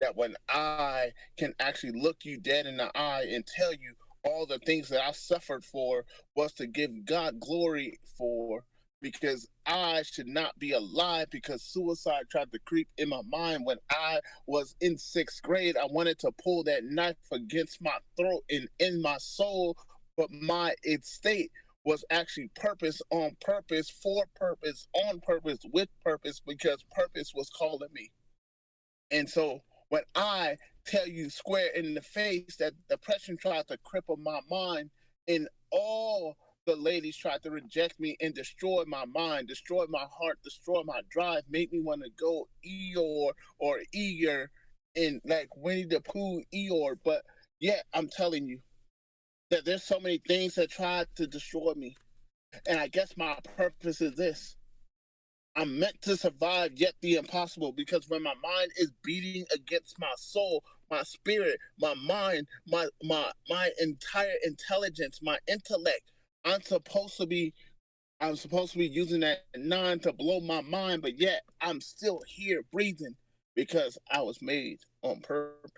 that when I can actually look you dead in the eye and tell you all the things that I suffered for was to give God glory for, because I should not be alive, because suicide tried to creep in my mind when I was in 6th grade. I wanted to pull that knife against my throat and in my soul, but my estate was actually purpose on purpose, for purpose, on purpose, with purpose, because purpose was calling me. And so when I tell you square in the face that depression tried to cripple my mind, and all the ladies tried to reject me and destroy my mind, destroy my heart, destroy my drive, make me want to go Eeyore or eager and like Winnie the Pooh Eeyore. But yet I'm telling you that there's so many things that tried to destroy me. And I guess my purpose is this. I'm meant to survive yet the impossible, because when my mind is beating against my soul, my spirit, my mind, my entire intelligence, my intellect, I'm supposed to be using that 9 to blow my mind, but yet I'm still here breathing because I was made on purpose.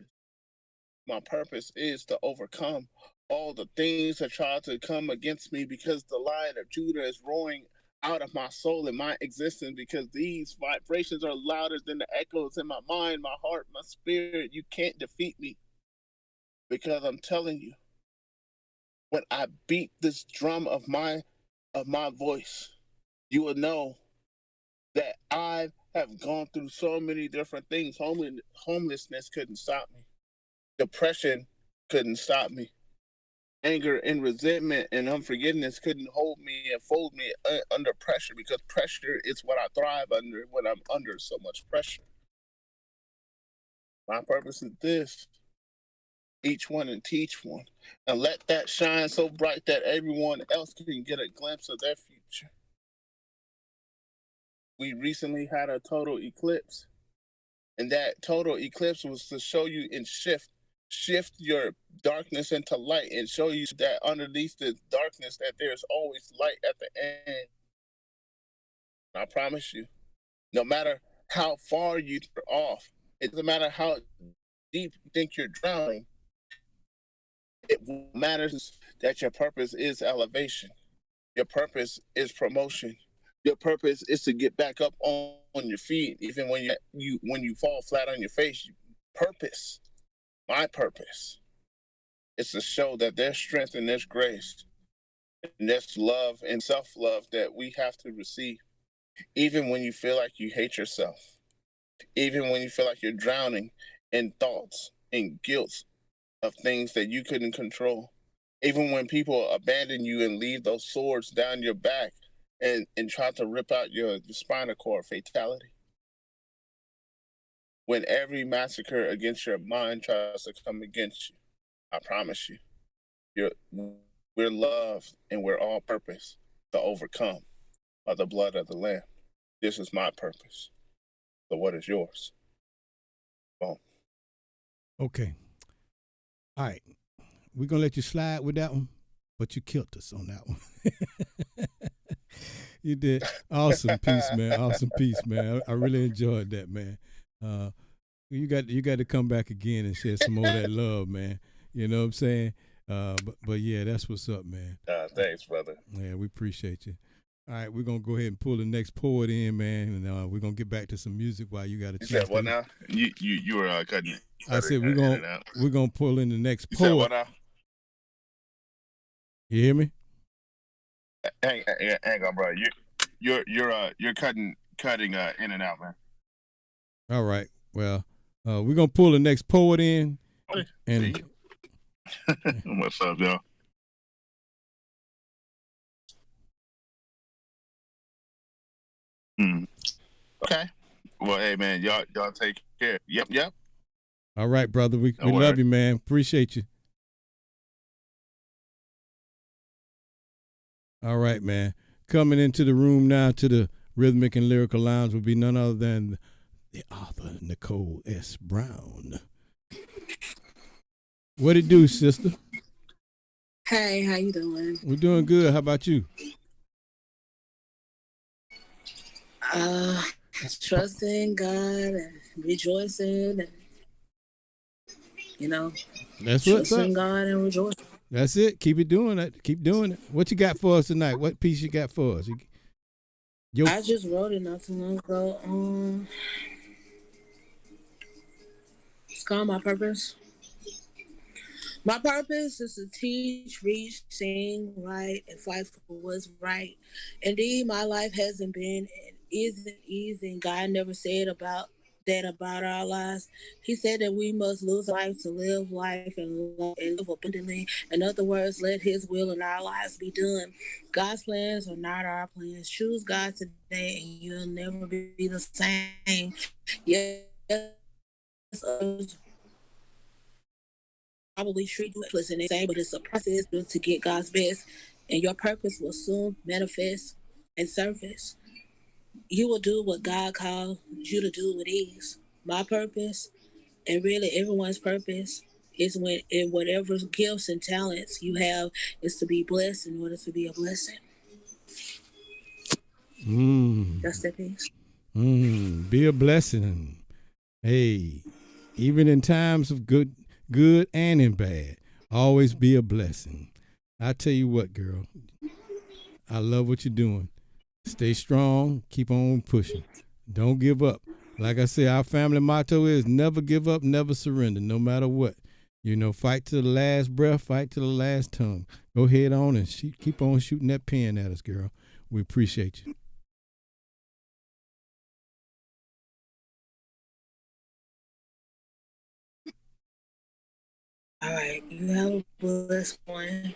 My purpose is to overcome all the things that try to come against me, because the Lion of Judah is roaring out of my soul and my existence, because these vibrations are louder than the echoes in my mind, my heart, my spirit. You can't defeat me, because I'm telling you, when I beat this drum of my voice, you will know that I have gone through so many different things. Homelessness couldn't stop me. Depression couldn't stop me. Anger and resentment and unforgiveness couldn't hold me and fold me under pressure, because pressure is what I thrive under when I'm under so much pressure. My purpose is this: each one and teach one, and let that shine so bright that everyone else can get a glimpse of their future. We recently had a total eclipse, and that total eclipse was to show you and shift your darkness into light, and show you that underneath the darkness that there's always light at the end. I promise you, no matter how far you're off, it doesn't matter how deep you think you're drowning, it matters that your purpose is elevation. Your purpose is promotion. Your purpose is to get back up on your feet, even when you fall flat on your face. Purpose, my purpose, is to show that there's strength and there's grace and there's love and self-love that we have to receive, even when you feel like you hate yourself, even when you feel like you're drowning in thoughts and guilt of things that you couldn't control, even when people abandon you and leave those swords down your back and try to rip out your spinal cord, fatality. When every massacre against your mind tries to come against you, I promise you, we're loved and we're all purpose to overcome by the blood of the Lamb. This is my purpose. So what is yours? Boom. Okay. All right. We're going to let you slide with that one, but you killed us on that one. You did. Awesome piece, man. Awesome piece, man. I really enjoyed that, man. You got to come back again and share some more of that love, man. You know what I'm saying? But yeah, that's what's up, man. Thanks, brother. Yeah, we appreciate you. All right, we're gonna go ahead and pull the next poet in, man, and we're gonna get back to some music while you got a You chance. said what now? You were cutting. I said in and out. we're gonna pull in the next You said what poet. now? You hear me? Hang on, bro. You're cutting in and out, man. All right. Well, we're gonna pull the next poet in, and What's up, y'all? Okay. Well, hey, man, y'all take care. Yep. all right, brother. We No love worries. you, man. Appreciate you. All right, man. Coming into the room now to the Rhythmic and Lyrical Lounge will be none other than the author, Nicole S. Brown. What it do, sister? Hey, how you doing? We're doing good. How about you? Trusting God and rejoicing and That's what's up. trusting God and rejoicing. That's it. Keep it doing it. Keep doing it. What you got for us tonight? What piece you got for us? I just wrote it not too long ago. It's called My Purpose. My purpose is to teach, reach, sing, write, and fight for what's right. Indeed, my life hasn't been and isn't easy, and God never said about our lives. He said that we must lose life to live life and live abundantly. In other words, let His will in our lives be done. God's plans are not our plans. Choose God today, and you'll never be the same. Yes, others probably treat you and the same, but it's a process to get God's best, and your purpose will soon manifest and surface. You will do what God called you to do with ease. My purpose, and really everyone's purpose, is when in whatever gifts and talents you have, is to be blessed in order to be a blessing. That's that piece. Be a blessing. Hey, even in times of good and in bad, always be a blessing. I tell you what, girl, I love what you're doing. Stay strong, keep on pushing. Don't give up. Like I said, our family motto is never give up, never surrender, no matter what. Fight to the last breath, fight to the last tongue. Go ahead on and keep on shooting that pen at us, girl. We appreciate you. All right, you have a blessed one.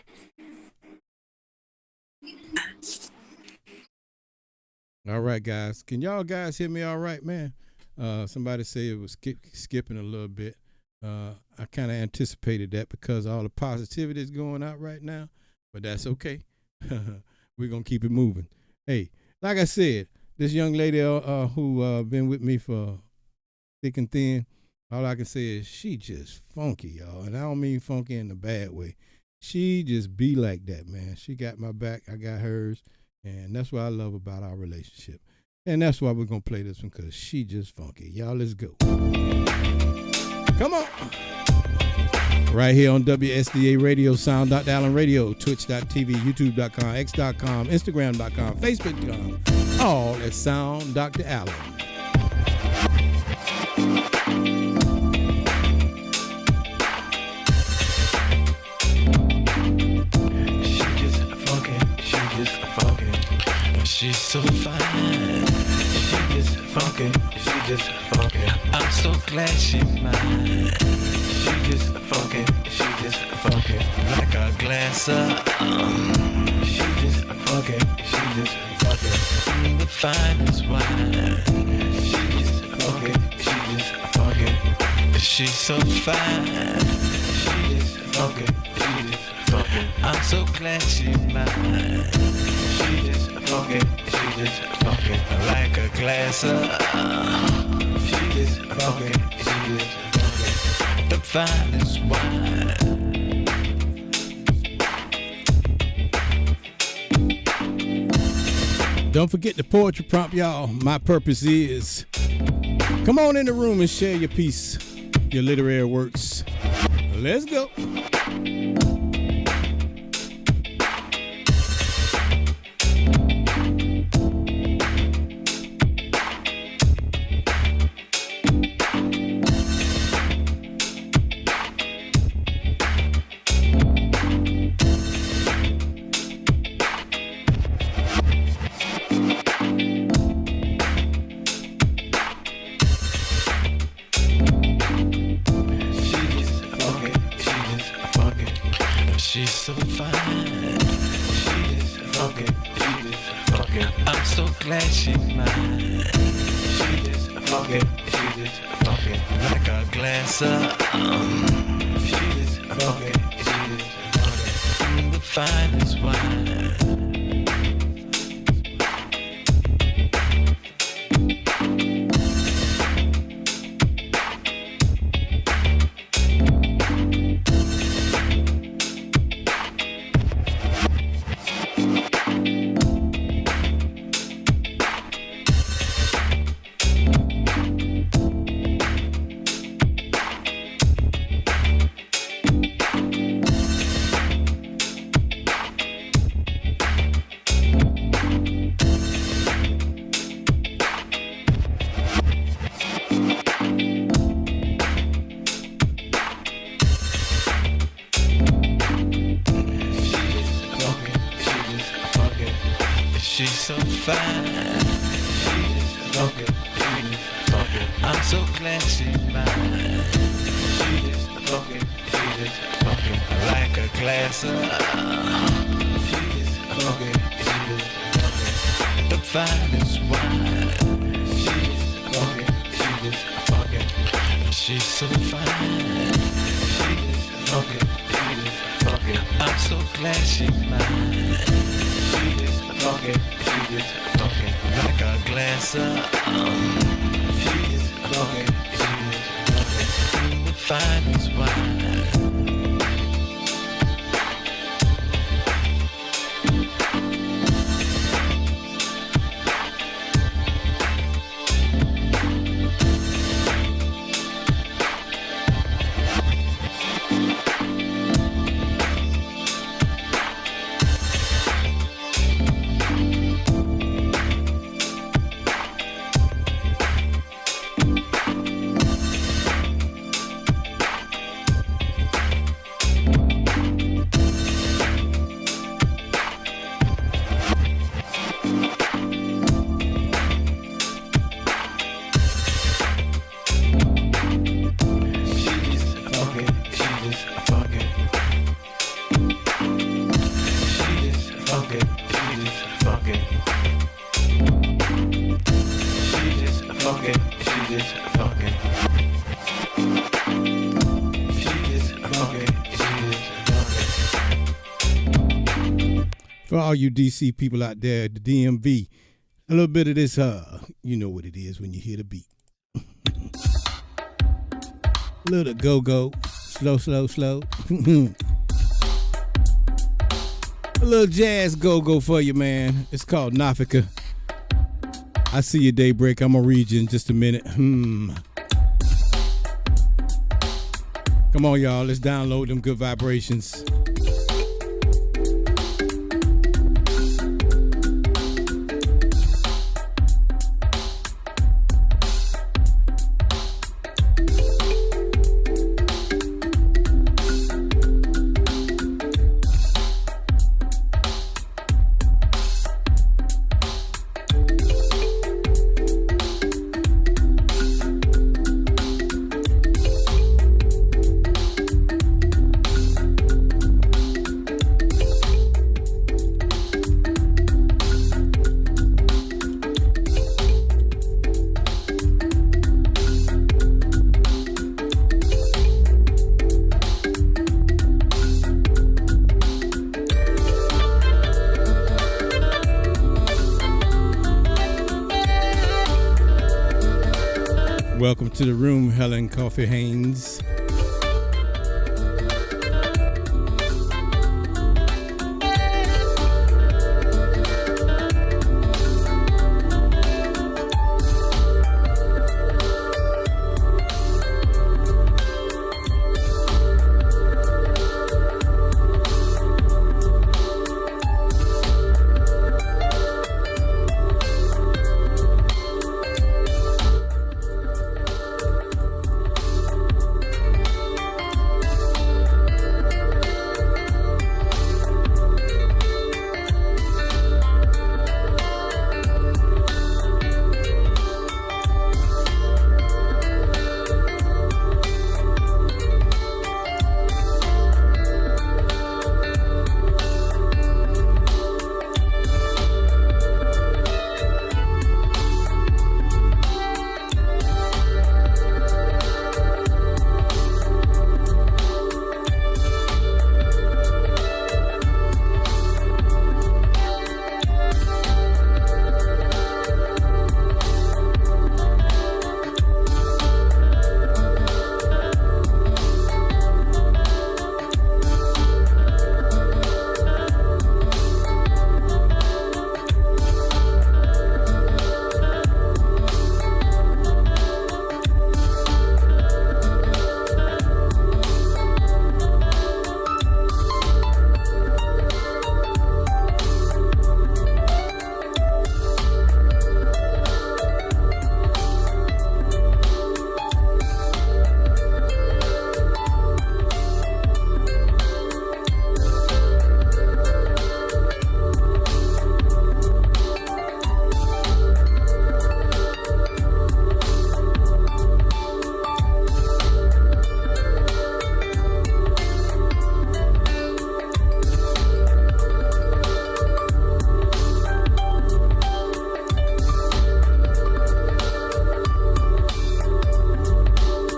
All right, guys. Can y'all guys hear me all right, man? Somebody say it was skipping a little bit. I kind of anticipated that because all the positivity is going out right now, but that's okay. We're going to keep it moving. Hey, like I said, this young lady who been with me for thick and thin, all I can say is she just funky, y'all. And I don't mean funky in a bad way. She just be like that, man. She got my back. I got hers. And that's what I love about our relationship. And that's why we're going to play this one, because she just funky. Y'all, let's go. Come on. Right here on WSDA Radio, Sound.Allen Radio, Twitch.tv, YouTube.com, X.com, Instagram.com, Facebook.com. All at Sound Dr. Allen. She's so fine. She just funky. She just funky. I'm so glad she's mine. She just funky. She just funky. Like a glass of she just funky. She just funky. The finest wine. She just funky. She just funky. She's so fine. She just funky. She just funky. I'm so glad she's mine. She just funky, she just funky, like a glass of she just funky, she just funky, the finest wine. Don't forget the poetry prompt, y'all. My purpose is, come on in the room and share your piece, your literary works. Let's go. so glad she's mine. She just funky, she just funky like a glass of she just funky, she just funky the finest wine. She's so fine. She just funky, she just funky. I'm so glad she's mine. She just funky, she just funky like a glass of she just funky, she just funky the finest wine. She just funky, she just funky. She's so fine. She just funky, she just funky. I'm so glad she's mine. She just funky, she just funky like a glass of she just funky, she just funky the finest wine. For all you DC people out there at the DMV, a little bit of this, you know what it is when you hear the beat. A little go-go, slow, slow, slow. A little jazz go-go for you, man. It's called Nafika. I see you, Daybreak. I'm going to read you in just a minute. Come on, y'all. Let's download them good vibrations. Welcome to the room, Helen Coffee Haynes.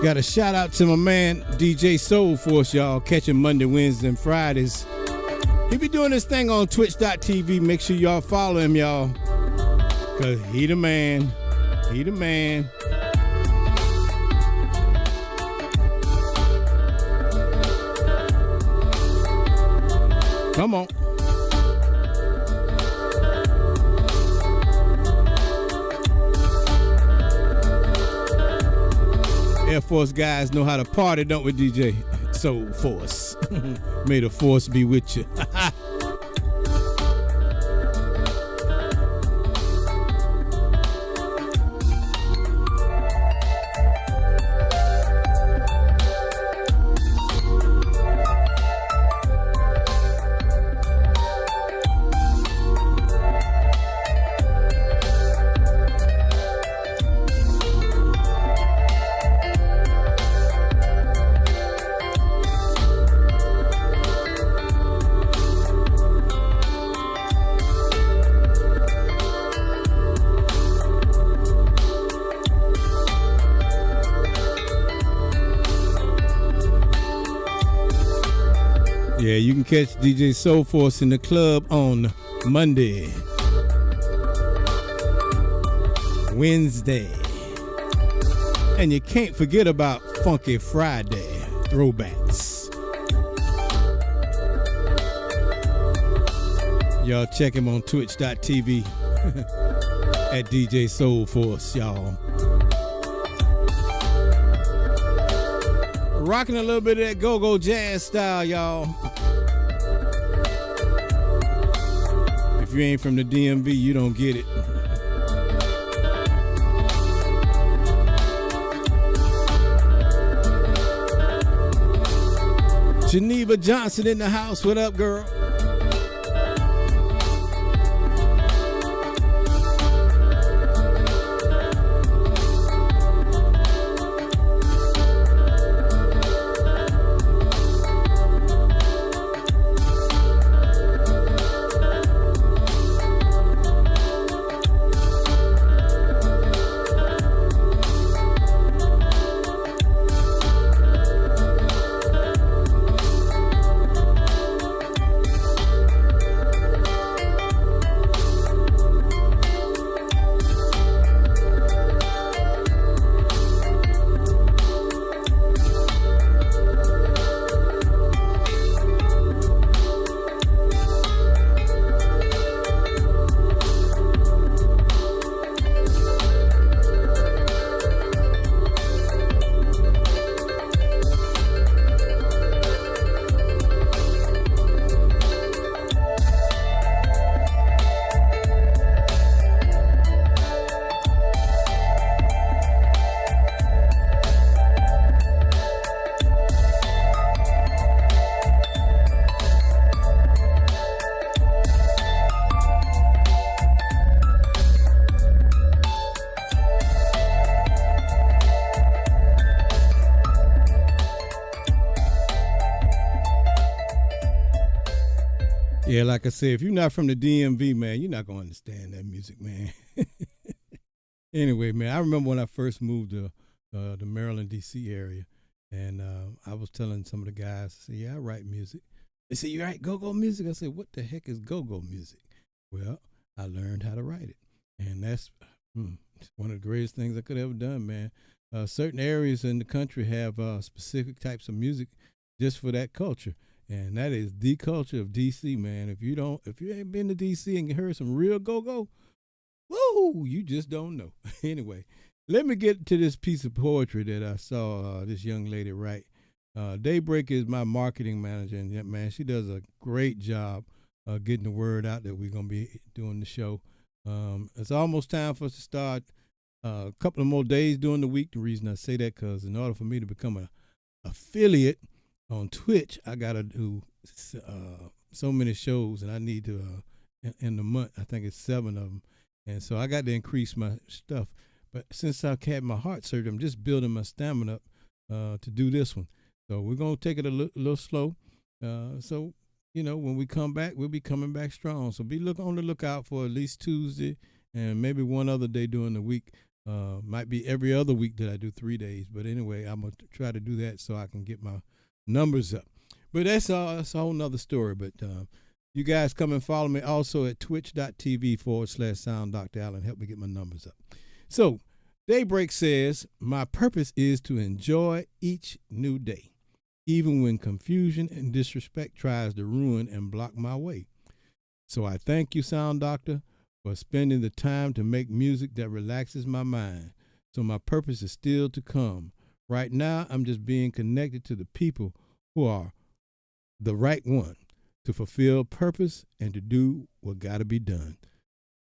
Got a shout out to my man DJ Soul Force, y'all. Catching Monday, Wednesdays, and Fridays. He be doing this thing on twitch.tv. Make sure y'all follow him, y'all. Cause he the man. He the man. Come on. Air Force guys know how to party, don't we, DJ? Soul Force. May the force be with you. Yeah, you can catch DJ Soul Force in the club on Monday, Wednesday, and you can't forget about Funky Friday throwbacks. Y'all check him on twitch.tv at DJ Soul Force, y'all. Rocking a little bit of that go-go jazz style, y'all. If you ain't from the DMV, you don't get it. Geneva Johnson in the house. What up, girl? Yeah, like I said, if you're not from the DMV, man, you're not going to understand that music, man. Anyway, man, I remember when I first moved to the Maryland, D.C. area, and I was telling some of the guys, I said, yeah, I write music. They said, you write go-go music? I said, what the heck is go-go music? Well, I learned how to write it, and that's one of the greatest things I could have ever done, man. Certain areas in the country have specific types of music just for that culture. And that is the culture of DC, man. If you ain't been to DC and heard some real go-go, woo, you just don't know. Anyway, let me get to this piece of poetry that I saw this young lady write. Daybreak is my marketing manager, and man, she does a great job getting the word out that we're gonna be doing the show. It's almost time for us to start. A couple of more days during the week. The reason I say that, because in order for me to become an affiliate on Twitch, I gotta do so many shows, and I need to in the month, I think it's 7 of them, and so I got to increase my stuff. But since I had my heart surgery, I'm just building my stamina up to do this one. So we're gonna take it a little slow. So when we come back, we'll be coming back strong. So be on the lookout for at least Tuesday and maybe one other day during the week. Might be every other week that I do 3 days, but anyway, I'm gonna try to do that so I can get my numbers up. But that's a whole nother story. But you guys come and follow me also at twitch.tv/Sound Dr. Allen. Help me get my numbers up. So Daybreak says, my purpose is to enjoy each new day, even when confusion and disrespect tries to ruin and block my way. So I thank you, Sound Doctor, for spending the time to make music that relaxes my mind. So my purpose is still to come. Right now, I'm just being connected to the people who are the right one to fulfill purpose and to do what got to be done.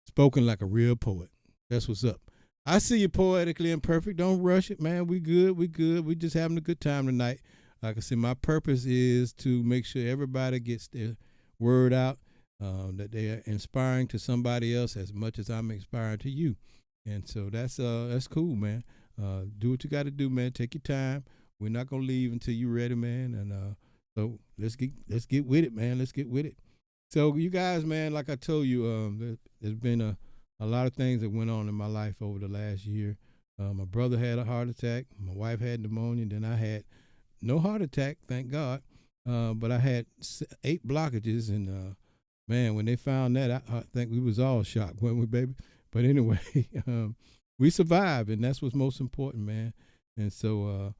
Spoken like a real poet. That's what's up. I see you poetically imperfect. Don't rush it, man. We good. We good. We just having a good time tonight. Like I said, my purpose is to make sure everybody gets their word out, that they are inspiring to somebody else as much as I'm inspiring to you. And so that's cool, man. Do what you got to do, man. Take your time. We're not gonna leave until you're ready, man. And so let's get with it, man. Let's get with it. So you guys, man, like I told you, there's been a lot of things that went on in my life over the last year. My brother had a heart attack. My wife had pneumonia. Then I had no heart attack, thank God. But I had 8 blockages, and man, when they found that, I think we was all shocked, weren't we, baby? But anyway, we survived, and that's what's most important, man. And so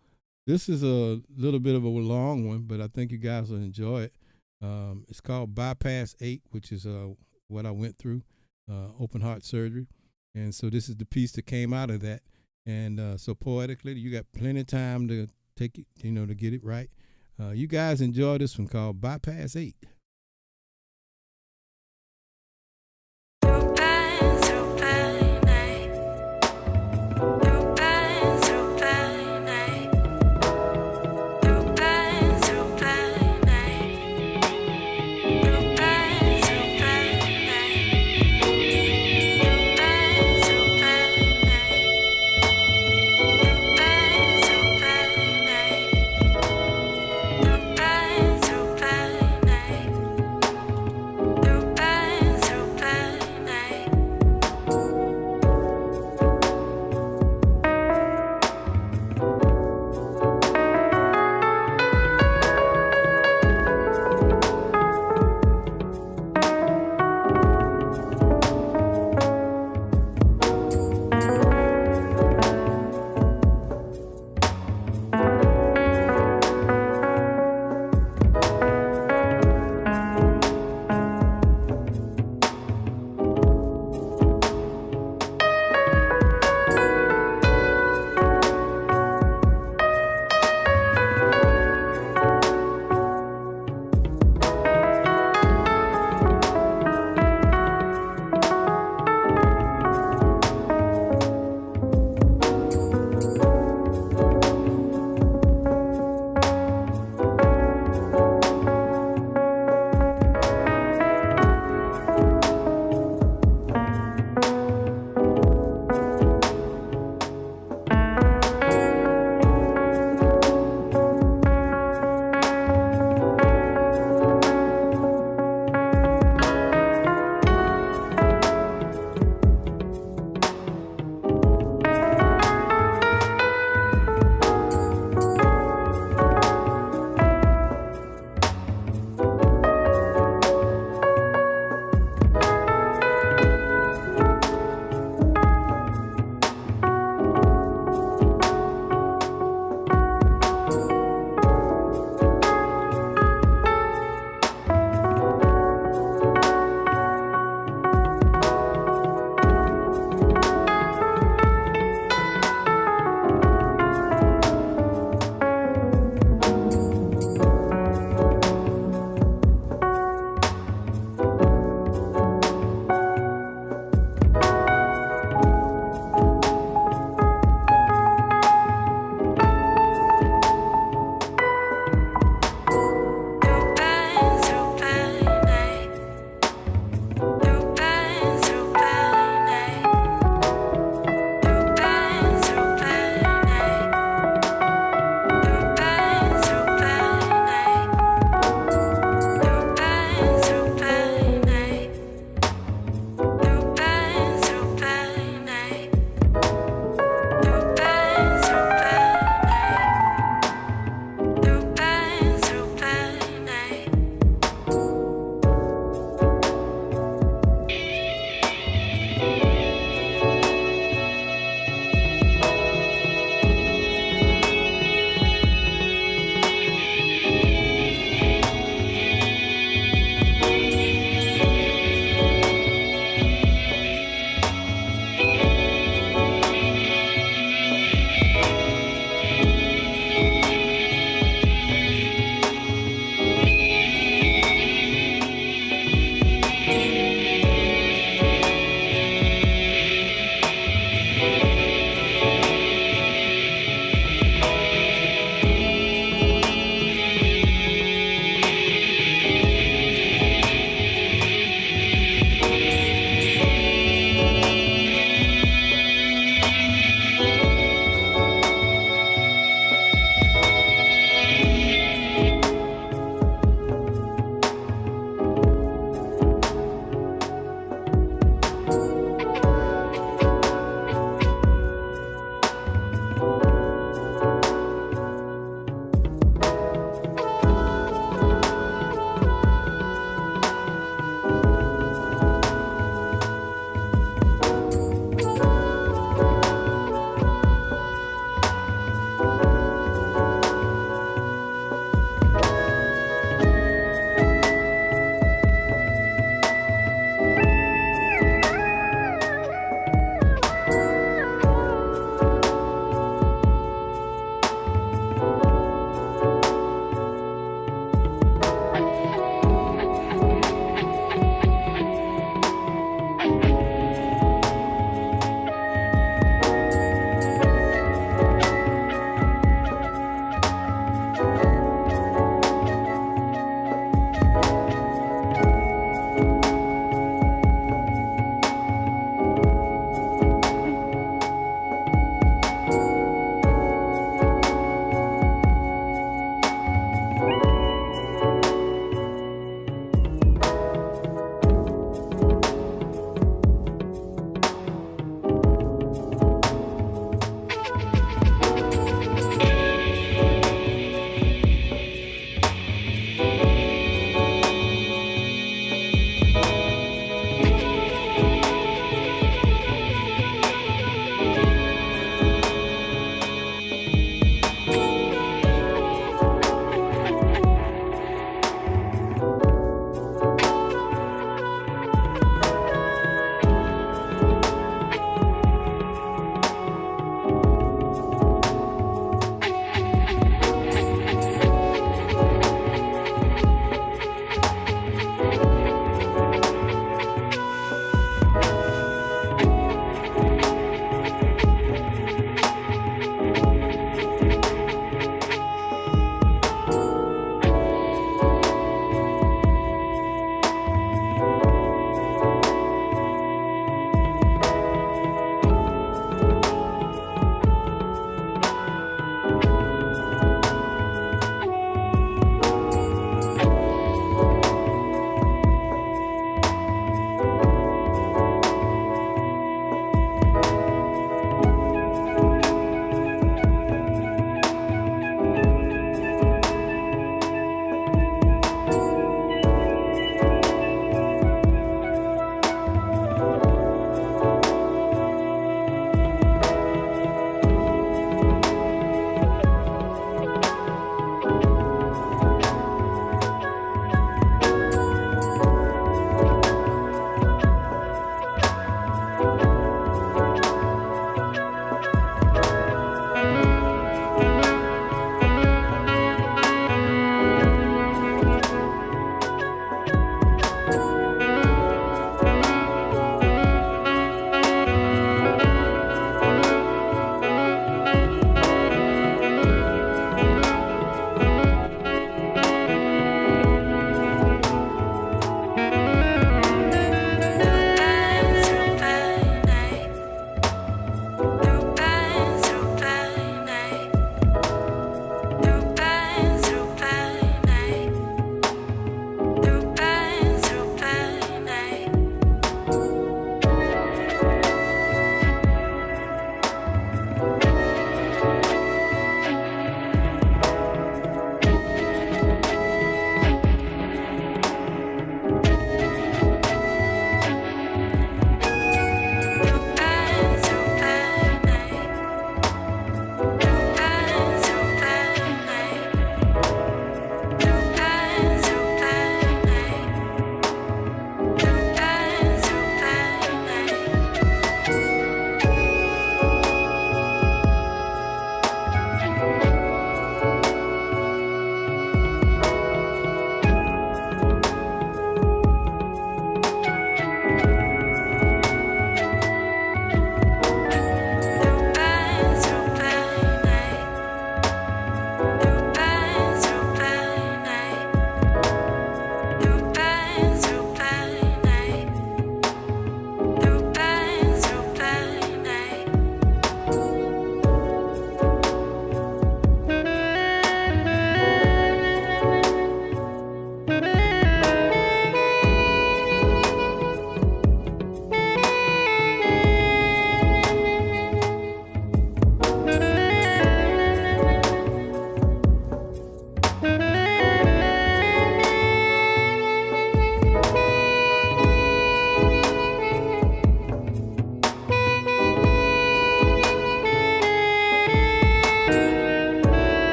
this is a little bit of a long one, but I think you guys will enjoy it. It's called Bypass 8, which is what I went through, open heart surgery. And so this is the piece that came out of that. And so poetically, you got plenty of time to take it, to get it right. You guys enjoy this one called Bypass 8. Bye.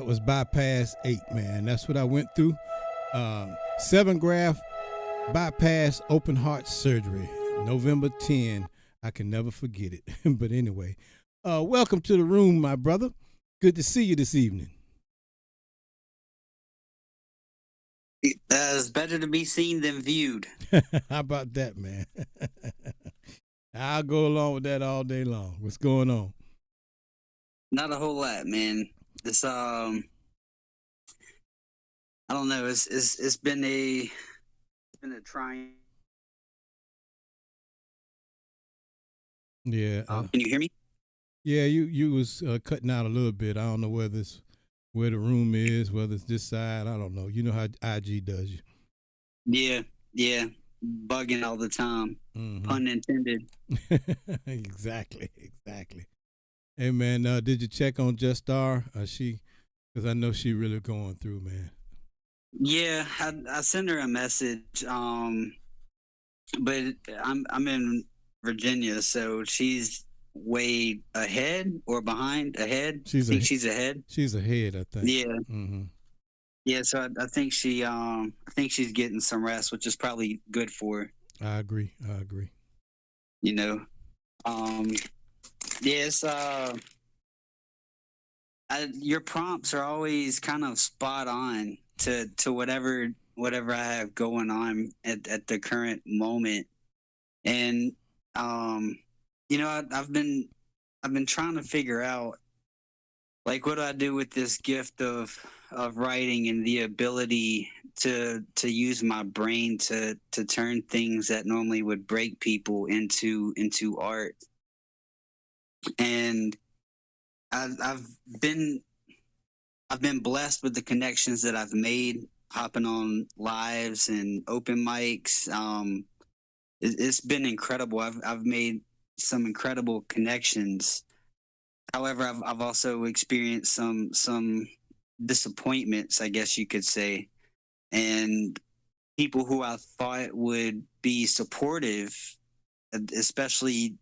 That was bypass 8, man. That's what I went through. 7 graft bypass open heart surgery, November 10. I can never forget it. But anyway, welcome to the room, my brother. Good to see you this evening. It's better to be seen than viewed. How about that, man? I'll go along with that all day long. What's going on? Not a whole lot, man. It's I don't know. It's been a trying. Yeah. Can you hear me? Yeah, you was cutting out a little bit. I don't know whether it's where the room is, whether it's this side. I don't know. You know how IG does you. Yeah. Bugging all the time. Mm-hmm. Pun intended. Exactly. Hey, man, did you check on Just Star? Because I know she really going through, man. Yeah, I sent her a message. But I'm in Virginia, so she's way ahead or behind. Ahead. She's ahead. She's ahead, I think. Yeah. Mm-hmm. Yeah, so I think she's getting some rest, which is probably good for her. I agree. You know, yes. Your prompts are always kind of spot on to whatever I have going on at the current moment, and you know, I've been trying to figure out, like, what do I do with this gift of writing and the ability to use my brain to turn things that normally would break people into art. And I've been blessed with the connections that I've made hopping on lives and open mics. It's been incredible. I've made some incredible connections. However, I've also experienced some disappointments, I guess you could say, and people who I thought would be supportive, especially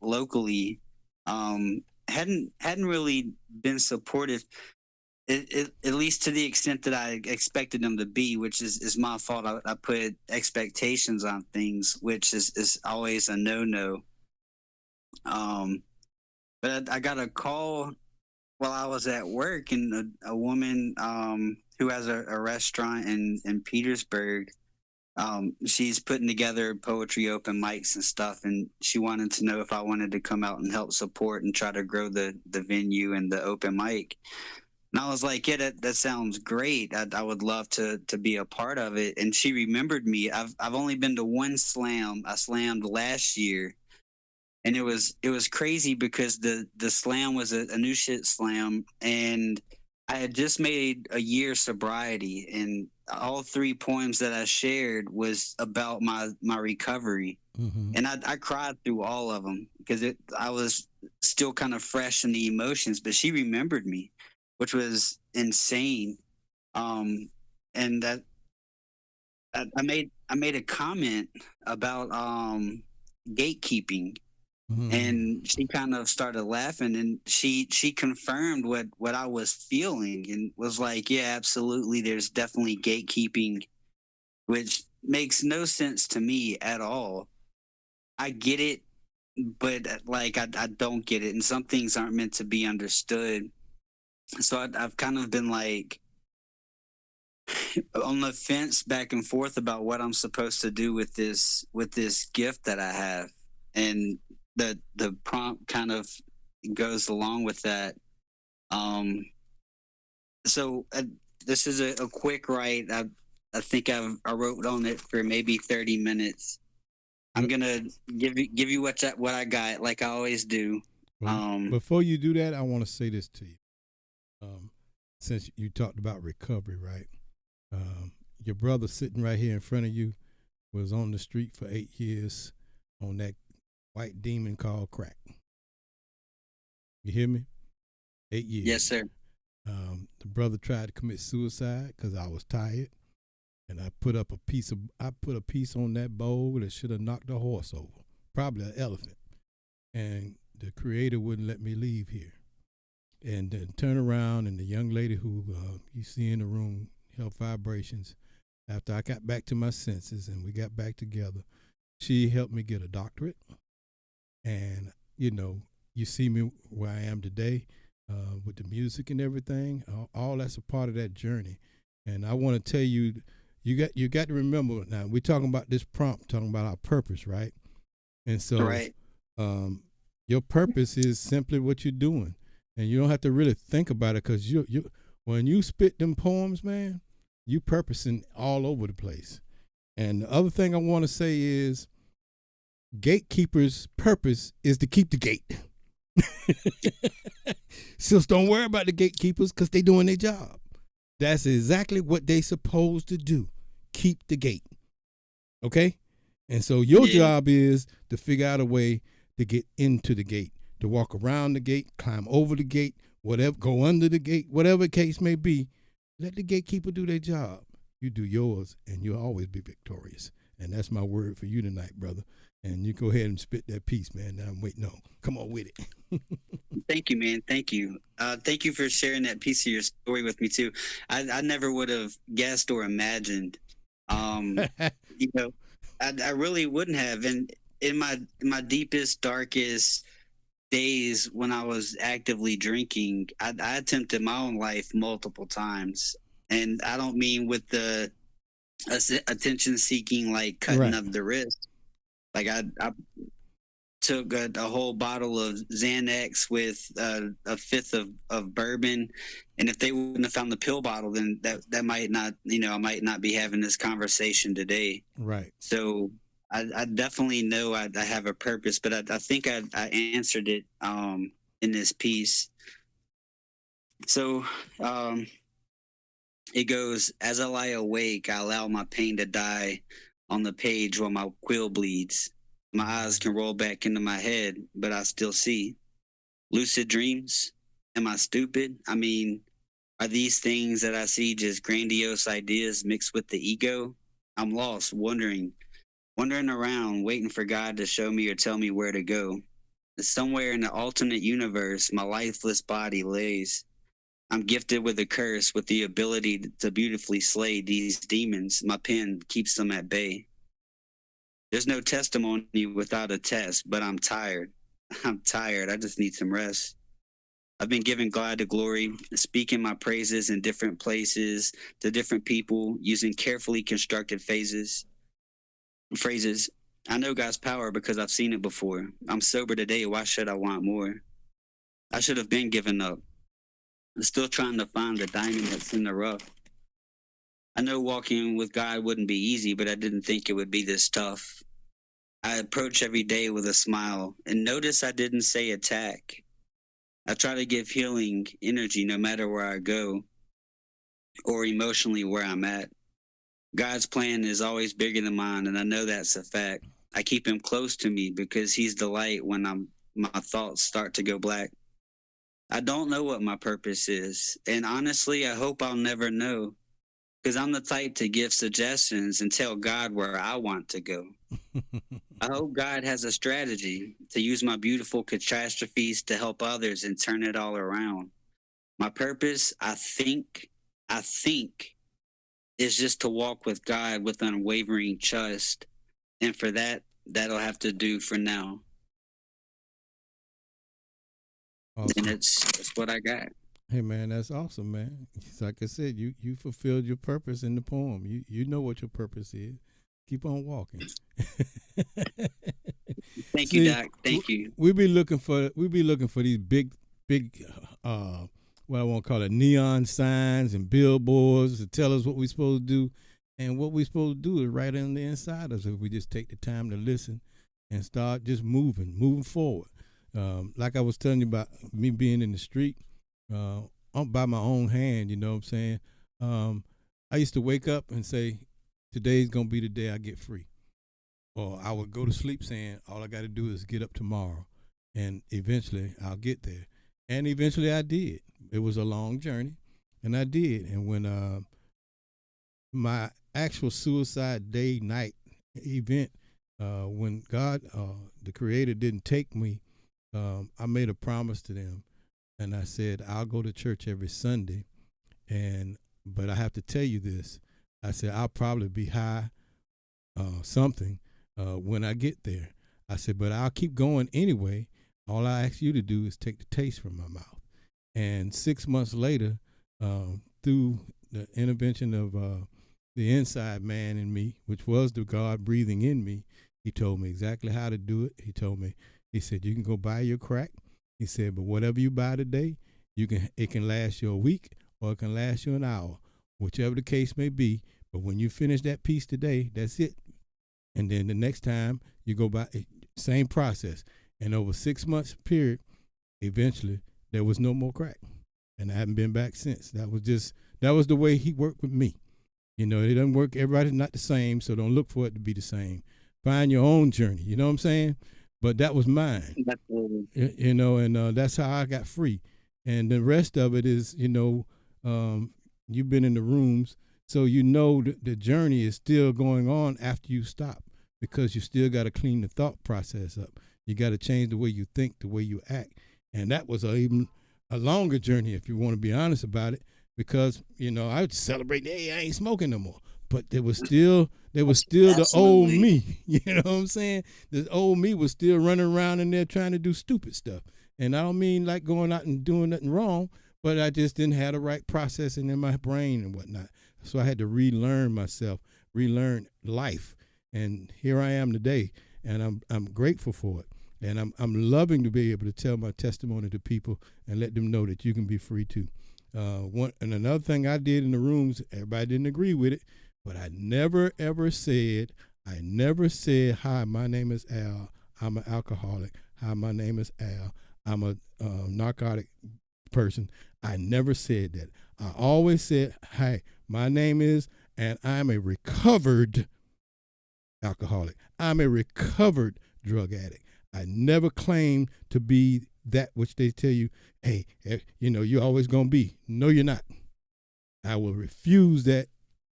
locally, hadn't really been supportive, at least to the extent that I expected them to be, which is my fault. I put expectations on things, which is always a no. But I got a call while I was at work, and a woman who has a restaurant in Petersburg, she's putting together poetry open mics and stuff, and she wanted to know if I wanted to come out and help support and try to grow the venue and the open mic. And I was like, yeah, that sounds great. I would love to be a part of it. And she remembered me. I've only been to one slam. I slammed last year. And it was crazy because the slam was a new shit slam, and I had just made a year sobriety, and all 3 poems that I shared was about my recovery. Mm-hmm. And I cried through all of them because I was still kind of fresh in the emotions, but she remembered me, which was insane. And that I made a comment about gatekeeping. Mm-hmm. And she kind of started laughing, and she confirmed what I was feeling, and was like, yeah, absolutely, there's definitely gatekeeping, which makes no sense to me at all. I get it, but like I don't get it, and some things aren't meant to be understood. So I've kind of been like on the fence back and forth about what I'm supposed to do with this gift that I have. And the prompt kind of goes along with that. So this is a quick write. I think I wrote on it for maybe 30 minutes. I'm gonna give you what I got, like I always do. Before you do that, I want to say this to you. Since you talked about recovery, right? Your brother sitting right here in front of you was on the street for 8 years on that white demon called crack. You hear me? 8 years. Yes, sir. The brother tried to commit suicide because I was tired, and I put a piece on that bowl that should have knocked a horse over, probably an elephant. And the Creator wouldn't let me leave here. and then turn around, and the young lady who you see in the room held vibrations. After I got back to my senses and we got back together, she helped me get a doctorate. And, you see me where I am today with the music and everything. All that's a part of that journey. And I want to tell you, you got to remember now, we're talking about this prompt, talking about our purpose, right? And so Right. your purpose is simply what you're doing. And you don't have to really think about it, because you when you spit them poems, man, you purposing all over the place. And the other thing I want to say is, gatekeeper's purpose is to keep the gate. So don't worry about the gatekeepers, because they doing their job. That's exactly what they supposed to do. Keep the gate. Okay? And so your job is to figure out a way to get into the gate, to walk around the gate, climb over the gate, whatever, go under the gate, whatever the case may be. Let the gatekeeper do their job. You do yours, and you'll always be victorious. And that's my word for you tonight, brother. And you go ahead and spit that piece, man, that I'm waiting on. Come on with it. Thank you, man. Thank you. Thank you for sharing that piece of your story with me too. I never would have guessed or imagined. You know, I really wouldn't have. And in my deepest, darkest days when I was actively drinking, I attempted my own life multiple times. And I don't mean with the attention seeking, like cutting Right. of the wrist. Like I took a whole bottle of Xanax with a fifth of bourbon, and if they wouldn't have found the pill bottle, then that might not, I might not be having this conversation today. Right. So I definitely know I have a purpose, but I think I answered it in this piece. So it goes, as I lie awake, I allow my pain to die on the page while my quill bleeds. My eyes can roll back into my head, but I still see. Lucid dreams? Am I stupid? I mean, are these things that I see just grandiose ideas mixed with the ego? I'm lost, wandering around, waiting for God to show me or tell me where to go. Somewhere in the alternate universe, my lifeless body lays. I'm gifted with a curse, with the ability to beautifully slay these demons. My pen keeps them at bay. There's no testimony without a test, but I'm tired. I'm tired. I just need some rest. I've been giving God the glory, speaking my praises in different places to different people, using carefully constructed phrases. I know God's power because I've seen it before. I'm sober today. Why should I want more? I should have been given up. I'm still trying to find the diamond that's in the rough. I know walking with God wouldn't be easy, but I didn't think it would be this tough. I approach every day with a smile, and notice I didn't say attack. I try to give healing energy no matter where I go, or emotionally where I'm at. God's plan is always bigger than mine, and I know that's a fact. I keep him close to me because he's the light when my thoughts start to go black. I don't know what my purpose is, and honestly, I hope I'll never know, because I'm the type to give suggestions and tell God where I want to go. I hope God has a strategy to use my beautiful catastrophes to help others and turn it all around. My purpose, I think, is just to walk with God with unwavering trust. And for that'll have to do for now. Awesome. And it's what I got. Hey man, that's awesome, man. Like I said, you fulfilled your purpose in the poem. You know what your purpose is. Keep on walking. Thank you, Doc. Thank you. We be looking for these big what I want to call it, neon signs and billboards to tell us what we're supposed to do. And what we're supposed to do is right on the inside of us if we just take the time to listen and start just moving forward. Like I was telling you about me being in the street, by my own hand, you know what I'm saying? I used to wake up and say, today's going to be the day I get free. Or I would go to sleep saying, all I got to do is get up tomorrow. And eventually I'll get there. And eventually I did. It was a long journey, and I did. And when my actual suicide day night event, when God, the Creator, didn't take me, I made a promise to them. and I said, I'll go to church every Sunday, but I have to tell you this. I said, I'll probably be high something when I get there. I said, but I'll keep going anyway. All I ask you to do is take the taste from my mouth. And 6 months later, through the intervention of the inside man in me, which was the God breathing in me, he told me exactly how to do it. He said, you can go buy your crack. He said, but whatever you buy today, it can last you a week or it can last you an hour, whichever the case may be. But when you finish that piece today, that's it. And then the next time you go by, same process. And over 6 months period, eventually there was no more crack. And I haven't been back since. That was the way he worked with me. It doesn't work. Everybody's not the same, so don't look for it to be the same. Find your own journey. You know what I'm saying? But that was mine. And that's how I got free. And the rest of it is, you've been in the rooms, so the journey is still going on after you stop, because you still got to clean the thought process up. You got to change the way you think, the way you act. And that was even a longer journey, if you want to be honest about it, because, I would celebrate, hey, I ain't smoking no more. But there was still the old me. You know what I'm saying? The old me was still running around in there trying to do stupid stuff. And I don't mean like going out and doing nothing wrong, but I just didn't have the right processing in my brain and whatnot. So I had to relearn myself, relearn life. And here I am today, and I'm grateful for it. And I'm loving to be able to tell my testimony to people and let them know that you can be free too. And another thing I did in the rooms, everybody didn't agree with it, but I never said, hi, my name is Al, I'm an alcoholic. Hi, my name is Al, I'm a narcotic person. I never said that. I always said, hi, my name is, and I'm a recovered alcoholic. I'm a recovered drug addict. I never claimed to be that which they tell you, hey, you're always going to be. No, you're not. I will refuse that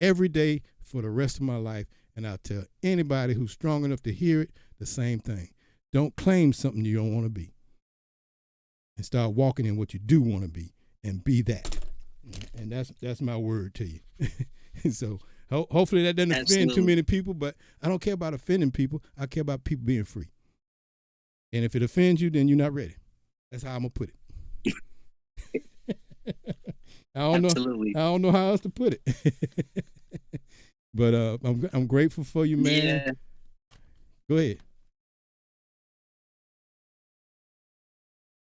every day for the rest of my life, and I'll tell anybody who's strong enough to hear it the same thing. Don't claim something you don't want to be, and start walking in what you do want to be, and be that. And that's my word to you. So hopefully that doesn't offend too many people, but I don't care about offending people. I care about people being free. And if it offends you, then you're not ready. That's how I'm gonna put it. I don't know how else to put it. But I'm grateful for you, man. Yeah. Go ahead.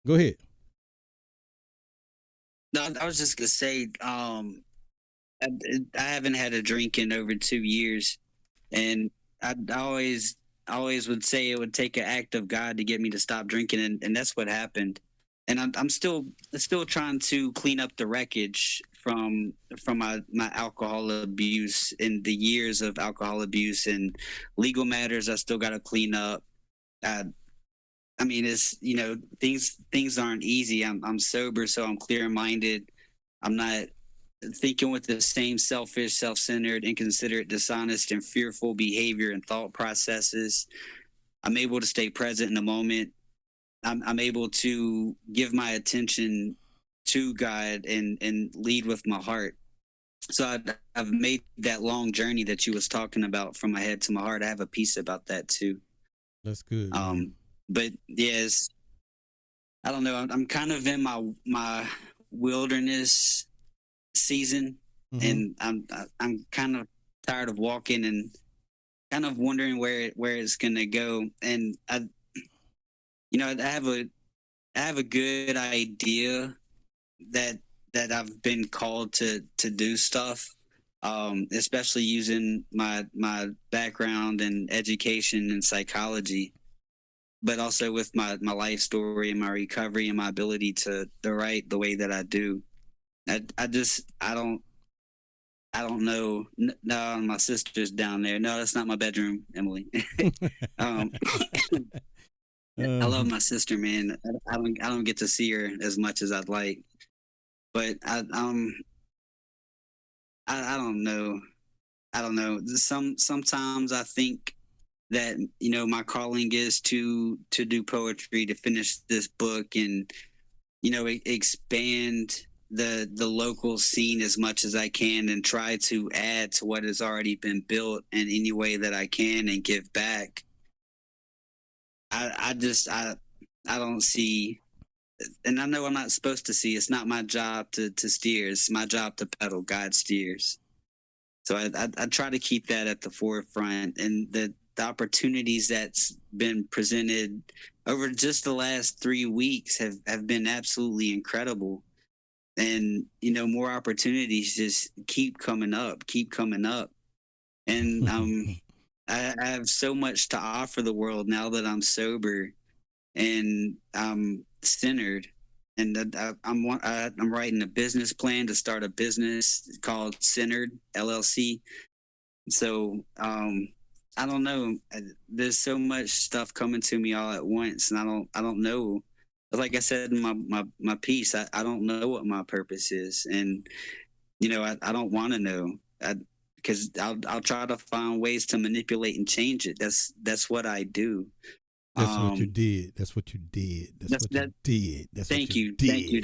Go ahead. No, I was just gonna say, I haven't had a drink in over 2 years, and I always would say it would take an act of God to get me to stop drinking, and that's what happened. And I'm still trying to clean up the wreckage from my alcohol abuse and the years of alcohol abuse and legal matters. I still got to clean up. I mean, it's things aren't easy. I'm sober, so I'm clear-minded. I'm not thinking with the same selfish, self-centered, inconsiderate, dishonest, and fearful behavior and thought processes. I'm able to stay present in the moment. I'm able to give my attention to God and lead with my heart. So I've made that long journey that you was talking about from my head to my heart. I have a piece about that too. That's good. But yes, I don't know. I'm kind of in my wilderness season, and I'm kind of tired of walking and kind of wondering where it's gonna go. And I have a good idea that I've been called to do stuff, especially using my background in education and psychology, but also with my life story and my recovery and my ability to write the way that I do. I don't know. No, my sister's down there. No, that's not my bedroom, Emily. I love my sister, man. I don't get to see her as much as I'd like, but I don't know. I don't know. Sometimes I think that my calling is to do poetry, to finish this book, and expand the local scene as much as I can and try to add to what has already been built in any way that I can and give back. I don't see, and I know I'm not supposed to see. It's not my job to steer. It's my job to pedal. God steers. So I try to keep that at the forefront, and the opportunities that's been presented over just the last 3 weeks have been absolutely incredible. And more opportunities just keep coming up, and I have so much to offer the world now that I'm sober and I'm centered. And I'm writing a business plan to start a business called Centered LLC. So I don't know. There's so much stuff coming to me all at once, and I don't know. Like I said in my piece, I don't know what my purpose is, and I don't want to know. Because I'll try to find ways to manipulate and change it. That's what I do. That's what you did. That's what you did. That's what you did. Thank you. Thank you.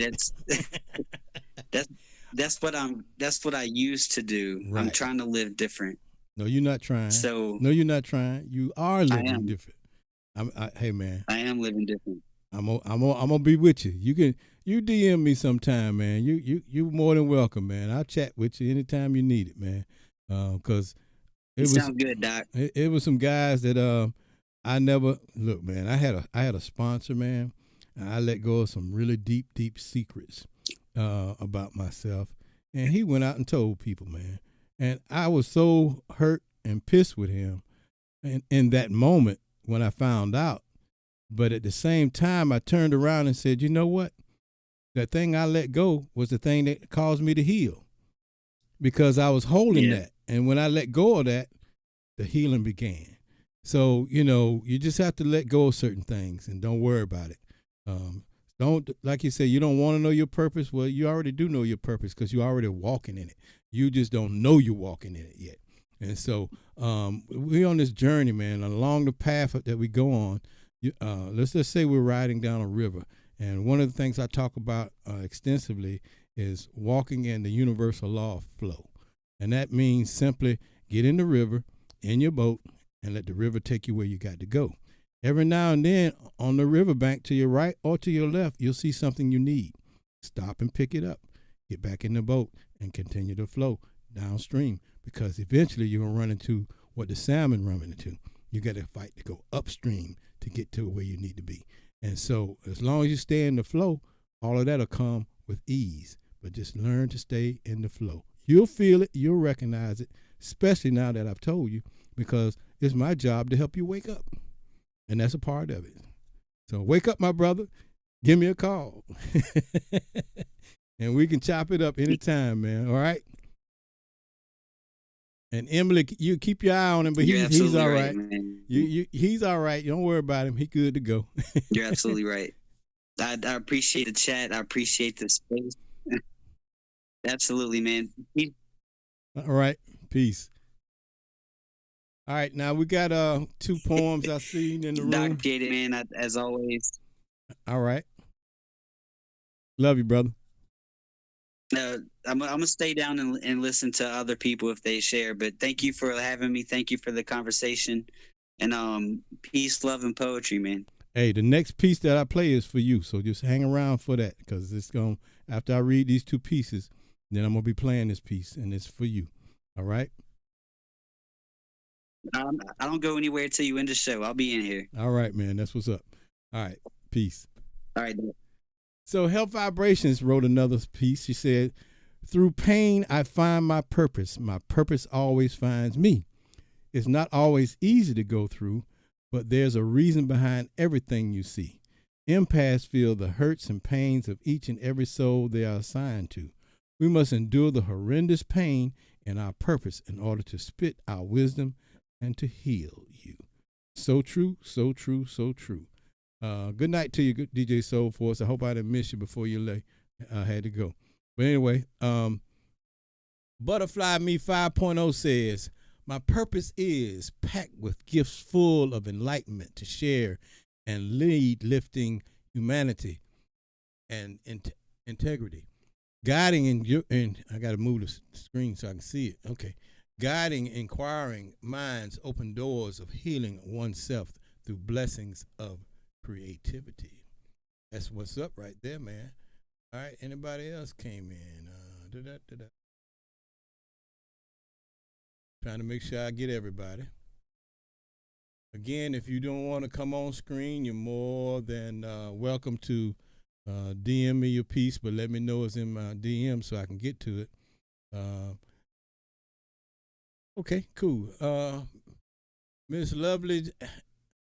That's what I used to do. Right. I'm trying to live different. No, you're not trying. So no, you're not trying. You are living different. Hey man, I am living different. I'm gonna be with you. You DM me sometime, man. You more than welcome, man. I'll chat with you anytime you need it, man. Because it sounds good, Doc. It was some guys that I never look, man. I had a sponsor, man. And I let go of some really deep secrets about myself, and he went out and told people, man. And I was so hurt and pissed with him, and in that moment when I found out. But at the same time, I turned around and said, you know what? That thing I let go was the thing that caused me to heal, because I was holding that. And when I let go of that, the healing began. So, you just have to let go of certain things and don't worry about it. Don't, like you say, you don't want to know your purpose. Well, you already do know your purpose because you're already walking in it. You just don't know you're walking in it yet. And so we're on this journey, man, along the path that we go on. Let's just say we're riding down a river. And one of the things I talk about extensively is walking in the universal law of flow. And that means simply get in the river, in your boat, and let the river take you where you got to go. Every now and then on the riverbank to your right or to your left, you'll see something you need. Stop and pick it up. Get back in the boat and continue to flow downstream, because eventually you're going to run into what the salmon run into. You got to fight to go upstream to get to where you need to be. And so as long as you stay in the flow, all of that will come with ease. But just learn to stay in the flow. You'll feel it. You'll recognize it, especially now that I've told you, because it's my job to help you wake up. And that's a part of it. So wake up, my brother. Give me a call. And we can chop it up anytime, man. All right? And Emily, you keep your eye on him, but he's all right. He's all right. Don't worry about him. He's good to go. You're absolutely right. I appreciate the chat. I appreciate the space. Absolutely, man. All right. Peace. All right. Now we got 2 poems I seen in the room. Appreciate it, man, as always. All right. Love you, brother. I'm gonna stay down and listen to other people if they share. But thank you for having me. Thank you for the conversation. And peace, love, and poetry, man. Hey, the next piece that I play is for you, so just hang around for that, because it's going. After I read these 2 pieces, then I'm gonna be playing this piece, and it's for you. All right. I don't go anywhere till you end the show. I'll be in here. All right, man. That's what's up. All right. Peace. All right. So Health Vibrations wrote another piece. She said, through pain, I find my purpose. My purpose always finds me. It's not always easy to go through, but there's a reason behind everything you see. Empaths feel the hurts and pains of each and every soul they are assigned to. We must endure the horrendous pain in our purpose in order to spit our wisdom and to heal you. So true, so true, so true. Good night to you, DJ Soul Force. I hope I didn't miss you before you left. I had to go. But anyway, Butterfly Me 5.0 says, my purpose is packed with gifts full of enlightenment to share and lead lifting humanity. and integrity. Guiding and I got to move the screen so I can see it. Okay. Guiding, inquiring minds open doors of healing oneself through blessings of creativity. That's what's up right there, man. All right. Anybody else came in? Trying to make sure I get everybody. Again, if you don't want to come on screen, you're more than welcome to DM me your piece, but let me know it's in my DM so I can get to it. Okay, cool. Miss Lovely,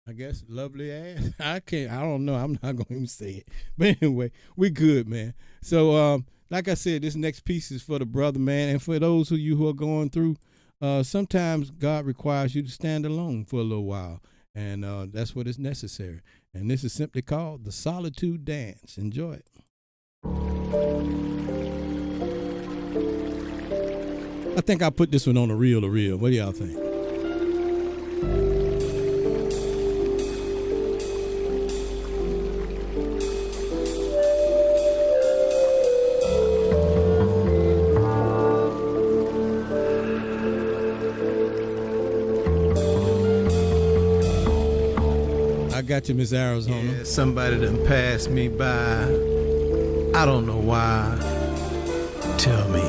I guess Lovely ass. I don't know. I'm not gonna even say it. But anyway, we good, man. So like I said, this next piece is for the brother, man, and for those of you who are going through. Sometimes God requires you to stand alone for a little while, and that's what is necessary. And this is simply called the Solitude Dance. Enjoy it. I think I put this one on the reel to reel. What do y'all think? I got you, Miss Arizona. Yeah, somebody done passed me by. I don't know why. Tell me.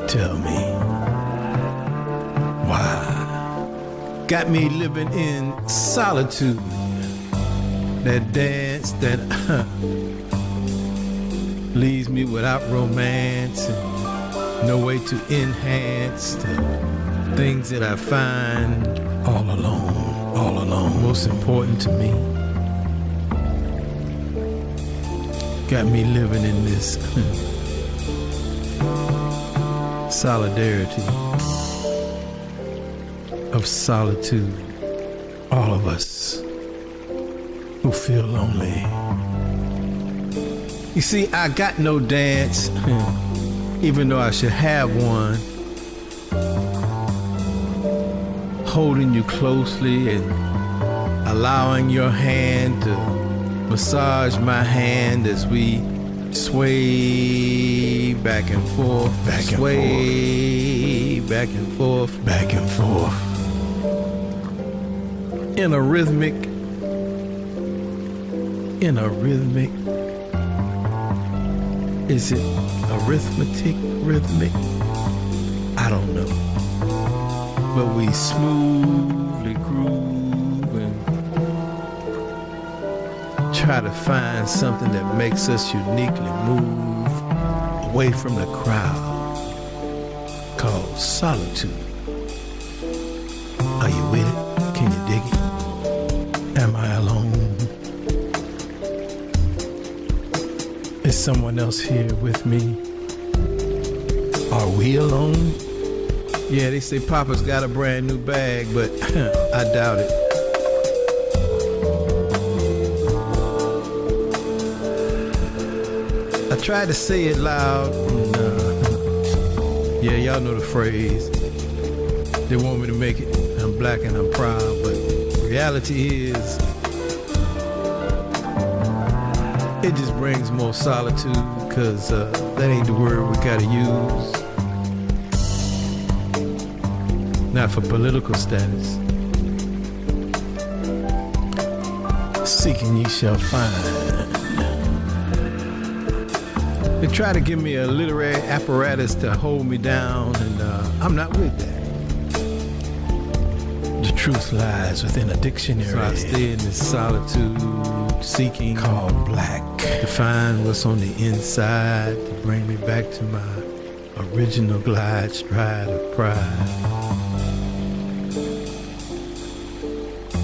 Why? Got me living in solitude. That dance that leaves me without romance and no way to enhance the things that I find all alone, most important to me. Got me living in this solidarity of solitude. All of us who feel lonely. You see, I got no dance, even though I should have one. Holding you closely and allowing your hand to massage my hand as we sway back and forth, back and forth. In a rhythmic, is it rhythmic? I don't know. But we smoothly groove and try to find something that makes us uniquely move away from the crowd, called solitude. Are you with it? Can you dig it? Am I alone? Is someone else here with me? Are we alone? Yeah, they say Papa's got a brand new bag, but I doubt it. I tried to say it loud. Yeah, y'all know the phrase. They want me to make it. I'm black and I'm proud, but reality is, it just brings more solitude, because that ain't the word we gotta use. Not for political status. Seeking ye shall find. They try to give me a literary apparatus to hold me down, and I'm not with that. The truth lies within a dictionary. So I stay in this solitude, seeking, called black, to find what's on the inside, to bring me back to my original glide stride of pride.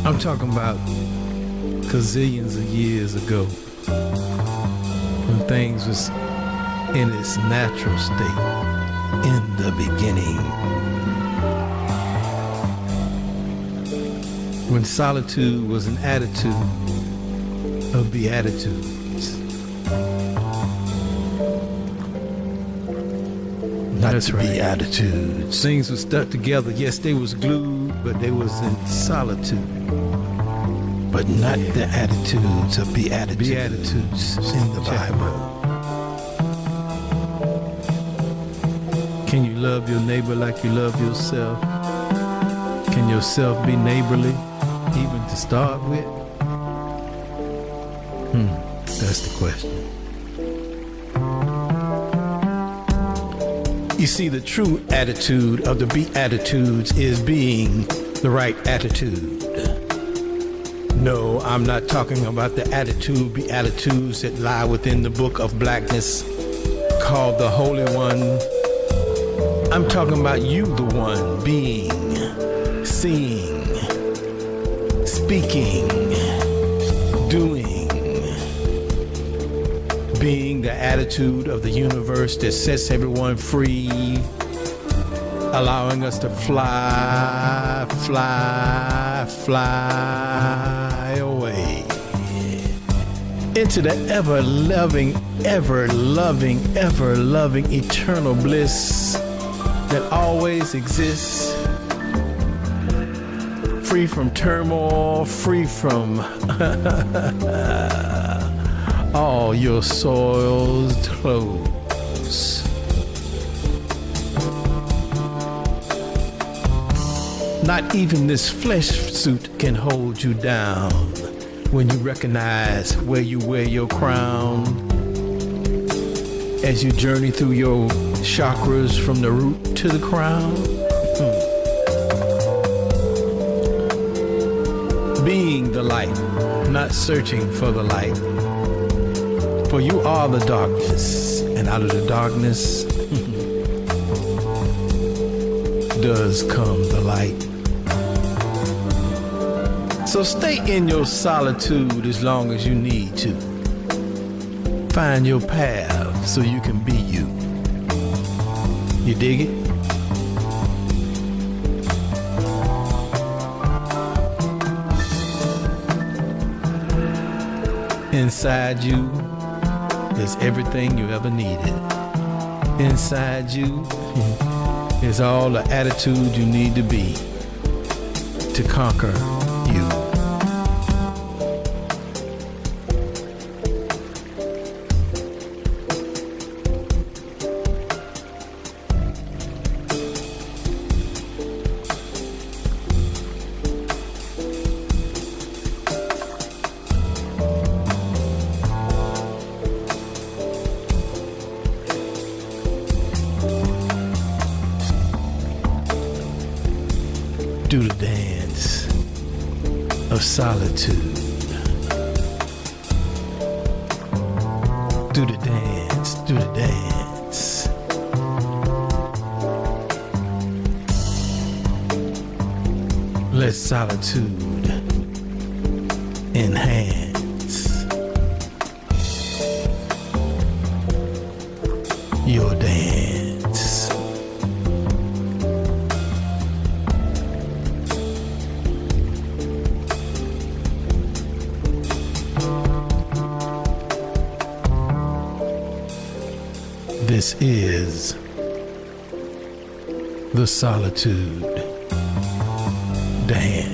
I'm talking about gazillions of years ago, when things was in its natural state, in the beginning. When solitude was an attitude of beatitudes. Not That's the right. Beatitudes. Things were stuck together. Yes, they was glued, but they was in solitude. But not the attitudes of beatitudes in the Bible. Can you love your neighbor like you love yourself? Can yourself be neighborly, even to start with? That's the question. You see, the true attitude of the Beatitudes is being the right attitude. No, I'm not talking about the Beatitudes that lie within the book of blackness called the Holy One. I'm talking about you, the one, being, seeing, speaking, doing, being the attitude of the universe that sets everyone free, allowing us to fly, fly, fly away into the ever-loving, ever-loving eternal bliss that always exists, free from turmoil, free from all your soiled clothes. Not even this flesh suit can hold you down when you recognize where you wear your crown. As you journey through your chakras from the root to the crown. Being the light, not searching for the light. For you are the darkness, and out of the darkness does come the light. So stay in your solitude as long as you need to. Find your path so you can be you. You dig it? Inside you is everything you ever needed. Inside you is all the attitude you need to be to conquer you. Do the dance of solitude. Do the dance, do the dance. Let solitude enhance your dance. This is the solitude dance.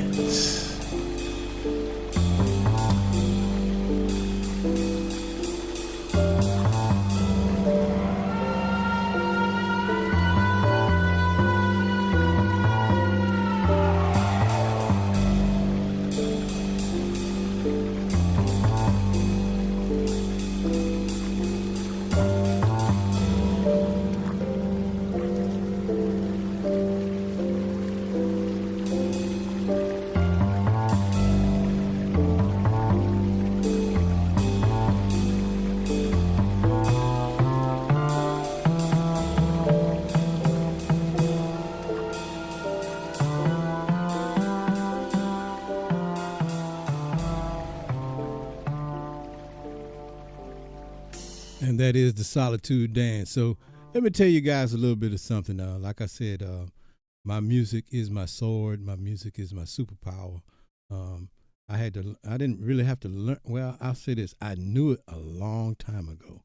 And that is the solitude dance. So let me tell you guys a little bit of something. Like I said, my music is my sword. My music is my superpower. I didn't really have to learn. Well, I'll say this. I knew it a long time ago,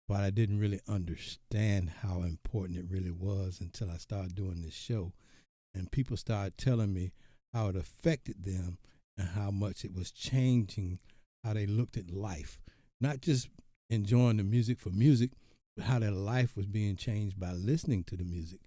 but I didn't really understand how important it really was until I started doing this show. And people started telling me how it affected them and how much it was changing how they looked at life. Not just enjoying the music for music, how their life was being changed by listening to the music.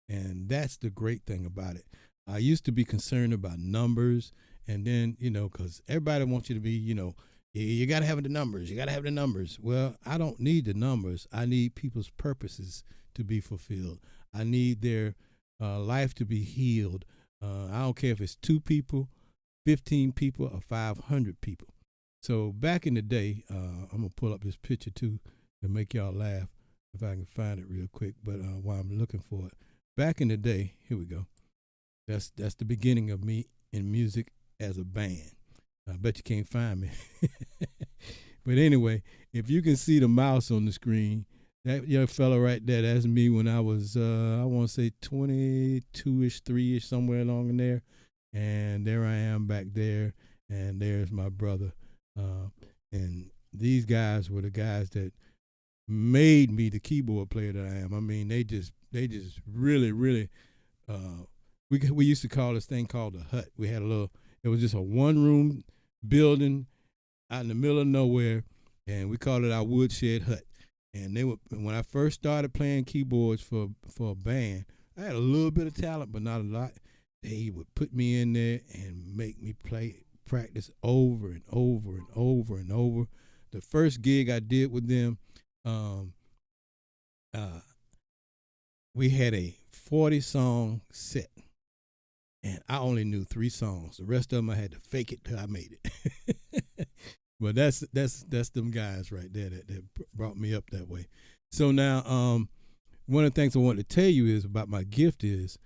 And that's the great thing about it. I used to be concerned about numbers, and then, because everybody wants you to be, you got to have the numbers. You got to have the numbers. Well, I don't need the numbers. I need people's purposes to be fulfilled. I need their life to be healed. I don't care if it's 2 people, 15 people, or 500 people. So back in the day, I'm going to pull up this picture too to make y'all laugh if I can find it real quick. But while I'm looking for it, back in the day, here we go. That's the beginning of me in music as a band. I bet you can't find me. But anyway, if you can see the mouse on the screen, that young fella right there, that's me when I was, I want to say 22-ish, 3-ish, somewhere along in there. And there I am back there, and there's my brother. And these guys were the guys that made me the keyboard player that I am. I mean, they just really, really, we used to call this thing called the hut. We had it was just a 1-room building out in the middle of nowhere, and we called it our woodshed hut. And when I first started playing keyboards for a band, I had a little bit of talent, but not a lot. They would put me in there and make me practice over and over and over and over. The first gig I did with them, we had a 40-song set, and I only knew 3 songs. The rest of them I had to fake it till I made it. But that's them guys right there that brought me up that way. So now, one of the things I want to tell you is about my gift is,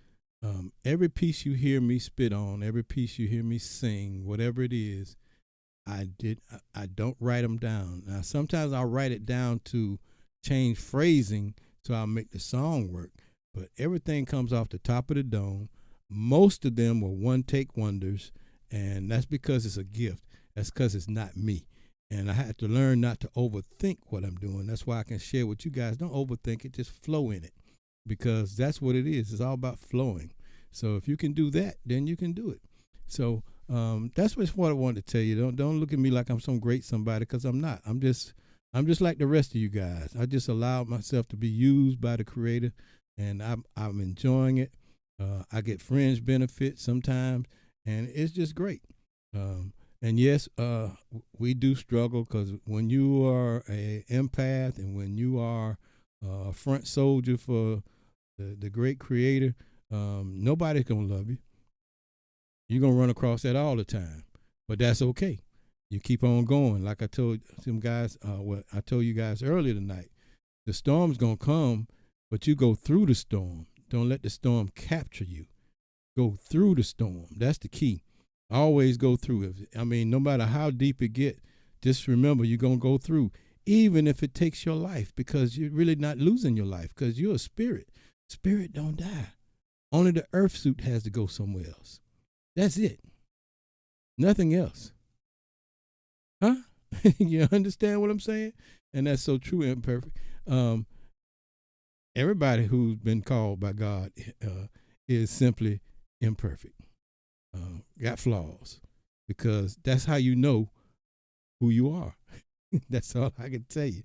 every piece you hear me spit on, every piece you hear me sing, whatever it is, I don't write them down. Now, sometimes I'll write it down to change phrasing so I'll make the song work, but everything comes off the top of the dome. Most of them were one-take wonders, and that's because it's a gift. That's because it's not me. And I had to learn not to overthink what I'm doing. That's why I can share with you guys. Don't overthink it, just flow in it, because that's what it is. It's all about flowing. So if you can do that, then you can do it. So that's what I wanted to tell you. Don't look at me like I'm some great somebody, because I'm not. I'm just like the rest of you guys. I just allowed myself to be used by the Creator, and I'm enjoying it. I get fringe benefits sometimes, and it's just great. And yes, we do struggle, because when you are an empath and when you are a front soldier for the great Creator, nobody's going to love you. You're going to run across that all the time, but that's okay. You keep on going. Like I told some guys, what I told you guys earlier tonight, the storm's going to come, but you go through the storm. Don't let the storm capture you. Go through the storm. That's the key. Always go through. No matter how deep it get, just remember you're going to go through, even if it takes your life, because you're really not losing your life, because you're a spirit. Spirit don't die. Only the earth suit has to go somewhere else. That's it. Nothing else. Huh? You understand what I'm saying? And that's so true and perfect. Everybody who's been called by God is simply imperfect. Got flaws, because that's how you know who you are. That's all I can tell you.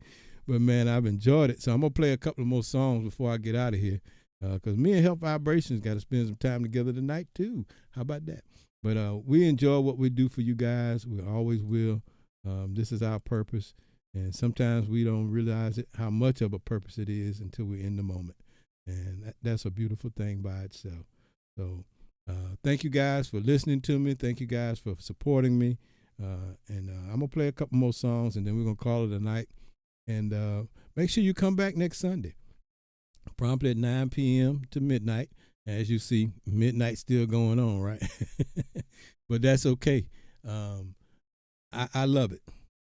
But man, I've enjoyed it. So I'm gonna play a couple of more songs before I get out of here, because me and Health Vibrations got to spend some time together tonight too. How about that? But we enjoy what we do for you guys. We always will. This is our purpose, and sometimes we don't realize how much of a purpose it is until we're in the moment, and that's a beautiful thing by itself. So thank you guys for listening to me. Thank you guys for supporting me. And I'm going to play a couple more songs, and then we're going to call it a night. And make sure you come back next Sunday, promptly at 9 p.m. to midnight. As you see, midnight's still going on, right? But that's okay. I love it.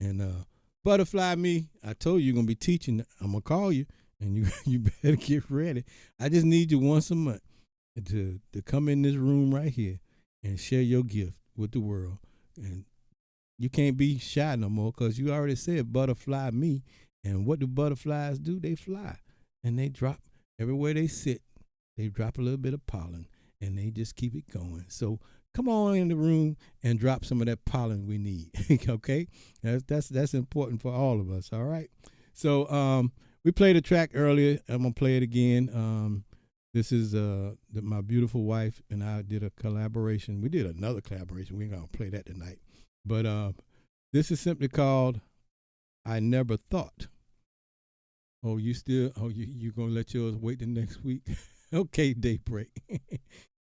And Butterfly Me, I told you you're going to be teaching. I'm going to call you, and you better get ready. I just need you once a month to come in this room right here and share your gift with the world. And you can't be shy no more, because you already said butterfly me. And what do butterflies do? They fly, and they drop everywhere they sit. They drop a little bit of pollen, and they just keep it going. So come on in the room and drop some of that pollen we need. Okay, that's important for all of us. All right. So we played a track earlier. I'm gonna play it again. This is my beautiful wife and I did a collaboration. We did another collaboration. We ain't gonna play that tonight. But this is simply called "I Never Thought." Oh, you gonna let yours wait the next week? Okay, Daybreak.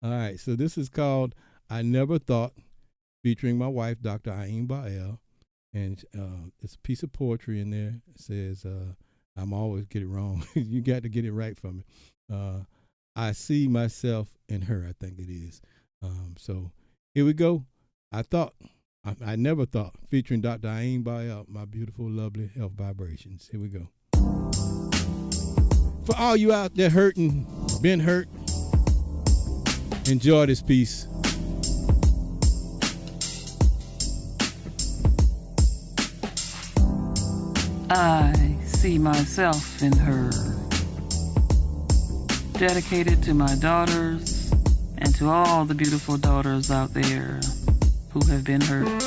All right, so this is called "I Never Thought," featuring my wife, Dr. Ayin Bael, and it's a piece of poetry in there. It says, "I'm always get it wrong. You got to get it right for me." I see myself in her. I think it is. So here we go. I never thought, featuring Dr. Ayin Bael, my beautiful, lovely health vibrations. Here we go. For all you out there hurting, been hurt, enjoy this piece. I see myself in her. Dedicated to my daughters and to all the beautiful daughters out there who have been hurt.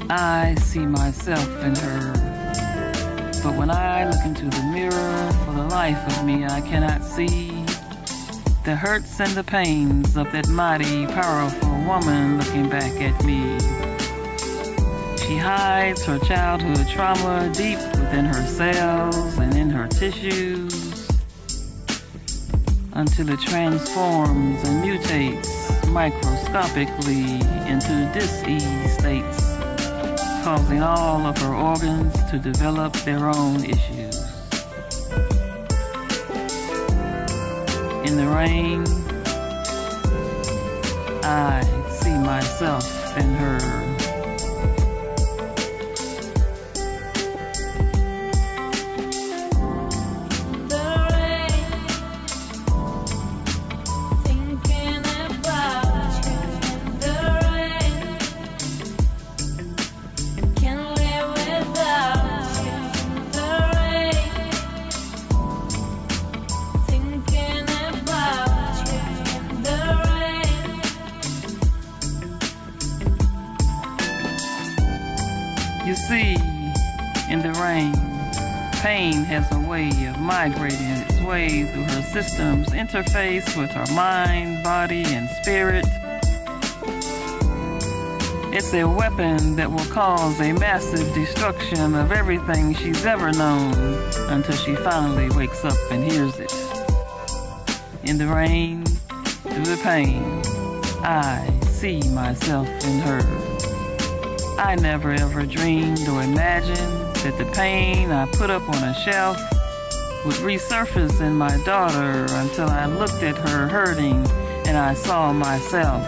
I see myself in her. But when I look into the mirror, for the life of me, I cannot see the hurts and the pains of that mighty, powerful woman looking back at me. She hides her childhood trauma deep within her cells and in her tissues until it transforms and mutates microscopically into dis-ease states, causing all of her organs to develop their own issues. In the rain, I see myself in her. You see, in the rain, pain has a way of migrating its way through her system's interface with her mind, body, and spirit. It's a weapon that will cause a massive destruction of everything she's ever known until she finally wakes up and hears it. In the rain, through the pain, I see myself in her. I never ever dreamed or imagined that the pain I put up on a shelf would resurface in my daughter until I looked at her hurting and I saw myself.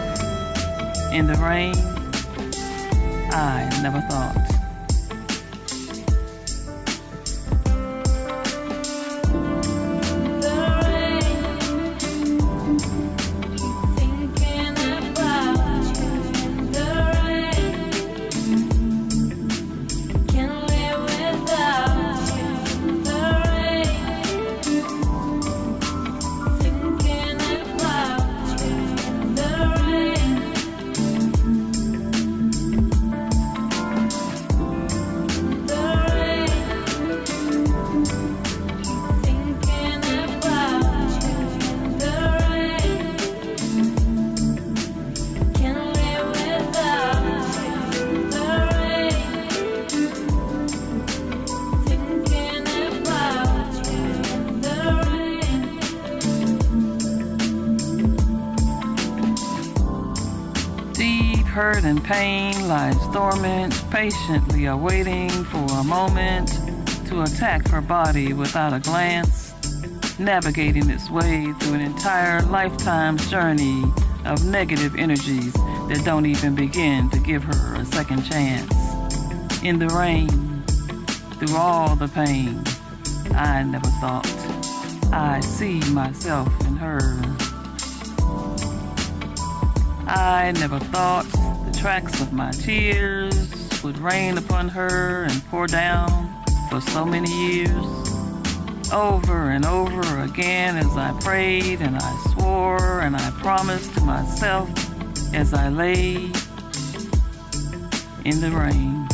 In the rain, I never thought. Hurt and pain lies dormant, patiently awaiting for a moment to attack her body without a glance, navigating its way through an entire lifetime's journey of negative energies that don't even begin to give her a second chance. In the rain, through all the pain, I never thought I'd see myself in her. I never thought the tracks of my tears would rain upon her and pour down for so many years. Over and over again as I prayed and I swore and I promised to myself as I lay in the rain.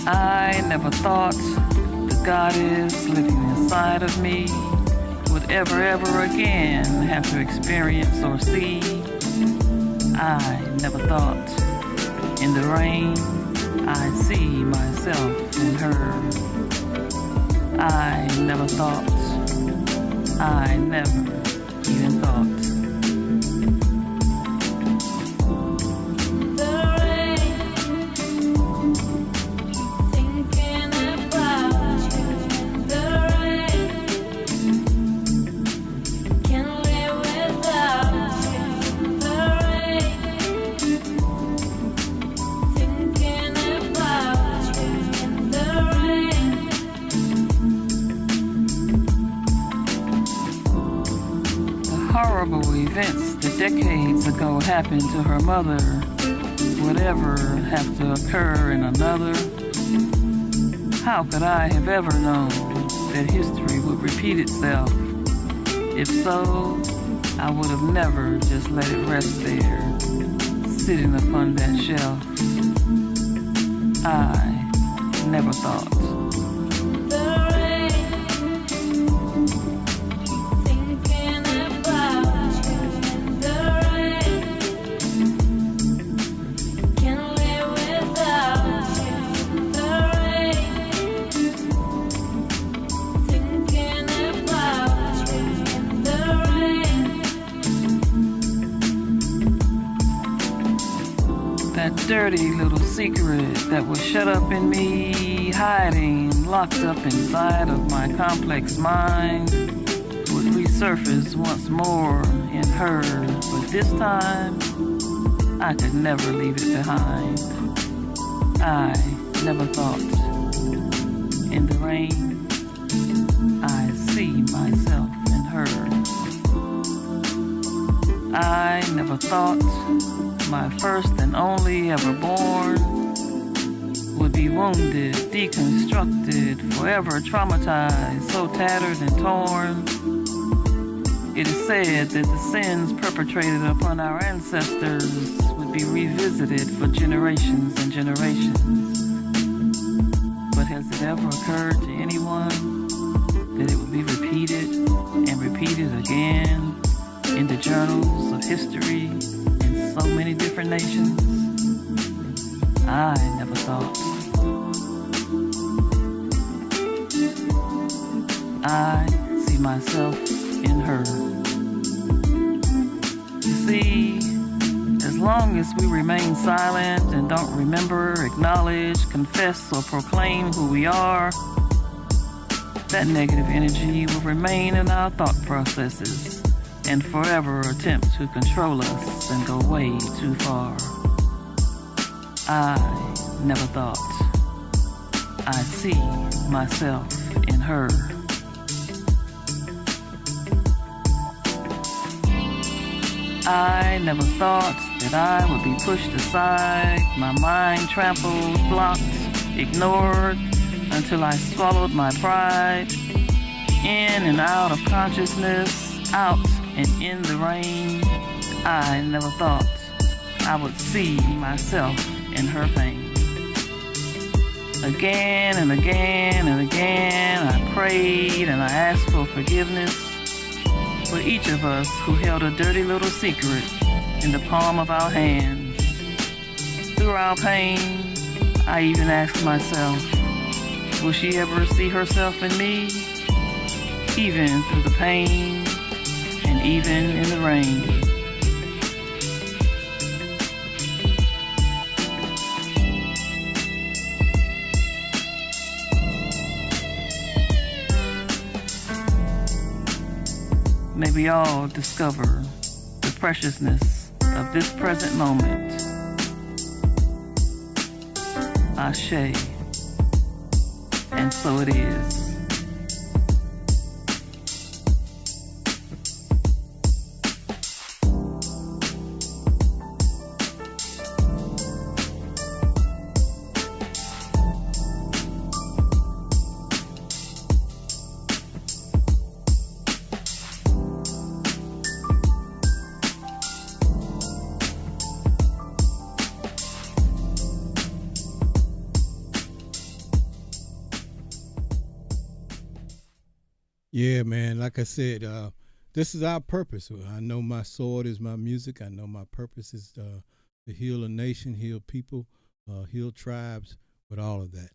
I never thought the goddess living inside of me would ever again have to experience or see. I never thought in the rain I'd see myself in her. I never thought, I never even thought. Horrible events that decades ago happened to her mother would ever have to occur in another. How could I have ever known that history would repeat itself? If so, I would have never just let it rest there, sitting upon that shelf. I never thought. That dirty little secret that was shut up in me, hiding, locked up inside of my complex mind, would resurface once more in her, but this time, I could never leave it behind. I never thought, in the rain, I see myself in her. I never thought my first and only ever born would be wounded, deconstructed, forever traumatized, so tattered and torn. It is said that the sins perpetrated upon our ancestors would be revisited for generations and generations. But has it ever occurred to anyone that it would be repeated and repeated again in the journals of history in so many different nations? I never thought. I see myself in her. You see, as long as we remain silent and don't remember, acknowledge, confess, or proclaim who we are, that negative energy will remain in our thought processes and forever attempt to control us and go way too far. I never thought. I see myself in her. I never thought that I would be pushed aside, my mind trampled, blocked, ignored, until I swallowed my pride. In and out of consciousness, out and in the rain, I never thought I would see myself in her pain. Again and again and again, I prayed and I asked for forgiveness for each of us who held a dirty little secret in the palm of our hands. Through our pain, I even asked myself, will she ever see herself in me? Even through the pain and even in the rain. may we all discover the preciousness of this present moment. Ashe. And so it is. Yeah, man. Like I said, this is our purpose. I know my sword is my music. I know my purpose is to heal a nation, heal people, heal tribes, with all of that.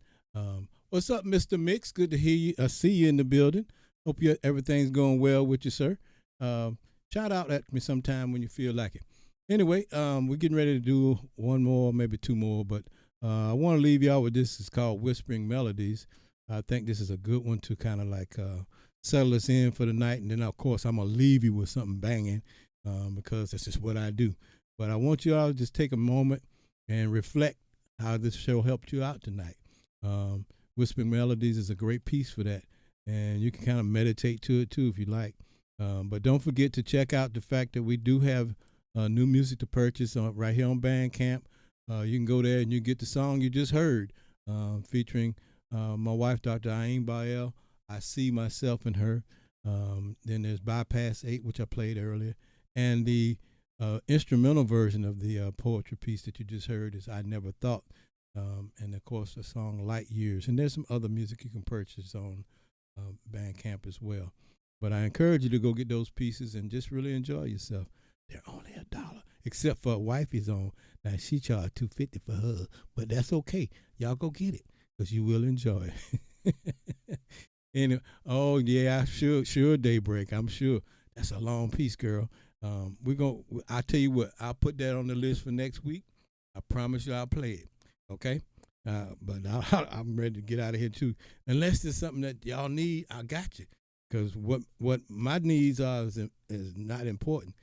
What's up, Mr. Mix? Good to hear you. See you in the building. Hope everything's going well with you, sir. Shout out at me sometime when you feel like it. Anyway, we're getting ready to do one more, maybe two more, but I want to leave y'all with this. It's called Whispering Melodies. I think this is a good one to kind of like settle us in for the night. And then, of course, I'm going to leave you with something banging because that's just what I do. But I want you all to just take a moment and reflect how this show helped you out tonight. Whispering Melodies is a great piece for that. And you can kind of meditate to it, too, if you like. But don't forget to check out the fact that we do have new music to purchase right here on Bandcamp. You can go there and you get the song you just heard featuring my wife, Dr. Ayin Bael. I See Myself in Her. Then there's Bypass 8, which I played earlier. And the instrumental version of the poetry piece that you just heard is I Never Thought. And, of course, the song Light Years. And there's some other music you can purchase on Bandcamp as well. But I encourage you to go get those pieces and just really enjoy yourself. They're only $1, except for wifey's on. Now, she charged $2.50 for her, but that's okay. Y'all go get it because you will enjoy it. Anyway, oh yeah, sure Daybreak. I'm sure that's a long piece, girl. I'll tell you what, I'll put that on the list for next week. I promise you I'll play it. Okay? But I'm ready to get out of here too. Unless there's something that y'all need, I got you. Because what my needs are is not important.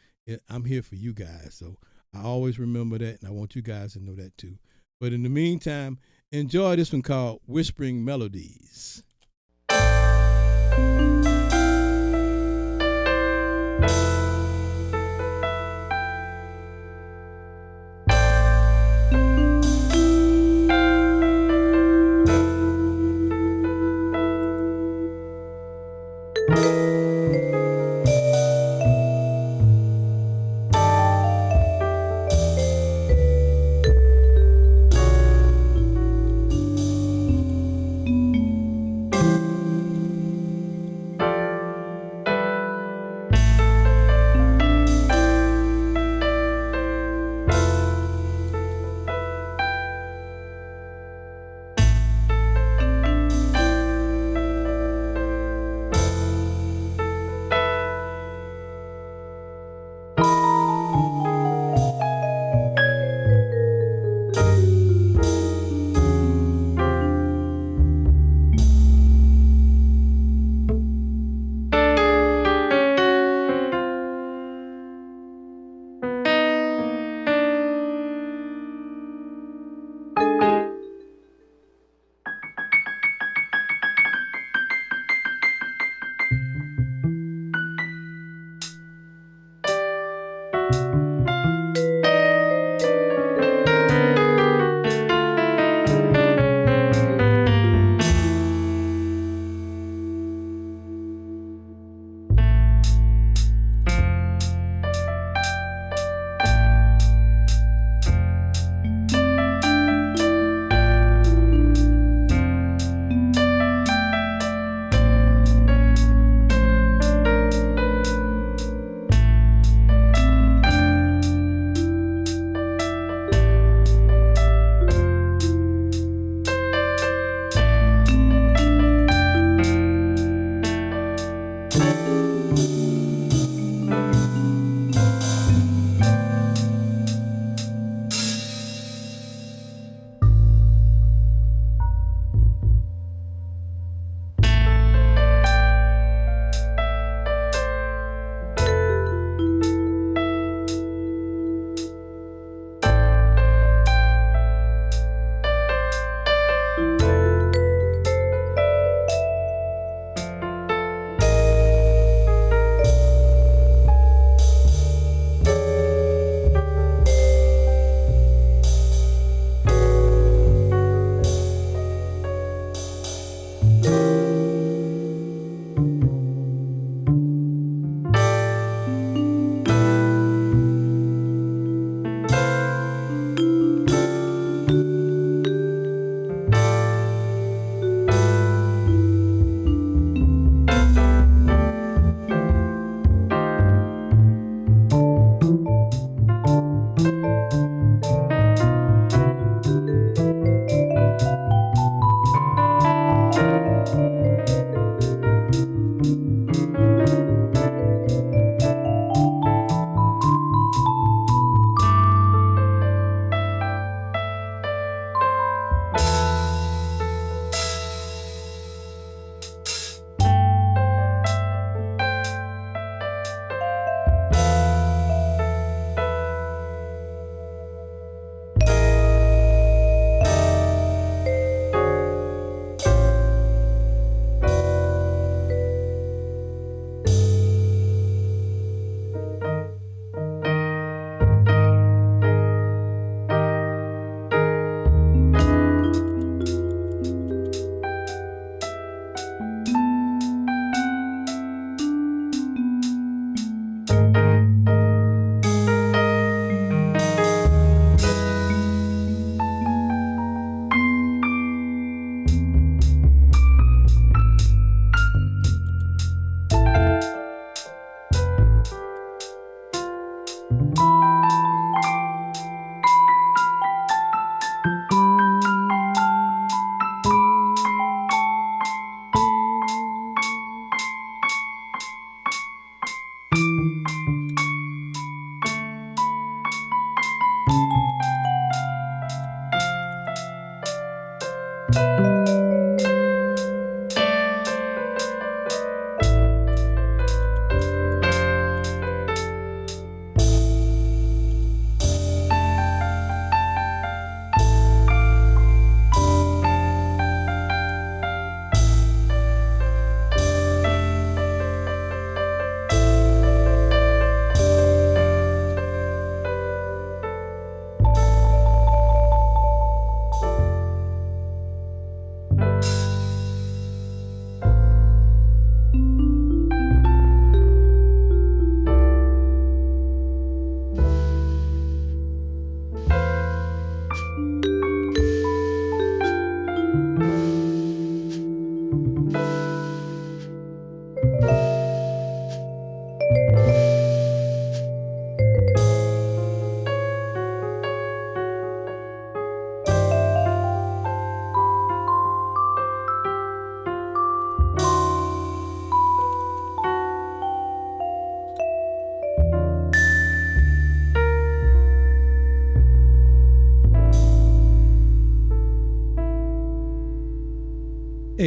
I'm here for you guys. So I always remember that, and I want you guys to know that too. But in the meantime, enjoy this one called Whispering Melodies.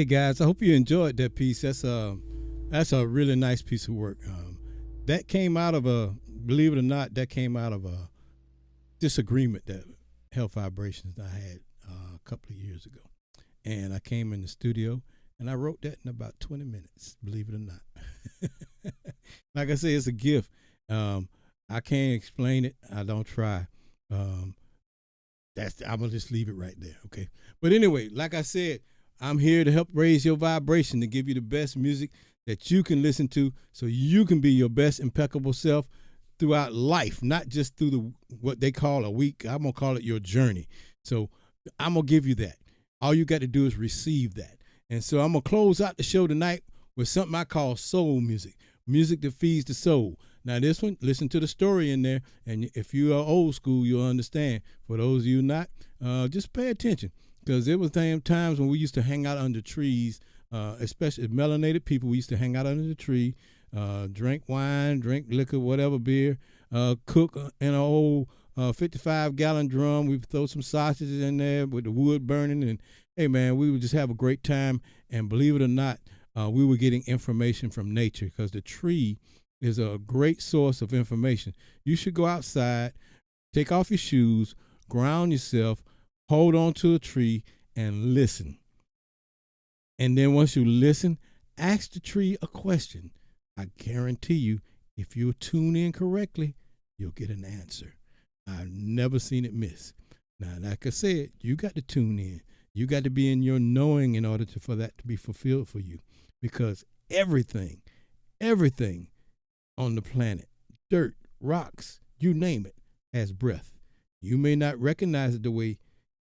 Hey guys, I hope you enjoyed that piece. That's a really nice piece of work. That came out of believe it or not, that came out of a disagreement that Health Vibrations I had a couple of years ago, and I came in the studio and I wrote that in about 20 minutes. Believe it or not. Like I say, it's a gift. I can't explain it. I don't try. I'm gonna just leave it right there. Okay. But anyway, like I said, I'm here to help raise your vibration, to give you the best music that you can listen to so you can be your best impeccable self throughout life, not just through what they call a week. I'm going to call it your journey. So I'm going to give you that. All you got to do is receive that. And so I'm going to close out the show tonight with something I call soul music, music that feeds the soul. Now this one, listen to the story in there, and if you are old school, you'll understand. For those of you not, just pay attention. Because there was times when we used to hang out under trees, especially melanated people. We used to hang out under the tree, drink wine, drink liquor, whatever, beer, cook in an old 55-gallon drum. We would throw some sausages in there with the wood burning. And, hey, man, we would just have a great time. And believe it or not, we were getting information from nature, because the tree is a great source of information. You should go outside, take off your shoes, ground yourself, hold on to a tree, and listen. And then once you listen, ask the tree a question. I guarantee you, if you tune in correctly, you'll get an answer. I've never seen it miss. Now, like I said, you got to tune in. You got to be in your knowing in order for that to be fulfilled for you. Because everything on the planet, dirt, rocks, you name it, has breath. You may not recognize it the way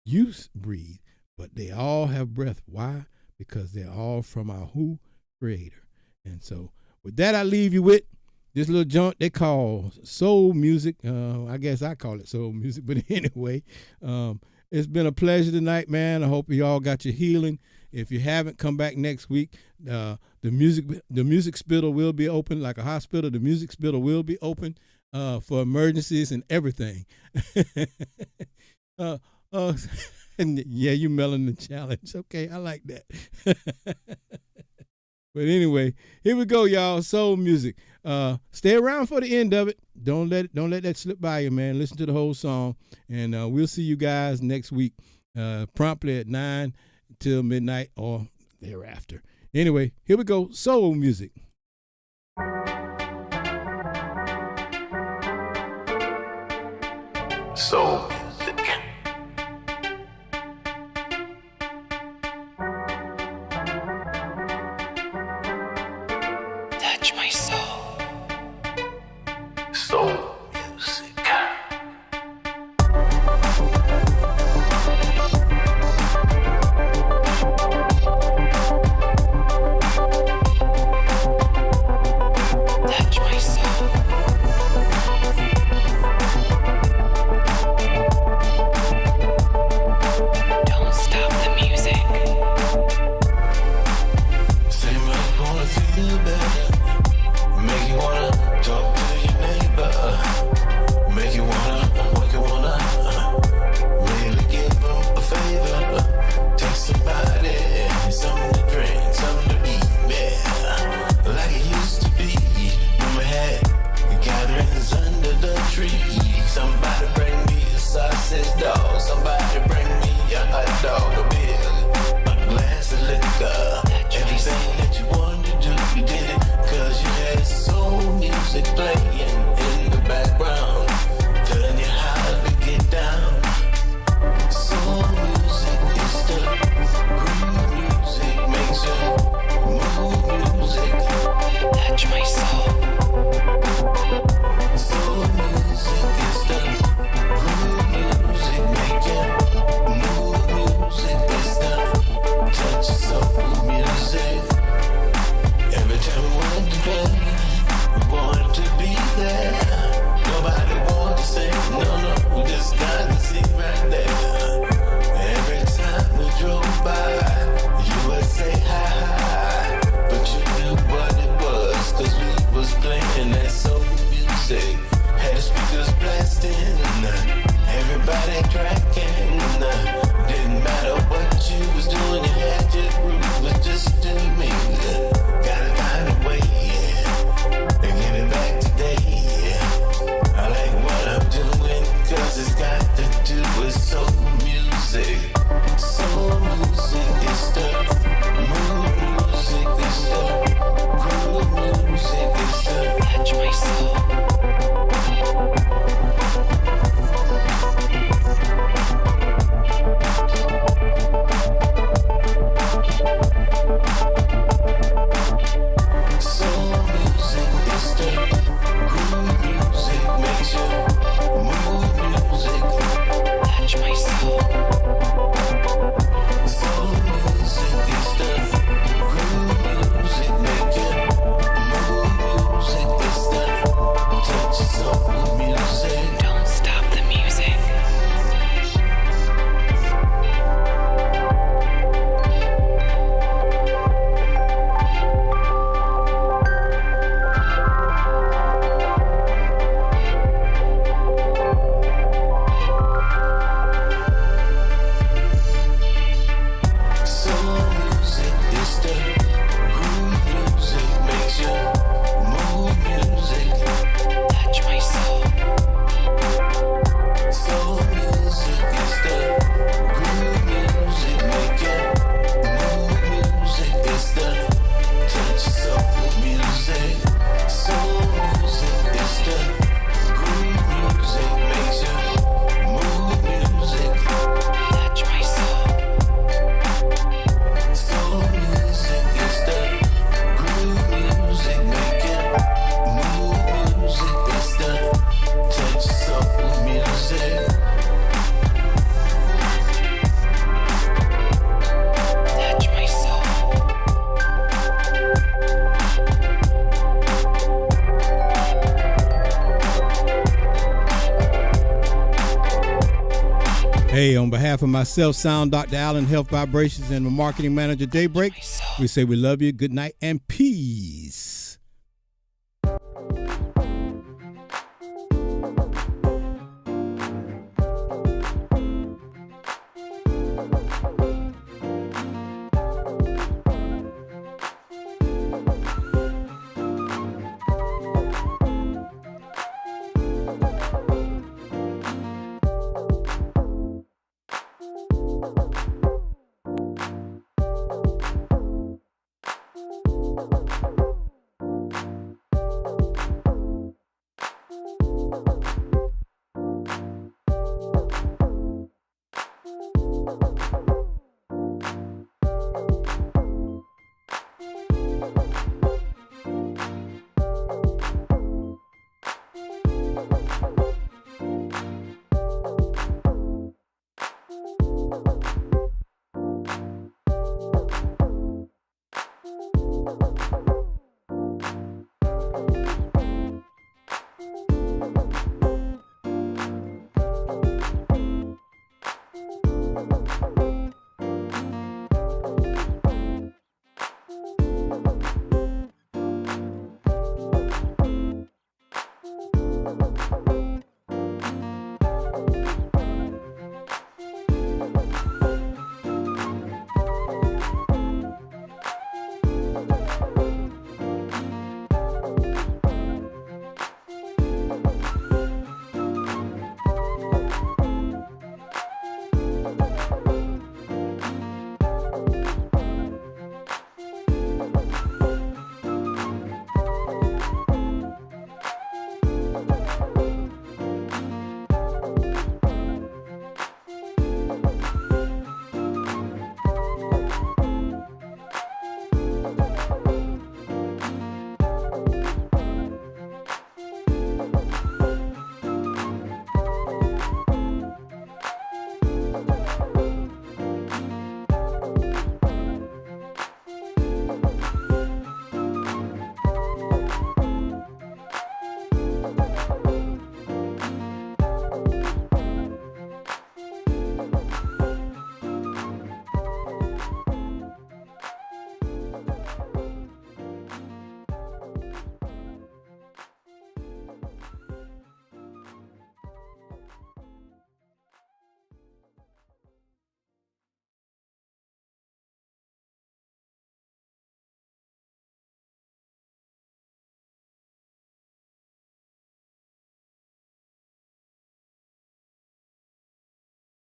you breathe, but they all have breath. Why? Because they're all from our who? Creator. And so with that, I leave you with this little joint they call soul music. I guess I call it soul music, but anyway, it's been a pleasure tonight, man. I hope you all got your healing. If you haven't, come back next week. The music spittle will be open like a hospital. The music spittle will be open for emergencies and everything. And yeah, you melanin challenge. Okay, I like that. But anyway, here we go, y'all. Soul music. Stay around for the end of it. Don't let that slip by you, man. Listen to the whole song, and we'll see you guys next week, promptly at 9 till midnight or thereafter. Anyway, here we go. Soul music. Soul music. Touch my soul. Soul music. Touch my soul. Hey, on behalf of myself, Sound Dr. Allen, Health Vibrations, and my marketing manager, Daybreak, we say we love you. Good night and peace.